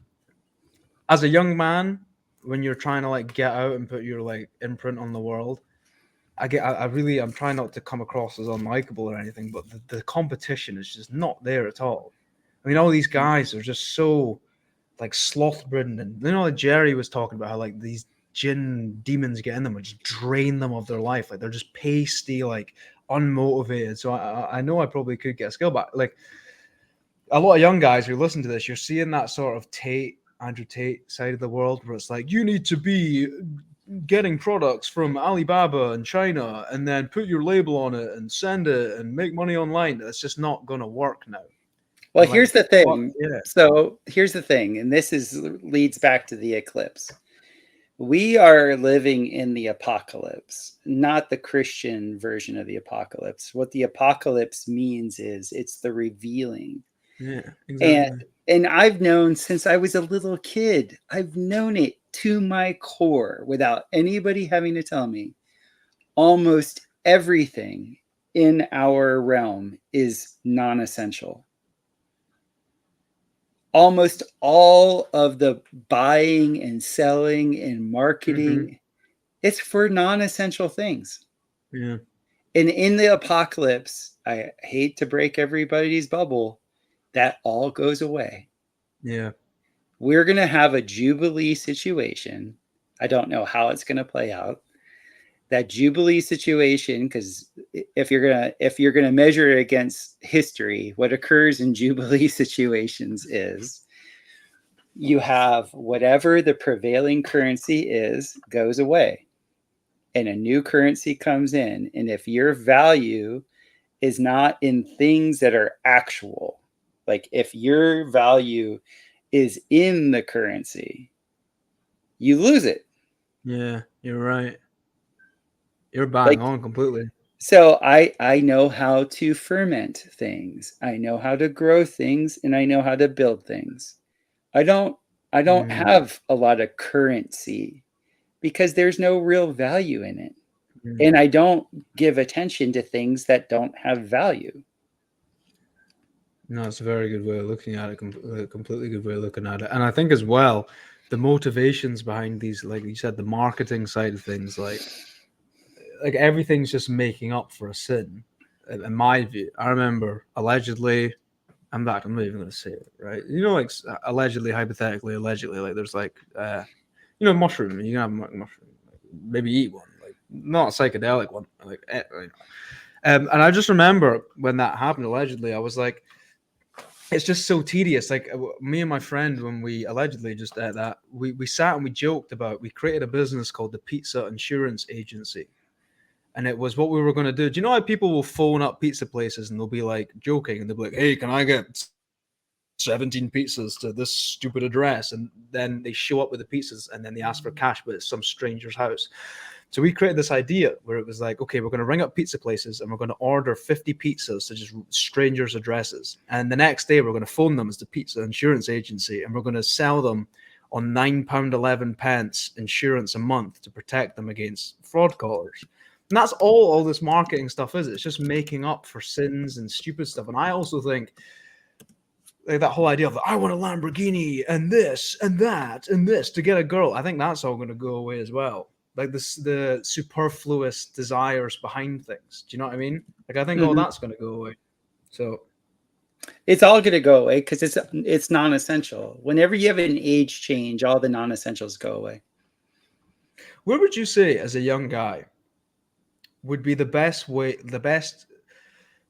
as a young man. When you're trying to like get out and put your like imprint on the world, I really, I'm trying not to come across as unlikable or anything, but the competition is just not there at all. I mean, all these guys are just so like sloth ridden, and like Jerry was talking about how like these gin demons get in them and just drain them of their life. Like they're just pasty, like unmotivated. So I know I probably could get a skill, but like a lot of young guys who listen to this, you're seeing that sort of Andrew Tate side of the world where it's like you need to be getting products from Alibaba and China and then put your label on it and send it and make money online. That's just not gonna work now. well, And like, here's the fuck thing. yeah. So here's the thing, and this is leads back to the eclipse. We are living in the apocalypse, not the Christian version of the apocalypse. What the apocalypse means is it's the revealing. Yeah, And exactly. and I've known since I was a little kid. I've known it to my core without anybody having to tell me. Almost everything in our realm is non-essential. Almost all of the buying and selling and Mm-hmm. marketing, it's for non-essential things. Yeah. And in the apocalypse, I hate to break everybody's bubble, that all goes away. Yeah. We're going to have a jubilee situation. I don't know how it's going to play out. That jubilee situation, because if you're gonna measure it against history, what occurs in jubilee situations is you have whatever the prevailing currency is goes away and a new currency comes in. And if your value is not in things that are actual. Like if your value is in the currency, you lose it. Yeah, you're right. You're bang Like, on completely. so I know how to ferment things. I know how to grow things, and I know how to build things. I don't Mm, have a lot of currency because there's no real value in it. mm. And I don't give attention to things that don't have value. No, it's a very good way of looking at it. A completely good way of looking at it. And I think as well, the motivations behind these, like you said, the marketing side of things, like everything's just making up for a sin. In my view, I remember allegedly. I'm not even going to say it, right? You know, like allegedly, hypothetically, allegedly, like there's like, mushroom. You can have mushroom, like, maybe eat one, like not a psychedelic one, like. And I just remember when that happened, allegedly, I was like, it's just so tedious. Like me and my friend, when we allegedly just that, we sat and we joked about, we created a business called the Pizza Insurance Agency. And it was what we were going to do. Do you know how people will phone up pizza places and they'll be like joking and they'll be like, hey, can I get 17 pizzas to this stupid address? And then they show up with the pizzas and then they ask for cash, but it's some stranger's house. So we created this idea where it was like, okay, we're going to ring up pizza places and we're going to order 50 pizzas to just strangers' addresses. And the next day, we're going to phone them as the Pizza Insurance Agency and we're going to sell them on £9.11 insurance a month to protect them against fraud callers. And that's all this marketing stuff is. It's just making up for sins and stupid stuff. And I also think like that whole idea of I want a Lamborghini and this and that and this to get a girl, I think that's all going to go away as well. Like this, the superfluous desires behind things. Do you know what I mean? Like I think all Mhm. that's going to go away. So It's all going to go away because it's non-essential. Whenever you have an age change, all the non-essentials go away. where would you say, as a young guy, would be the best way?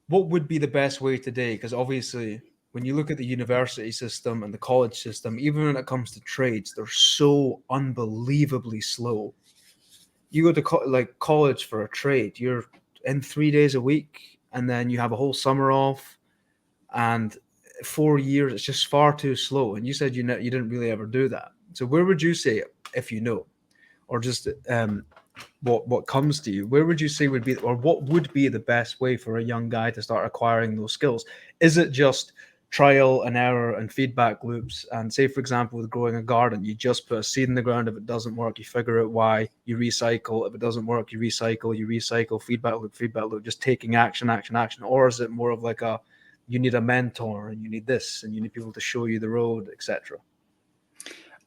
What would be the best way today? Because obviously, when you look at the university system and the college system, even when it comes to trades, they're so unbelievably slow. You go to like college for a trade, you're in 3 days a week, and then you have a whole summer off, and 4 years. It's just far too slow. And you said you didn't really ever do that. So where would you say, if you know, or just what comes to you, where would you say would be, or what would be the best way for a young guy to start acquiring those skills? Is it just trial and error and feedback loops? And say, for example, with growing a garden, you just put a seed in the ground. If it doesn't work, you figure out why. You recycle. If it doesn't work, you recycle. You recycle. Feedback loop. Just taking action, action, action. Or is it more of like a, you need a mentor and you need this and you need people to show you the road, etc.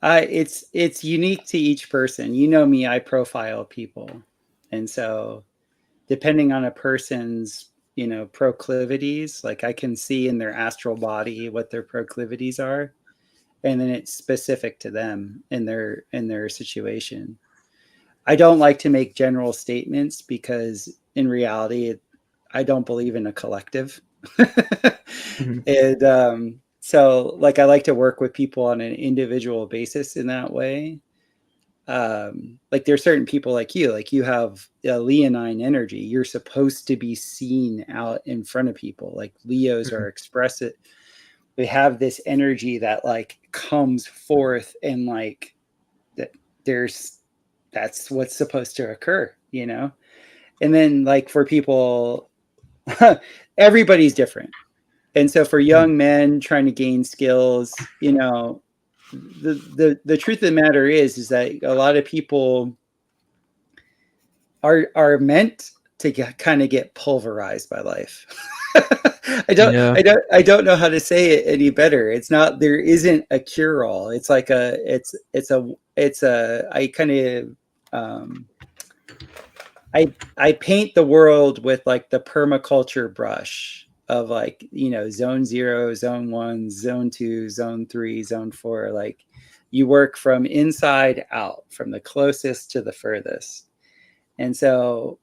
It's unique to each person. You know me, I profile people, and so depending on a person's proclivities, like I can see in their astral body what their proclivities are, and then it's specific to them in their situation. I don't like to make general statements because in reality, I don't believe in a collective. Mhm. And so like I like to work with people on an individual basis in that way. Like there's certain people like you have a leonine energy. You're supposed to be seen out in front of people. Like Leos are Mhm. expressive. They have this energy that like comes forth and like that there's that's what's supposed to occur, you know? And then like for people, everybody's different. And so for Mhm. young men trying to gain skills, the truth of the matter is that a lot of people are meant to kind of get pulverized by life. Yeah. I don't know how to say it any better. It's not, there isn't a cure all. It's like it's a I kind of um I paint the world with like the permaculture brush of like, zone 0, zone 1, zone 2, zone 3, zone 4. Like you work from inside out, from the closest to the furthest. And so,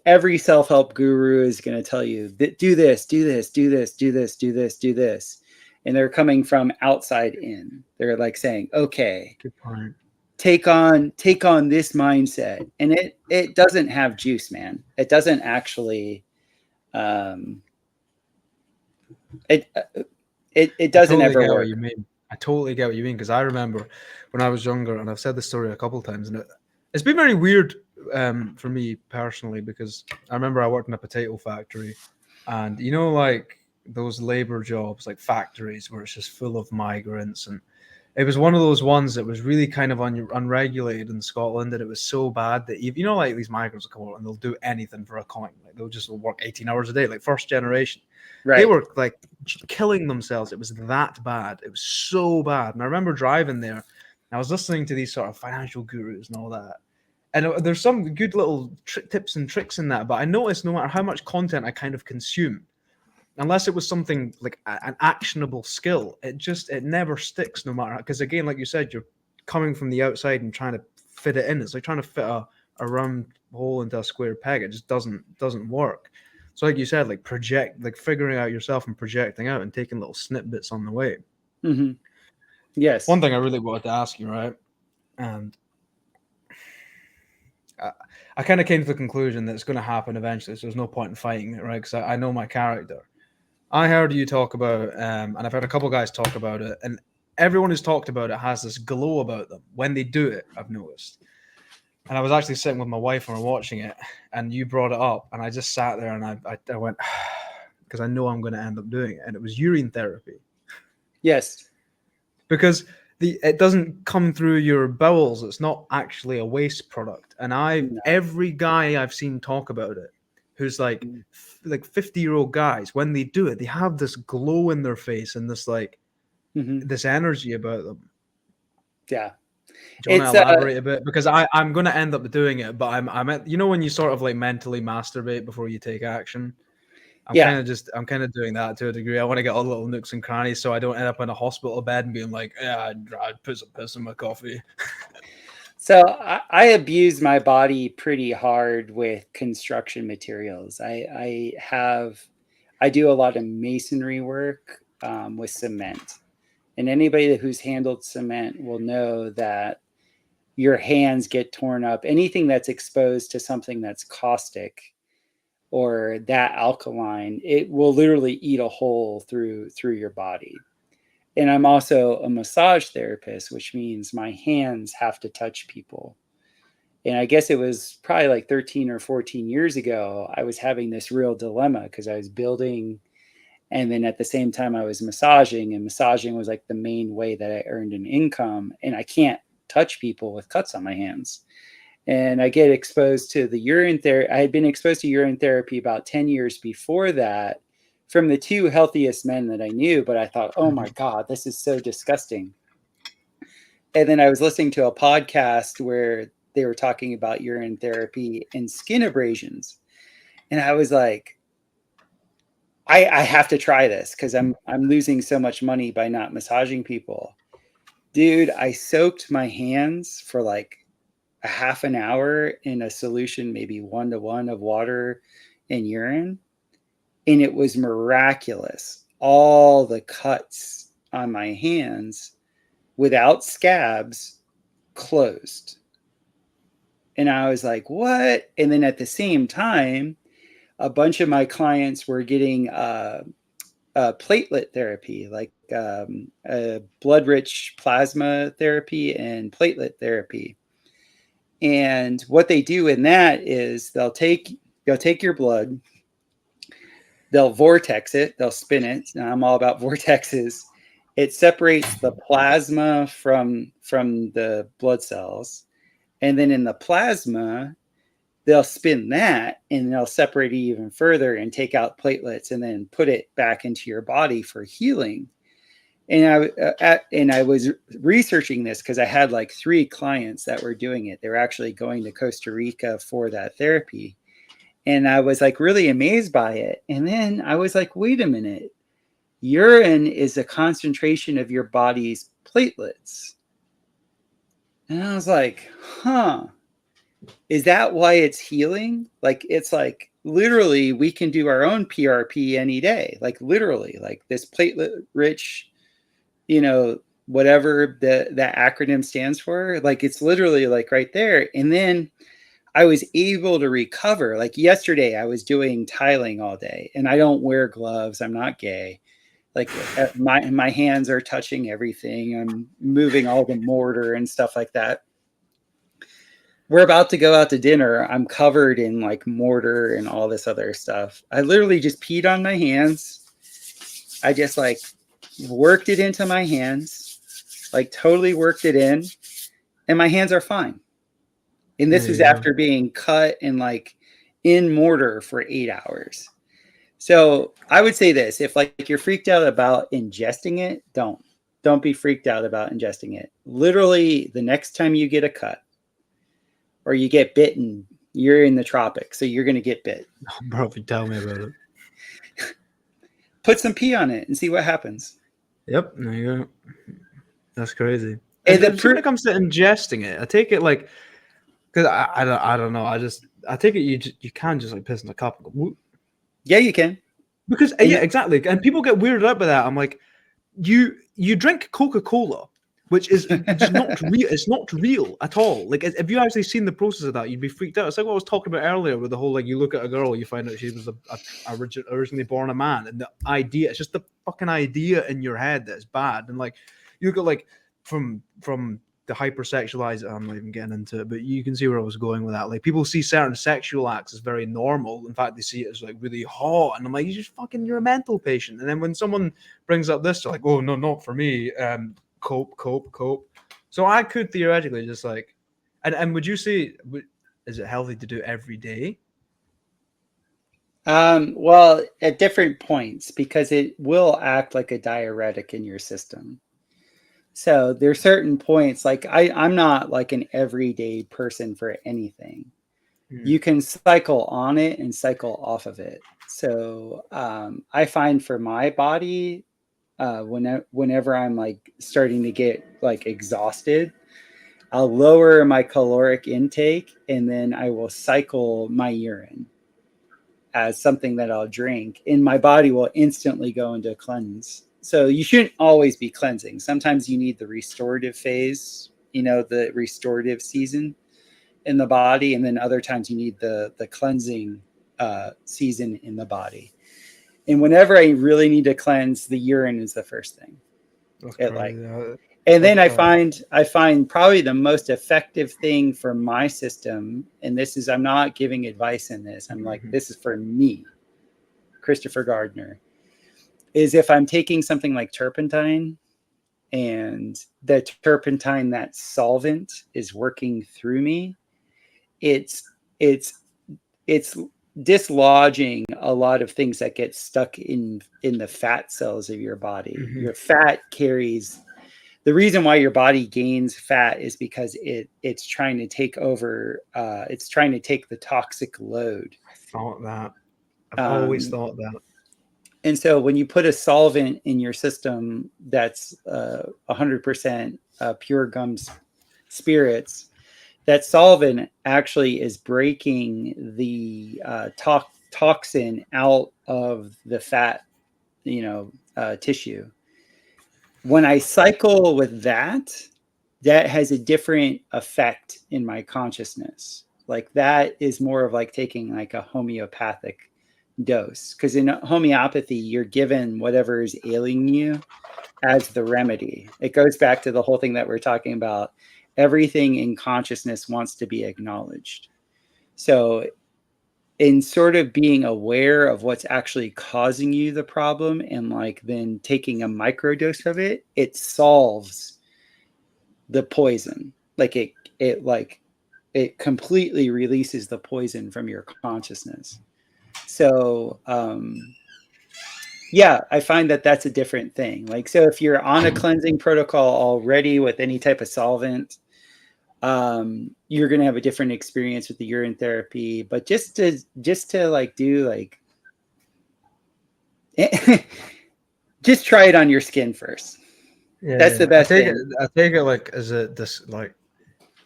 every self-help guru is going to tell you that do this, do this, do this, do this, do this, do this. And they're coming from outside in. They're like saying, okay, Good point. take on this mindset. And it doesn't have juice, man. It doesn't actually Um, it I doesn't totally ever get what work. you mean. I totally get what you mean because I remember when I was younger, and I've said this story a couple of times, and it's been very weird for me personally because I remember I worked in a potato factory, and you know, like those labor jobs, like factories where it's just full of migrants, and it was one of those ones that was really kind of unregulated in Scotland, and it was so bad that you know, like these migrants will come over and they'll do anything for a coin, like they'll just work 18 hours a day, like first generation. They Right. were like killing themselves. It was that bad. It was so bad. And I remember driving there, and I was listening to these sort of financial gurus and all that. And there's some good little tips and tricks in that. But I noticed no matter how much content I kind of consume, unless it was something like an actionable skill, it never sticks. No matter, because again, like you said, you're coming from the outside and trying to fit it in. It's like trying to fit a round hole into a square peg. It just doesn't work. So like you said, like project, like figuring out yourself and projecting out and taking little snippets on the way. Mm-hmm. Yes. One thing I really wanted to ask you, right? And I, I kind of came to the conclusion that it's going to happen eventually, so there's no point in fighting it, right? Because I know my character. I heard you talk about, and I've heard a couple guys talk about it, and everyone who's talked about it has this glow about them when they do it. I've noticed. And I was actually sitting with my wife and we're watching it, and you brought it up, and I just sat there and I went because I know I'm going to end up doing it, and it was urine therapy Yes. because it doesn't come through your bowels. It's not actually a waste product, and No. every guy I've seen talk about it, who's like 50-year-old guys, when they do it, they have this glow in their face and this like Mm-hmm. this energy about them. Yeah. Do you want to It's elaborate a bit? Because I'm going to end up doing it, but I'm at, you know, when you sort of like mentally masturbate before you take action. yeah. I'm kind of doing that to a degree. I want to get all the little nooks and crannies so I don't end up in a hospital bed and being like, yeah, I'd put some piss in my coffee. So I abuse my body pretty hard with construction materials. I do a lot of masonry work with cement, and anybody who's handled cement will know that your hands get torn up. Anything that's exposed to something that's caustic or that alkaline, it will literally eat a hole through your body. And I'm also a massage therapist, which means my hands have to touch people. And I guess it was probably like 13 or 14 years ago, I was having this real dilemma because I was building, and then at the same time I was massaging, and massaging was like the main way that I earned an income, and I can't touch people with cuts on my hands. And I get exposed to the urine therapy. I had been exposed to urine therapy about 10 years before that from the two healthiest men that I knew, but I thought, oh my God, this is so disgusting. And then I was listening to a podcast where they were talking about urine therapy and skin abrasions. And I was like, I have to try this because I'm losing so much money by not massaging people. Dude, I soaked my hands for like a half an hour in a solution, maybe 1-to-1 of water and urine. And it was miraculous. All the cuts on my hands without scabs closed. And I was like, what? And then at the same time, a bunch of my clients were getting platelet therapy, like blood rich plasma therapy and platelet therapy. And what they do in that is they'll take your blood, they'll vortex it, they'll spin it. Now, I'm all about vortexes. It separates the plasma from the blood cells. And then in the plasma, they'll spin that and they'll separate it even further and take out platelets and then put it back into your body for healing. And I was researching this because I had like 3 clients that were doing it. They were actually going to Costa Rica for that therapy. And I was like really amazed by it. And then I was like, wait a minute. Urine is a concentration of your body's platelets. And I was like, huh. Is that why it's healing? Like, it's like literally we can do our own PRP any day. Like literally, like this platelet rich, whatever that acronym stands for, like it's literally like right there. And then I was able to recover. Like yesterday, I was doing tiling all day, and I don't wear gloves. I'm not gay. Like my hands are touching everything. I'm moving all the mortar and stuff like that. We're about to go out to dinner. I'm covered in like mortar and all this other stuff. I literally just peed on my hands. I just like worked it into my hands, like totally worked it in, and my hands are fine. And this There was you go. after being cut and like in mortar for 8 hours. So I would say this: if like you're freaked out about ingesting it, don't be freaked out about ingesting it. Literally, the next time you get a cut or you get bitten, you're in the tropics, so you're going to get bit. Oh, bro, tell me about it. Put some pee on it and see what happens. Yep, there you go. That's crazy. And And see, when it comes to ingesting it, I take it like, because I don't know. I take it you can just like piss in a cup and go, whoop. Yeah, you can. Because yeah, exactly. And people get weirded out by that. I'm like, you drink Coca-Cola, which is just not real. It's not real at all. Like, if you actually seen the process of that, you'd be freaked out. It's like what I was talking about earlier with the whole like, you look at a girl, you find out she was originally born a man, and the idea, it's just the fucking idea in your head that's bad. And like, you look at like from the hypersexualized, I'm not even getting into it, but you can see where I was going with that. Like, people see certain sexual acts as very normal. In fact, they see it as like really hot, and I'm like, you're a mental patient. And then when someone brings up this, they're like, oh no, not for me. Cope. So I could theoretically just like, and would you say, is it healthy to do every day? Well, at different points, because it will act like a diuretic in your system. So there's certain points, like I'm not like an everyday person for anything. You can cycle on it and cycle off of it. So I find for my body, whenever I'm like starting to get like exhausted, I'll lower my caloric intake and then I will cycle my urine as something that I'll drink, and my body will instantly go into cleanse. So you shouldn't always be cleansing. Sometimes you need the restorative phase, the restorative season in the body, and then other times you need the cleansing season in the body. And whenever I really need to cleanse, the urine is the first thing. And then I find probably the most effective thing for my system, and this is, I'm not giving advice in this, I'm like, this is for me, Christopher Gardner, is if I'm taking something like turpentine, and the turpentine, that solvent, is working through me, it's dislodging a lot of things that get stuck in the fat cells of your body. Your fat carries, the reason why your body gains fat is because it's trying to take over, it's trying to take the toxic load. I thought that. I've always thought that. And so when you put a solvent in your system that's 100% pure gum spirits, that solvent actually is breaking the toxin out of the fat, tissue. When I cycle with that has a different effect in my consciousness. Like, that is more of like taking like a homeopathic dose, because in homeopathy, you're given whatever is ailing you as the remedy. It goes back to the whole thing that we're talking about. Everything in consciousness wants to be acknowledged. So in sort of being aware of what's actually causing you the problem, and like then taking a microdose of it, it solves the poison. Like it completely releases the poison from your consciousness. So yeah, I find that that's a different thing. Like, so if you're on a cleansing protocol already with any type of solvent, you're going to have a different experience with the urine therapy. But just to like do like, just try it on your skin first. Yeah, that's the best thing. I take it like, is it this like,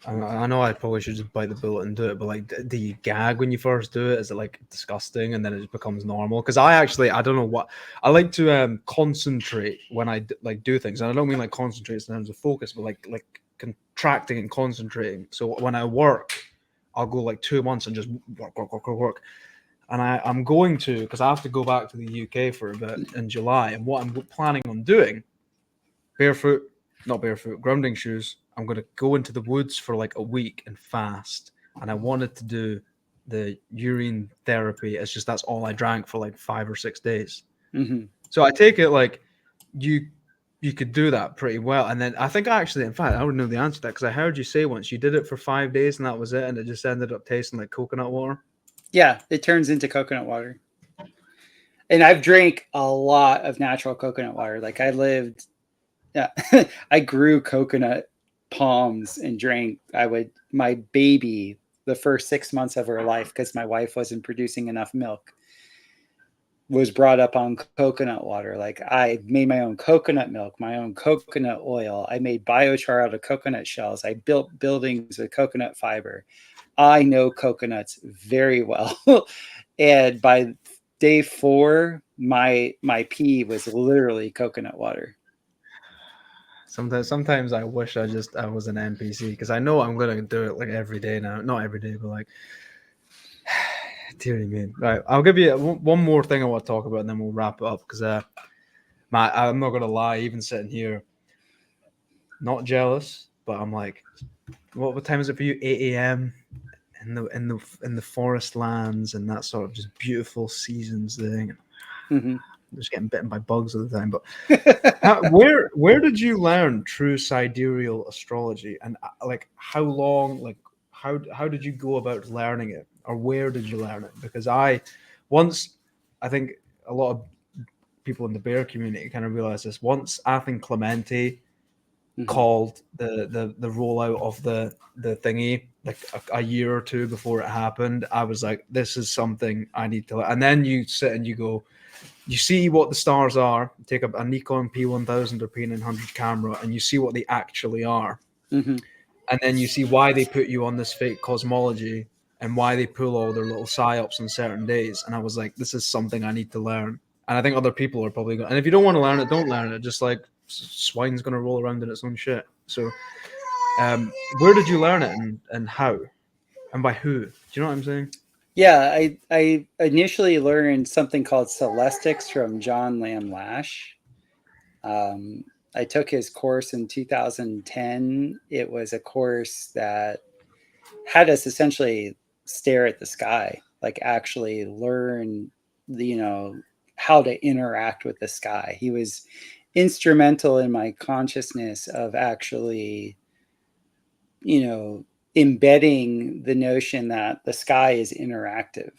I know I probably should just bite the bullet and do it, but like, do you gag when you first do it? Is it like disgusting and then it just becomes normal? Because I don't know what I like to concentrate when I like do things, and I don't mean like concentrate in terms of focus, but like contracting and concentrating. So when I work, I'll go like 2 months and just work. And I'm going to, because I have to go back to the UK for a bit in July. And what I'm planning on doing, not barefoot, grounding shoes. I'm going to go into the woods for like a week and fast. And I wanted to do the urine therapy. It's just that's all I drank for like 5 or 6 days. Mm-hmm. So I take it like you could do that pretty well. And then I think in fact, I would know the answer to that because I heard you say once you did it for 5 days and that was it. And it just ended up tasting like coconut water. Yeah, it turns into coconut water. And I've drank a lot of natural coconut water. Like I grew coconut palms and drank. My baby, the first 6 months of her life, because my wife wasn't producing enough milk, was brought up on coconut water. Like I made my own coconut milk, my own coconut oil. I made biochar out of coconut shells. I built buildings with coconut fiber. I know coconuts very well. And by day 4, my pee was literally coconut water. Sometimes I wish I was an NPC because I know I'm gonna do it like every day now. Not every day, but like, dear me. Right, I'll give you one more thing I want to talk about, and then we'll wrap it up. Because I'm not gonna lie, even sitting here, not jealous, but I'm like, what time is it for you? 8 a.m. in the forest lands and that sort of just beautiful seasons thing. Mm-hmm. I'm just getting bitten by bugs all the time. But where did you learn true sidereal astrology, and like how long, like how did you go about learning it, or where did you learn it? Because I think a lot of people in the bear community kind of realize this. Once I think Clemente called the rollout of the thingy like a year or two before it happened, I was like, this is something I need to learn. And then you sit and you go, you see what the stars are, take a Nikon P1000 or P900 camera, and you see what they actually are. Mm-hmm. And then you see why they put you on this fake cosmology and why they pull all their little psyops on certain days. And I was like, this is something I need to learn. And I think other people are probably going. And if you don't want to learn it, don't learn it. Just like swine's going to roll around in its own shit. So, where did you learn it, and how, and by who? Do you know what I'm saying? Yeah, I initially learned something called Celestics from John Lamb Lash. I took his course in 2010. It was a course that had us essentially stare at the sky, like actually learn how to interact with the sky. He was instrumental in my consciousness of actually, embedding the notion that the sky is interactive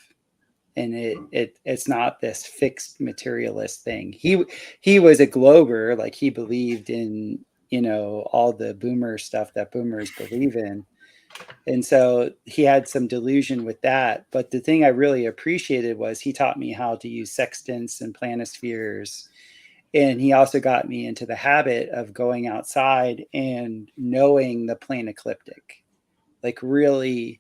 and it's not this fixed materialist thing. He was a glober, like he believed in all the boomer stuff that boomers believe in, and so he had some delusion with that. But the thing I really appreciated was he taught me how to use sextants and planispheres, and he also got me into the habit of going outside and knowing the plane ecliptic, like really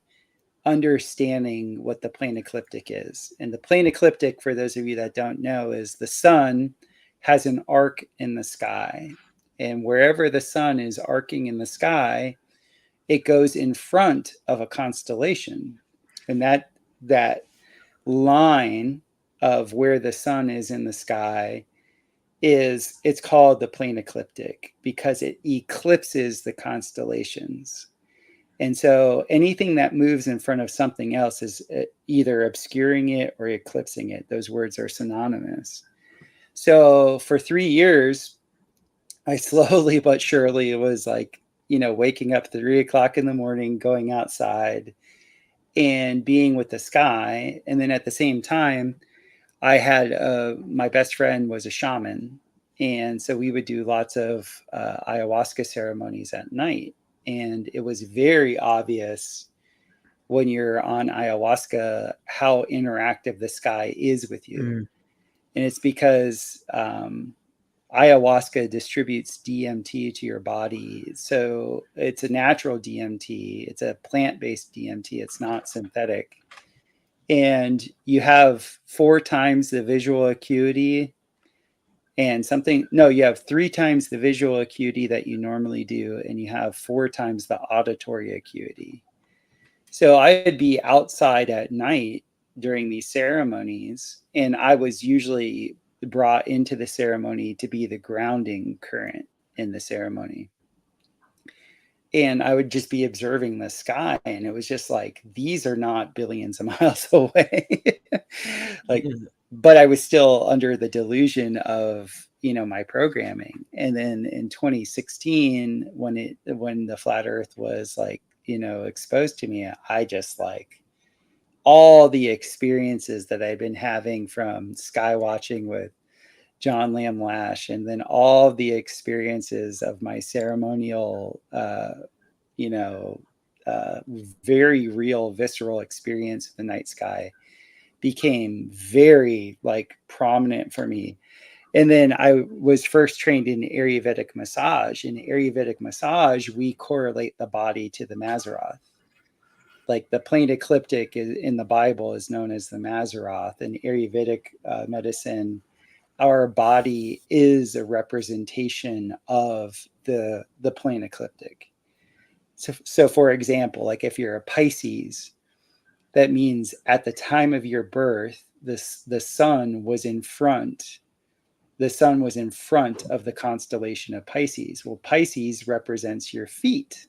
understanding what the plane ecliptic is. And the plane ecliptic, for those of you that don't know, is the sun has an arc in the sky. And wherever the sun is arcing in the sky, it goes in front of a constellation. And that line of where the sun is in the sky it's called the plane ecliptic because it eclipses the constellations. And so anything that moves in front of something else is either obscuring it or eclipsing it. Those words are synonymous. So for 3 years, I slowly but surely was like, waking up 3 o'clock in the morning, going outside and being with the sky. And then at the same time, I had my best friend was a shaman. And so we would do lots of ayahuasca ceremonies at night. And it was very obvious when you're on ayahuasca how interactive the sky is with you. And it's because ayahuasca distributes DMT to your body. So it's a natural DMT. It's a plant-based DMT. It's not synthetic. And you have 4 times the visual acuity you have 3 times the visual acuity that you normally do, and you have 4 times the auditory acuity. So I'd be outside at night during these ceremonies, and I was usually brought into the ceremony to be the grounding current in the ceremony. And I would just be observing the sky, and it was just like, these are not billions of miles away. Like, but I was still under the delusion of, my programming. And then in 2016, when the flat earth was like, exposed to me, I just like all the experiences that I've been having from sky watching with John Lamb Lash, and then all the experiences of my ceremonial, you know, uh, very real, visceral experience of the night sky became very like prominent for me. And then I was first trained in Ayurvedic massage. In Ayurvedic massage, we correlate the body to the Mazzaroth. Like the plane ecliptic in the Bible is known as the Mazzaroth. In Ayurvedic medicine, our body is a representation of the plane ecliptic. So for example, like if you're a Pisces, that means at the time of your birth, the sun was in front. The sun was in front of the constellation of Pisces. Well, Pisces represents your feet.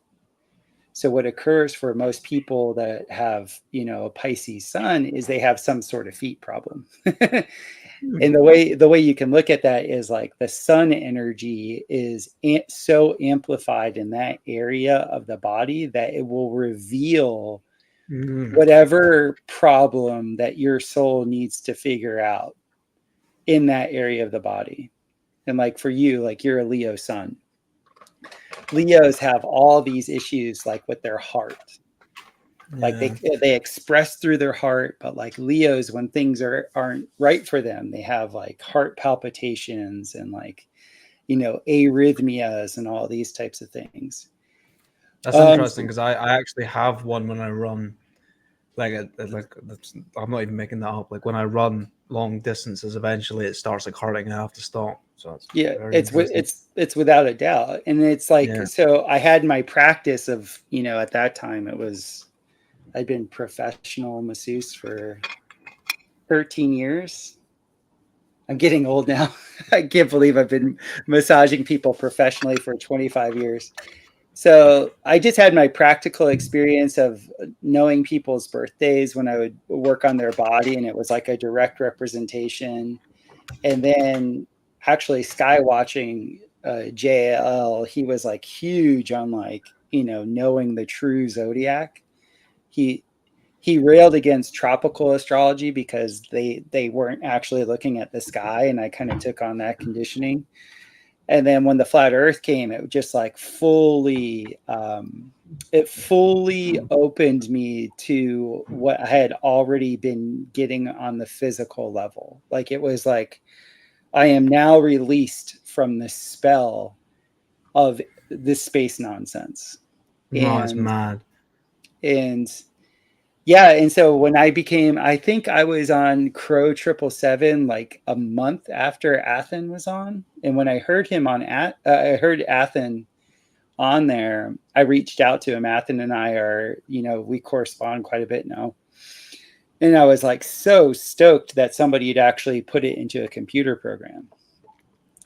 So what occurs for most people that have, a Pisces sun is they have some sort of feet problem. And the way you can look at that is like the sun energy is so amplified in that area of the body that it will reveal whatever problem that your soul needs to figure out in that area of the body. And like for you, like you're a Leo sun. Leos have all these issues like with their heart. Like they express through their heart, but like Leos, when things aren't right for them, they have like heart palpitations and like, arrhythmias and all these types of things. That's interesting because I actually have one when I run. Like I'm not even making that up. Like when I run long distances, eventually it starts like hurting and I have to stop. So it's it's without a doubt. And it's like, so I had my practice of, at that time I'd been professional masseuse for 13 years. I'm getting old now. I can't believe I've been massaging people professionally for 25 years. So I just had my practical experience of knowing people's birthdays when I would work on their body, and it was like a direct representation. And then actually sky watching JL, he was like huge on like, knowing the true zodiac. He railed against tropical astrology because they weren't actually looking at the sky, and I kind of took on that conditioning. And then when the flat earth came, it just like fully opened me to what I had already been getting on the physical level. Like it was like I am now released from the spell of this space nonsense. no, it's mad. And yeah, and so when I think I was on Crow 777 like a month after Athen was on, and when I heard him I heard Athen on there, I reached out to him. Athen and I are, we correspond quite a bit now, and I was like so stoked that somebody had actually put it into a computer program.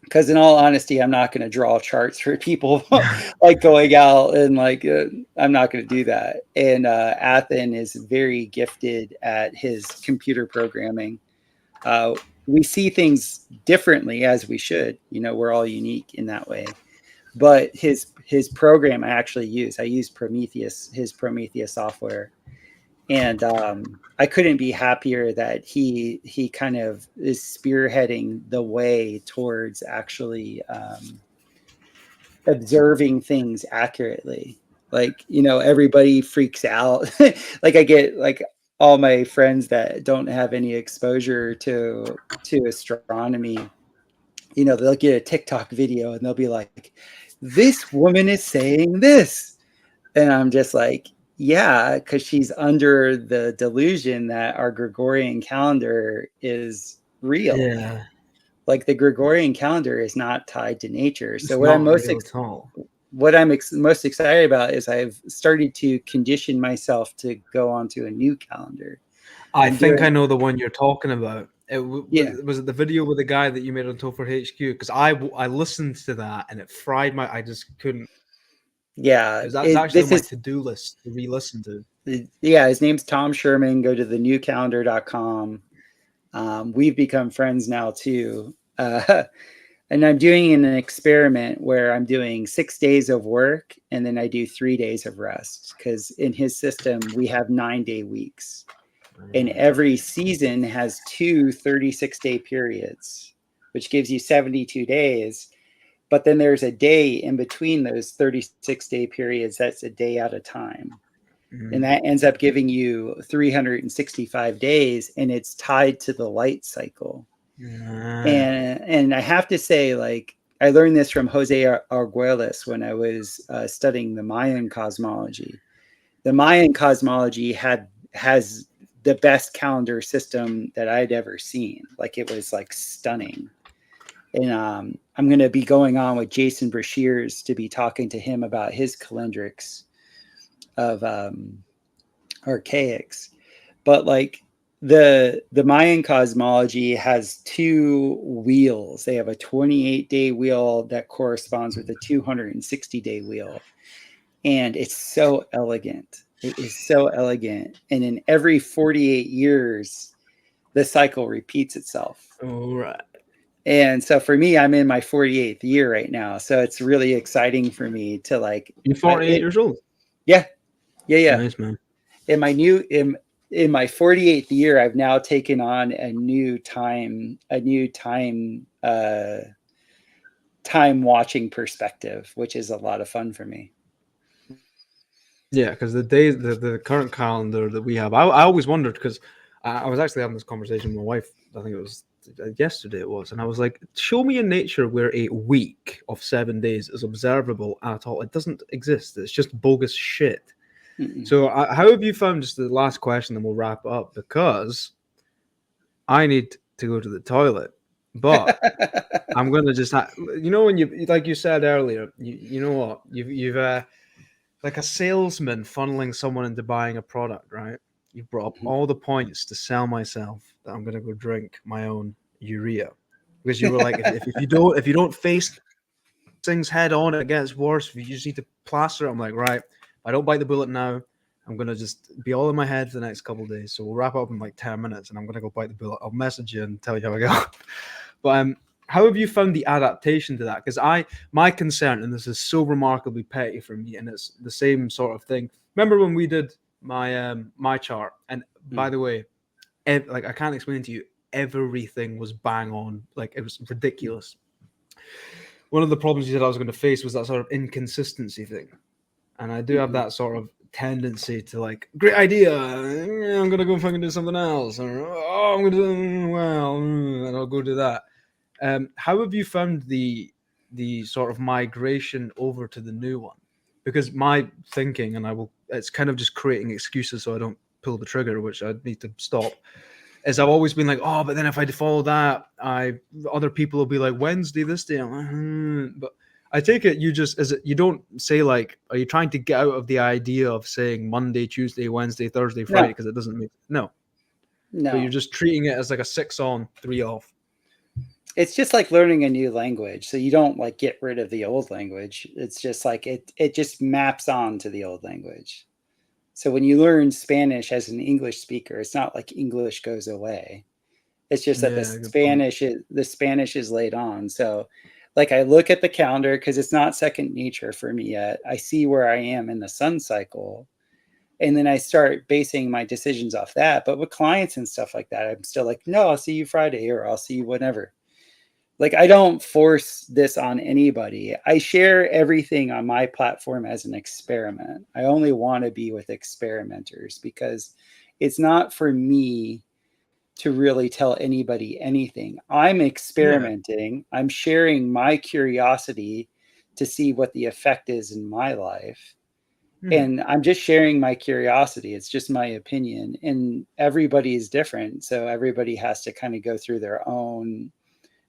Because in all honesty, I'm not going to draw charts for people like going out and like, I'm not going to do that. And Athen is very gifted at his computer programming. We see things differently, as we should. We're all unique in that way. But his program I use Prometheus, his Prometheus software. And I couldn't be happier that he kind of is spearheading the way towards actually observing things accurately. Like, everybody freaks out. Like I get like all my friends that don't have any exposure to astronomy, they'll get a TikTok video and they'll be like, this woman is saying this. And I'm just like, yeah, because she's under the delusion that our Gregorian calendar is real. Yeah. Like the Gregorian calendar is not tied to nature. It's So what I'm not most real at all. what I'm most excited about is I've started to condition myself to go onto a new calendar. I I'm think I doing, know the one you're talking about. yeah, Was it the video with the guy that you made on Topher HQ? Because I listened to that and it fried my. I just couldn't. yeah. Because that's actually on This my is, to-do list to re-listen to. yeah, his name's Tom Sherman. Go to thenewcalendar.com. We've become friends now too. And I'm doing an experiment where I'm doing 6 days of work and then I do 3 days of rest. Because in his system, we have 9-day weeks. And every season has two 36-day periods, which gives you 72 days. But then there's a day in between those 36-day periods that's a day at a time. And that ends up giving you 365 days, and it's tied to the light cycle. And I have to say, like, I learned this from Jose Arguelles when I was studying the Mayan cosmology. The Mayan cosmology has the best calendar system that I'd ever seen. Like, it was like stunning. And I'm going to be going on with Jason Brashears to be talking to him about his calendrics of archaics. But like the Mayan cosmology has two wheels. They have a 28-day wheel that corresponds with a 260-day wheel. And it's so elegant. It is so elegant. And in every 48 years, the cycle repeats itself. All right. And so for me, I'm in my 48th year right now. So it's really exciting for me to like, You're 48 years old. yeah, yeah. Nice, man. In my in my 48th year, I've now taken on a new time time watching perspective, which is a lot of fun for me. Yeah, because the current calendar that we have, I always wondered because I was actually having this conversation with my wife. I think it was yesterday it was, and I was like, show me in nature where a week of 7 days is observable at all. It doesn't exist. It's just bogus shit. Mm-mm. So how have you found, just the last question, then we'll wrap up, because I need to go to the toilet, but I'm gonna just when you, like you said earlier, you know what, you've like a salesman funneling someone into buying a product, right? You've brought up all the points to sell myself that I'm gonna go drink my own urea, because you were like, if you don't face things head on, it gets worse. If you just need to plaster it, I'm like, right, if I don't bite the bullet now, I'm gonna just be all in my head for the next couple of days. So we'll wrap up in like 10 minutes, and I'm gonna go bite the bullet. I'll message you and tell you how I go. But how have you found the adaptation to that? Because my concern, and this is so remarkably petty for me, and it's the same sort of thing. Remember when we did my chart? And by the way, like, I can't explain to you, everything was bang on. Like, it was ridiculous. One of the problems you said I was going to face was that sort of inconsistency thing, and I do have that sort of tendency to, like, great idea, I'm gonna go fucking do something else, or oh, I'm gonna do well, and I'll go do that. How have you found the sort of migration over to the new one? Because my thinking, and it's kind of just creating excuses so I don't pull the trigger, which I need to stop, is I've always been like, oh, but then if I follow that, other people will be like, Wednesday this day. But I take it you don't say, like, are you trying to get out of the idea of saying Monday, Tuesday, Wednesday, Thursday, Friday, because it doesn't make no. But you're No, just treating it as like a 6 on, 3 off. it's just like learning a new language. So you don't like get rid of the old language. It's just like it just maps on to the old language. So when you learn Spanish as an English speaker, it's not like English goes away. It's just that Yeah, good point. The Spanish is laid on. So like I look at the calendar because it's not second nature for me yet. I see where I am in the sun cycle. And then I start basing my decisions off that. But with clients and stuff like that, I'm still like, no, I'll see you Friday, or I'll see you whenever. Like, I don't force this on anybody. I share everything on my platform as an experiment. I only want to be with experimenters because it's not for me to really tell anybody anything. I'm Yeah. experimenting. I'm sharing my curiosity to see what the effect is in my life. Hmm. And I'm just sharing my curiosity. It's just my opinion. And everybody is different. So everybody has to kind of go through their own,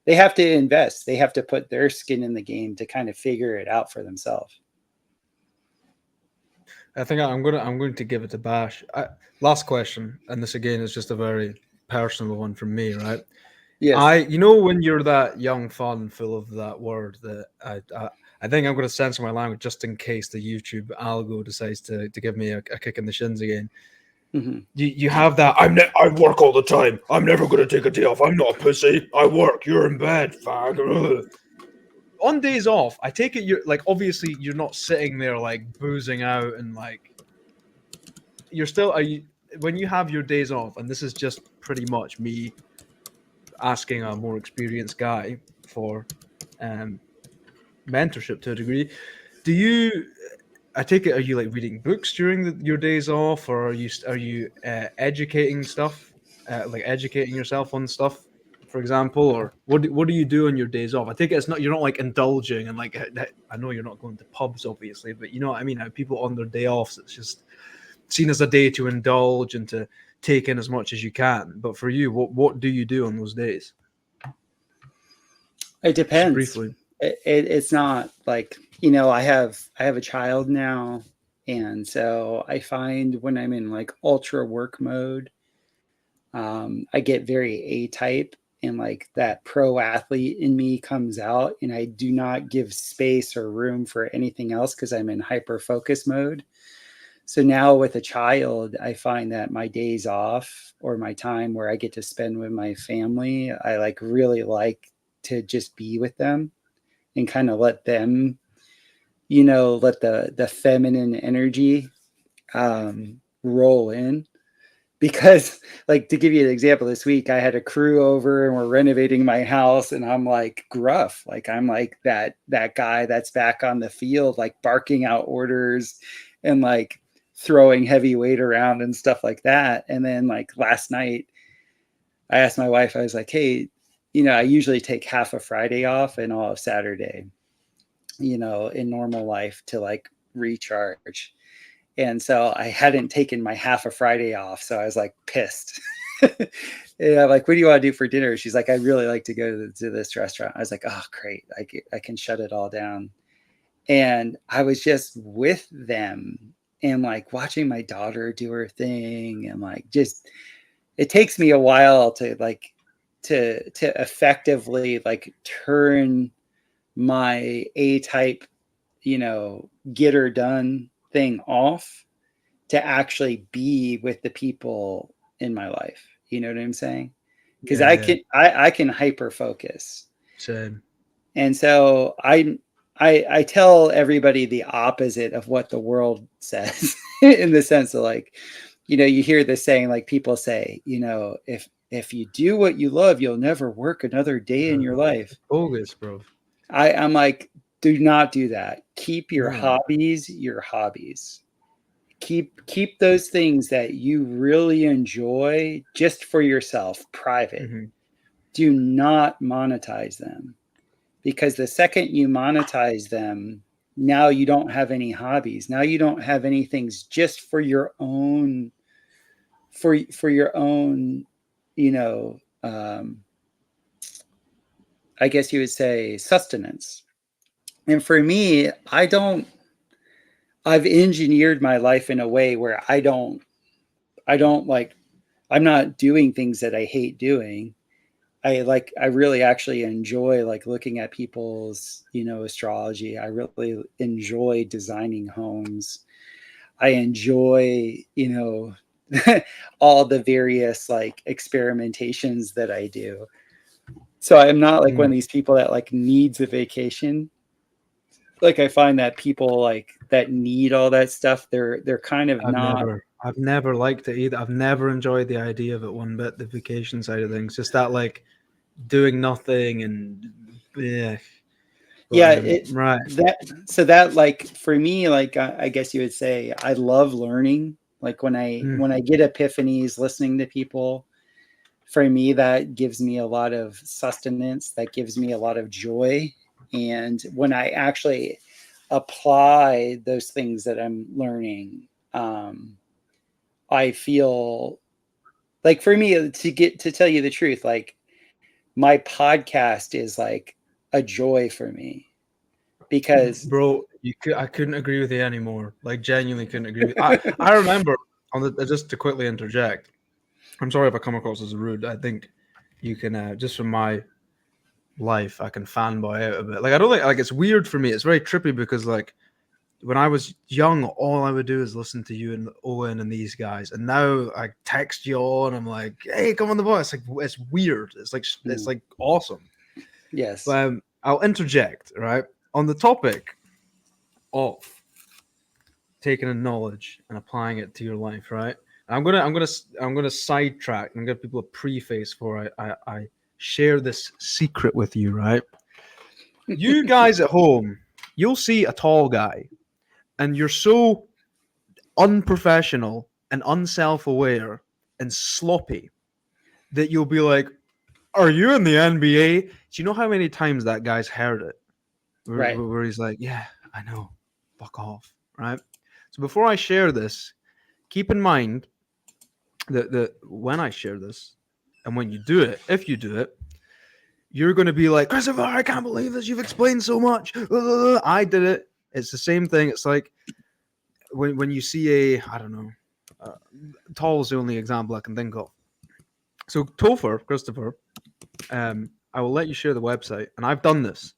they have to invest. They have to put their skin in the game to kind of figure it out for themselves. I think I'm going to give it a bash. Last question, and this again is just a very personal one from me, right? Yes. You know, when you're that young, fun, full of that word, that I think I'm going to censor my language just in case the YouTube algo decides to give me a kick in the shins again. Hmm. You have that. I work all the time. I'm never going to take a day off. I'm not a pussy. I work. You're in bed. Fag. Ugh. On days off, I take it you're like, obviously you're not sitting there like boozing out and like you're still are you when you have your days off, and this is just pretty much me asking a more experienced guy for um mentorship to a degree. Do you? I take it. Are you like reading books during your days off, or are you educating stuff, like educating yourself on stuff, for example, or what do you do on your days off? I take it it's not you're not like indulging and like I know you're not going to pubs, obviously, but you know what I mean. How people on their day offs, it's just seen as a day to indulge and to take in as much as you can. But for you, what do you do on those days? It Just depends. briefly. It's not like, I have a child now, and so I find when I'm in like ultra work mode, I get very A type, and like that pro athlete in me comes out, and I do not give space or room for anything else because I'm in hyper focus mode. So now with a child, I find that my days off or my time where I get to spend with my family, I like really like to just be with them and kind of let them, let the feminine energy roll in. Because, like, to give you an example, this week I had a crew over and we're renovating my house, and I'm like gruff, like I'm like that guy that's back on the field, like barking out orders and like throwing heavy weight around and stuff like that. And then like last night, I asked my wife, I was like, hey, I usually take half a Friday off and all of Saturday, in normal life to like recharge. And so I hadn't taken my half a Friday off. So I was like pissed. And I'm like, what do you want to do for dinner? She's like, I'd really like to go to this restaurant. I was like, oh, great. I can shut it all down. And I was just with them and like watching my daughter do her thing. And like, just, it takes me a while to like, to effectively like turn my A type, get her done thing off to actually be with the people in my life. You know what I'm saying? Because Yeah, yeah. I can hyper focus. Same. And so I tell everybody the opposite of what the world says in the sense of like, you hear this saying, like people say, if you do what you love, you'll never work another day in your life. It's bogus, bro. I'm like, do not do that. Keep your No. hobbies your hobbies. Keep those things that you really enjoy just for yourself, private. Hmm. Do not monetize them, because the second you monetize them, now you don't have any hobbies. Now you don't have any things just for your own, for your own, you know, um, I guess you would say sustenance. And for me, I've engineered my life in a way where I don't like, I'm not doing things that I hate doing. I really actually enjoy like looking at people's, astrology. I really enjoy designing homes. I enjoy, all the various like experimentations that I do. So I'm not like one of Mm. these people that like needs a vacation. Like I find that people like that need all that stuff, they're kind of not. I've never liked it either. I've never enjoyed the idea of it one bit, the vacation side of things. Just that like doing nothing and yeah. Yeah, But it right. that so that like for me, like I guess you would say I love learning. Like Mm. when I get epiphanies listening to people, for me that gives me a lot of sustenance, that gives me a lot of joy. And when I actually apply those things that I'm learning, I feel like, for me, to tell you the truth, like my podcast is like a joy for me, because Bro, I couldn't agree with you anymore. Like, genuinely couldn't agree with I remember just to quickly interject. I'm sorry if I come across as rude. I think you can just from my life, I can fanboy out a bit. Like, I don't think like it's weird for me. It's very trippy because like when I was young, all I would do is listen to you and Owen and these guys, and now I text you all and I'm like, hey, come on the bus. It's like it's weird. It's like awesome. yes. But I'll interject right on the topic of taking a knowledge and applying it to your life, right? I'm gonna sidetrack and give people a preface before I share this secret with you, right? You guys at home, you'll see a tall guy, and you're so unprofessional and unself-aware and sloppy that you'll be like, "Are you in the NBA?" Do you know how many times that guy's heard it? Right. Where he's like, "Yeah, I know, fuck off," right? So before I share this, keep in mind that when I share this and when you do it, if you do it, you're going to be like, Christopher, I can't believe this. You've explained so much. I did it. It's the same thing. It's like when you see I don't know, tall is the only example I can think of. So Topher, Christopher, I will let you share the website, and I've done this,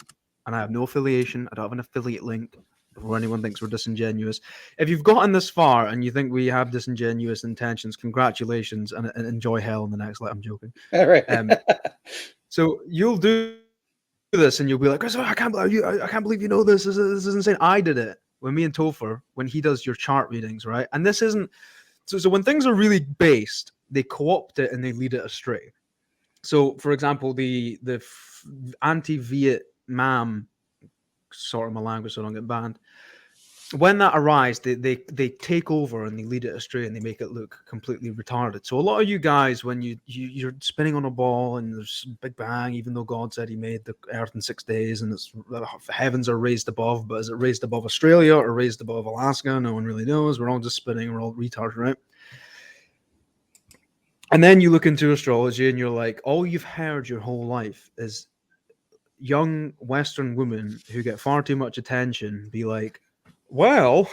and I have no affiliation. I don't have an affiliate link. Before anyone thinks we're disingenuous, if you've gotten this far and you think we have disingenuous intentions, congratulations and enjoy hell in the next life. I'm joking. All right. So you'll do this and you'll be like, I can't believe you. I can't believe you know this. This is insane. I did it when me and Topher, when he does your chart readings, right? And this isn't so when things are really based, they co-opt it and they lead it astray. So, for example, the anti-Vietnam sort of my language, so I don't get banned. When that arises, they take over and they lead it astray and they make it look completely retarded. So a lot of you guys, when you're spinning on a ball and there's Big Bang, even though God said He made the Earth in 6 days and it's the heavens are raised above, but is it raised above Australia or raised above Alaska? No one really knows. We're all just spinning. We're all retards, right? And then you look into astrology and you're like, all you've heard your whole life is young Western women who get far too much attention be like, well,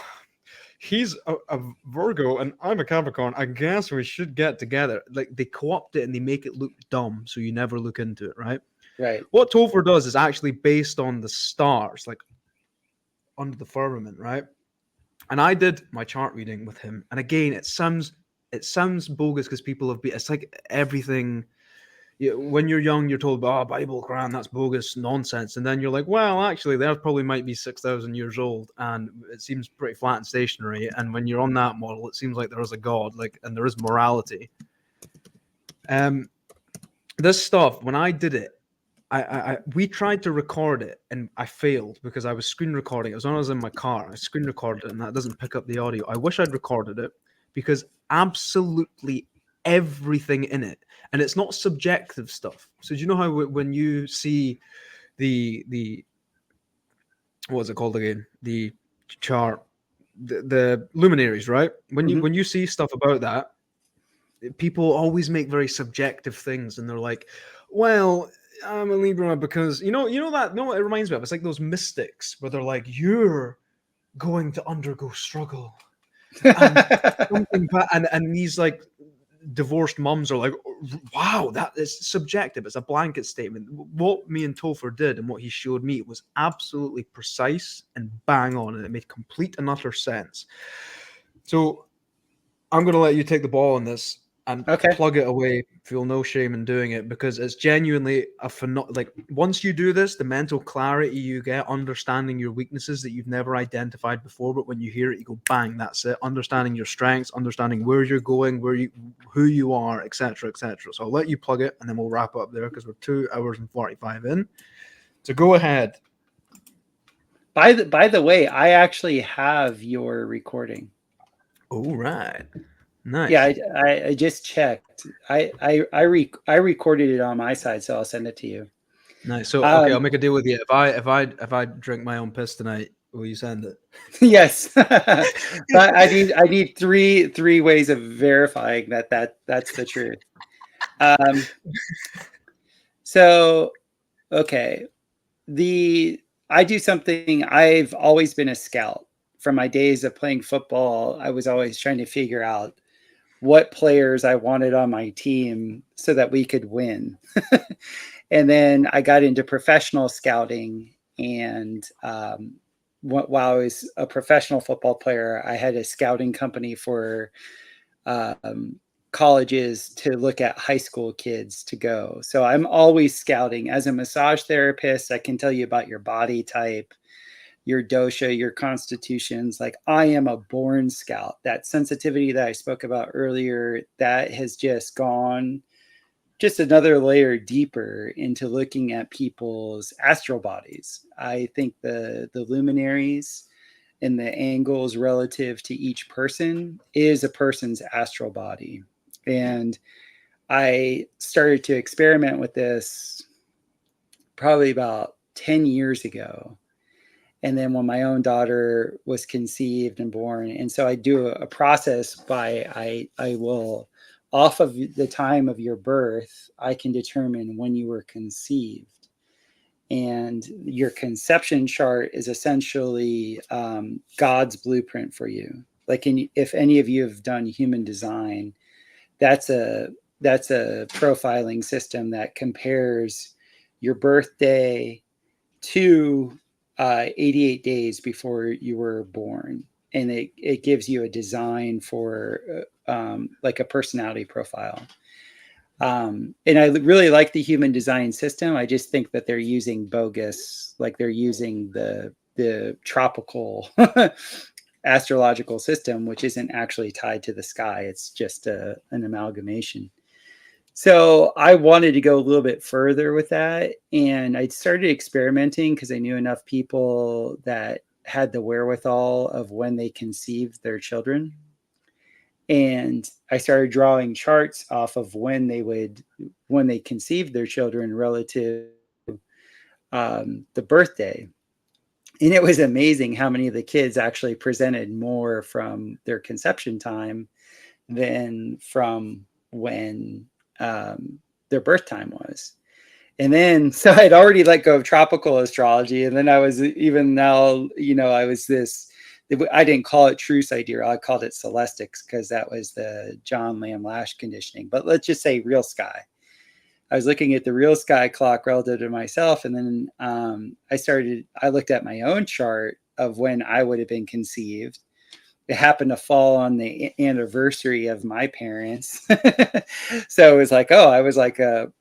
he's a Virgo and I'm a Capricorn. I guess we should get together. Like they co-opt it and they make it look dumb, so you never look into it, right? Right. What Topher does is actually based on the stars, like under the firmament, right? And I did my chart reading with him, and again, it sounds bogus because people have been. It's like everything. When you're young, you're told, "Oh, Bible, Quran, that's bogus nonsense," and then you're like, "Well, actually, there probably might be 6,000 years old, and it seems pretty flat and stationary." And when you're on that model, it seems like there is a God, like, and there is morality. This stuff, when I did it, we tried to record it, and I failed because I was screen recording. It was when I was in my car. I screen recorded it, and that doesn't pick up the audio. I wish I'd recorded it because absolutely everything in it. And it's not subjective stuff. So do you know how when you see the what's it called again? The chart, the luminaries, right? When you see stuff about that, people always make very subjective things, and they're like, "Well, I'm a Libra because you know that no, it reminds me of it's like those mystics where they're like, you're going to undergo struggle and something bad, and these like divorced mums are like, wow, that is subjective. It's a blanket statement. What me and Topher did and what he showed me was absolutely precise and bang on, and it made complete and utter sense. So I'm going to let you take the ball on this and plug it away. Feel no shame in doing it because it's genuinely like once you do this, the mental clarity you get, understanding your weaknesses that you've never identified before, but when you hear it, you go bang, that's it. Understanding your strengths, understanding where you're going, who you are, etc., etc. So I'll let you plug it and then we'll wrap up there because we're 2 hours and 45 in. So go ahead. By the way, I actually have your recording. All right. Nice. Yeah, I just checked. I recorded it on my side, so I'll send it to you. Nice. So okay, I'll make a deal with you. If I drink my own piss tonight, will you send it? Yes. But I need three ways of verifying that's the truth. So okay. I do something. I've always been a scout. From my days of playing football, I was always trying to figure out what players I wanted on my team so that we could win. And then I got into professional scouting. And while I was a professional football player, I had a scouting company for um, colleges to look at high school kids to go. So I'm always scouting. As a massage therapist, I can tell you about your body type, your dosha, your constitutions. Like, I am a born scout. That sensitivity that I spoke about earlier, that has just gone just another layer deeper into looking at people's astral bodies. I think the luminaries and the angles relative to each person is a person's astral body. And I started to experiment with this probably about 10 years ago. And then when my own daughter was conceived and born, and so I do a process by I will, off of the time of your birth, I can determine when you were conceived. And your conception chart is essentially God's blueprint for you. Like, if any of you have done human design, that's a profiling system that compares your birthday to 88 days before you were born, and it gives you a design for like a personality profile. And I really like the human design system. I just think that they're using bogus, like they're using the tropical astrological system, which isn't actually tied to the sky. It's just an amalgamation. So I wanted to go a little bit further with that. And I started experimenting because I knew enough people that had the wherewithal of when they conceived their children. And I started drawing charts off of when they conceived their children relative to the birthday. And it was amazing how many of the kids actually presented more from their conception time than from when their birth time was. And then, so I'd already let go of tropical astrology. And then I was even now, I was this, I didn't call it true sidereal. I called it celestics because that was the John Lamb Lash conditioning. But let's just say real sky. I was looking at the real sky clock relative to myself. And then I looked at my own chart of when I would have been conceived. It happened to fall on the anniversary of my parents. So it was like, oh, I was like an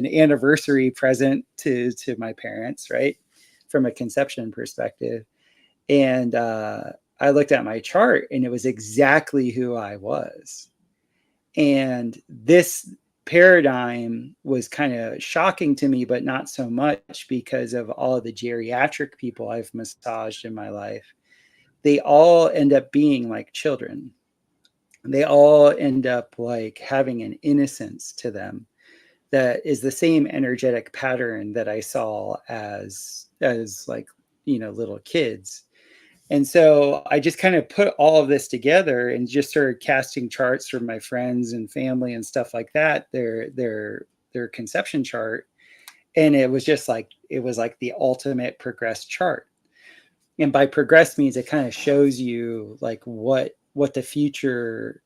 anniversary present to my parents, right? From a conception perspective. And I looked at my chart and it was exactly who I was. And this paradigm was kind of shocking to me, but not so much because of all of the geriatric people I've massaged in my life. They all end up being like children. They all end up like having an innocence to them that is the same energetic pattern that I saw as like, little kids. And so I just kind of put all of this together and just started casting charts from my friends and family and stuff like that, their conception chart. And it was like the ultimate progressed chart. And by progress means it kind of shows you like what the future,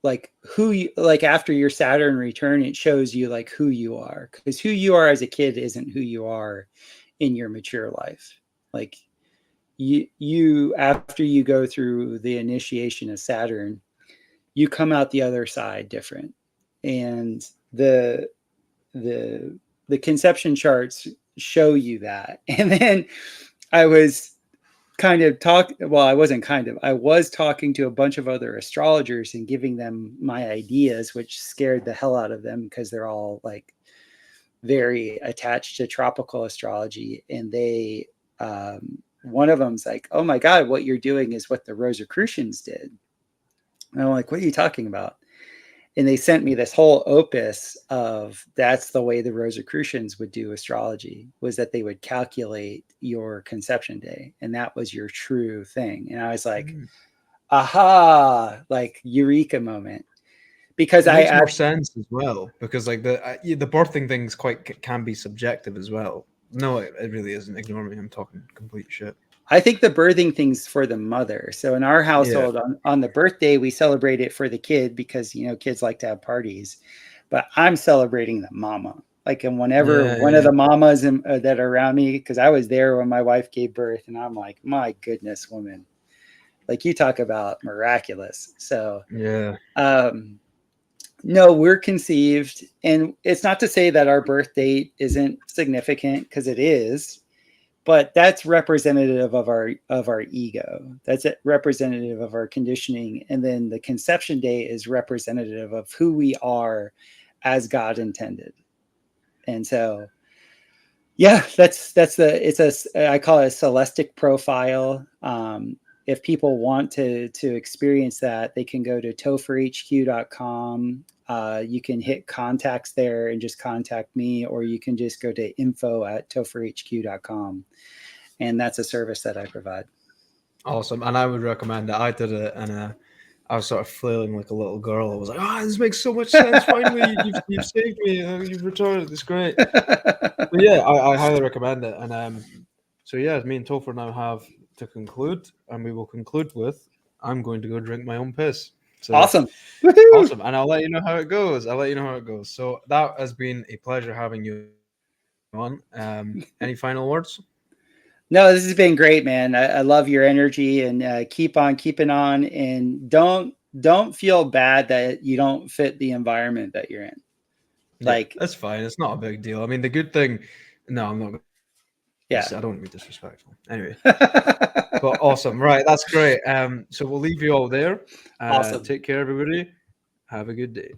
like who you, like after your Saturn return, it shows you like who you are, because who you are as a kid isn't who you are in your mature life. Like you after you go through the initiation of Saturn, you come out the other side different. And the conception charts show you that. And then I was I was talking to a bunch of other astrologers and giving them my ideas, which scared the hell out of them because they're all like very attached to tropical astrology. And they, one of them's like, oh my God, what you're doing is what the Rosicrucians did. And I'm like, what are you talking about? And they sent me this whole opus of that's the way the Rosicrucians would do astrology, was that they would calculate your conception day. And that was your true thing. And I was like, aha, like eureka moment. Because It makes more sense as well, because like the birthing thing's can be subjective as well. No, it really isn't. Ignore me. I'm talking complete shit. I think the birthing thing's for the mother. So in our Yeah. household, on the birthday, we celebrate it for the kid because, you know, kids like to have parties. But I'm celebrating the mama. Like, and whenever Yeah, one of yeah. the mamas that are around me, because I was there when my wife gave birth, and I'm like, my goodness, woman. Like, you talk about miraculous. So, Yeah. no, we're conceived. And it's not to say that our birth date isn't significant, because it is, but that's representative of our ego. That's representative of our conditioning, and then the conception day is representative of who we are as God intended. And so, yeah, I call it a celestic profile. If people want to experience that, they can go to topherhq.com. You can hit contacts there and just contact me, or you can just go to info@topherhq.com. And that's a service that I provide. Awesome. And I would recommend it. I did it, and I was sort of flailing like a little girl. I was like, this makes so much sense. Finally, you've saved me. You've returned. It's great. But yeah, I highly recommend it. And so yeah, me and Topher now have to conclude, and we will conclude with I'm going to go drink my own piss. So Awesome. Woo-hoo! awesome, and I'll let you know how it goes. So that has been a pleasure having you on. Any final words? No, this has been great, man. I love your energy, and keep on keeping on, and don't feel bad that you don't fit the environment that you're in. Yeah, Like, that's fine. It's not a big deal. I mean, the good thing. No, I'm not going to yeah. say. I don't want to be disrespectful. Anyway, but awesome. Right, that's great. So we'll leave you all there. Awesome. Take care, everybody. Have a good day.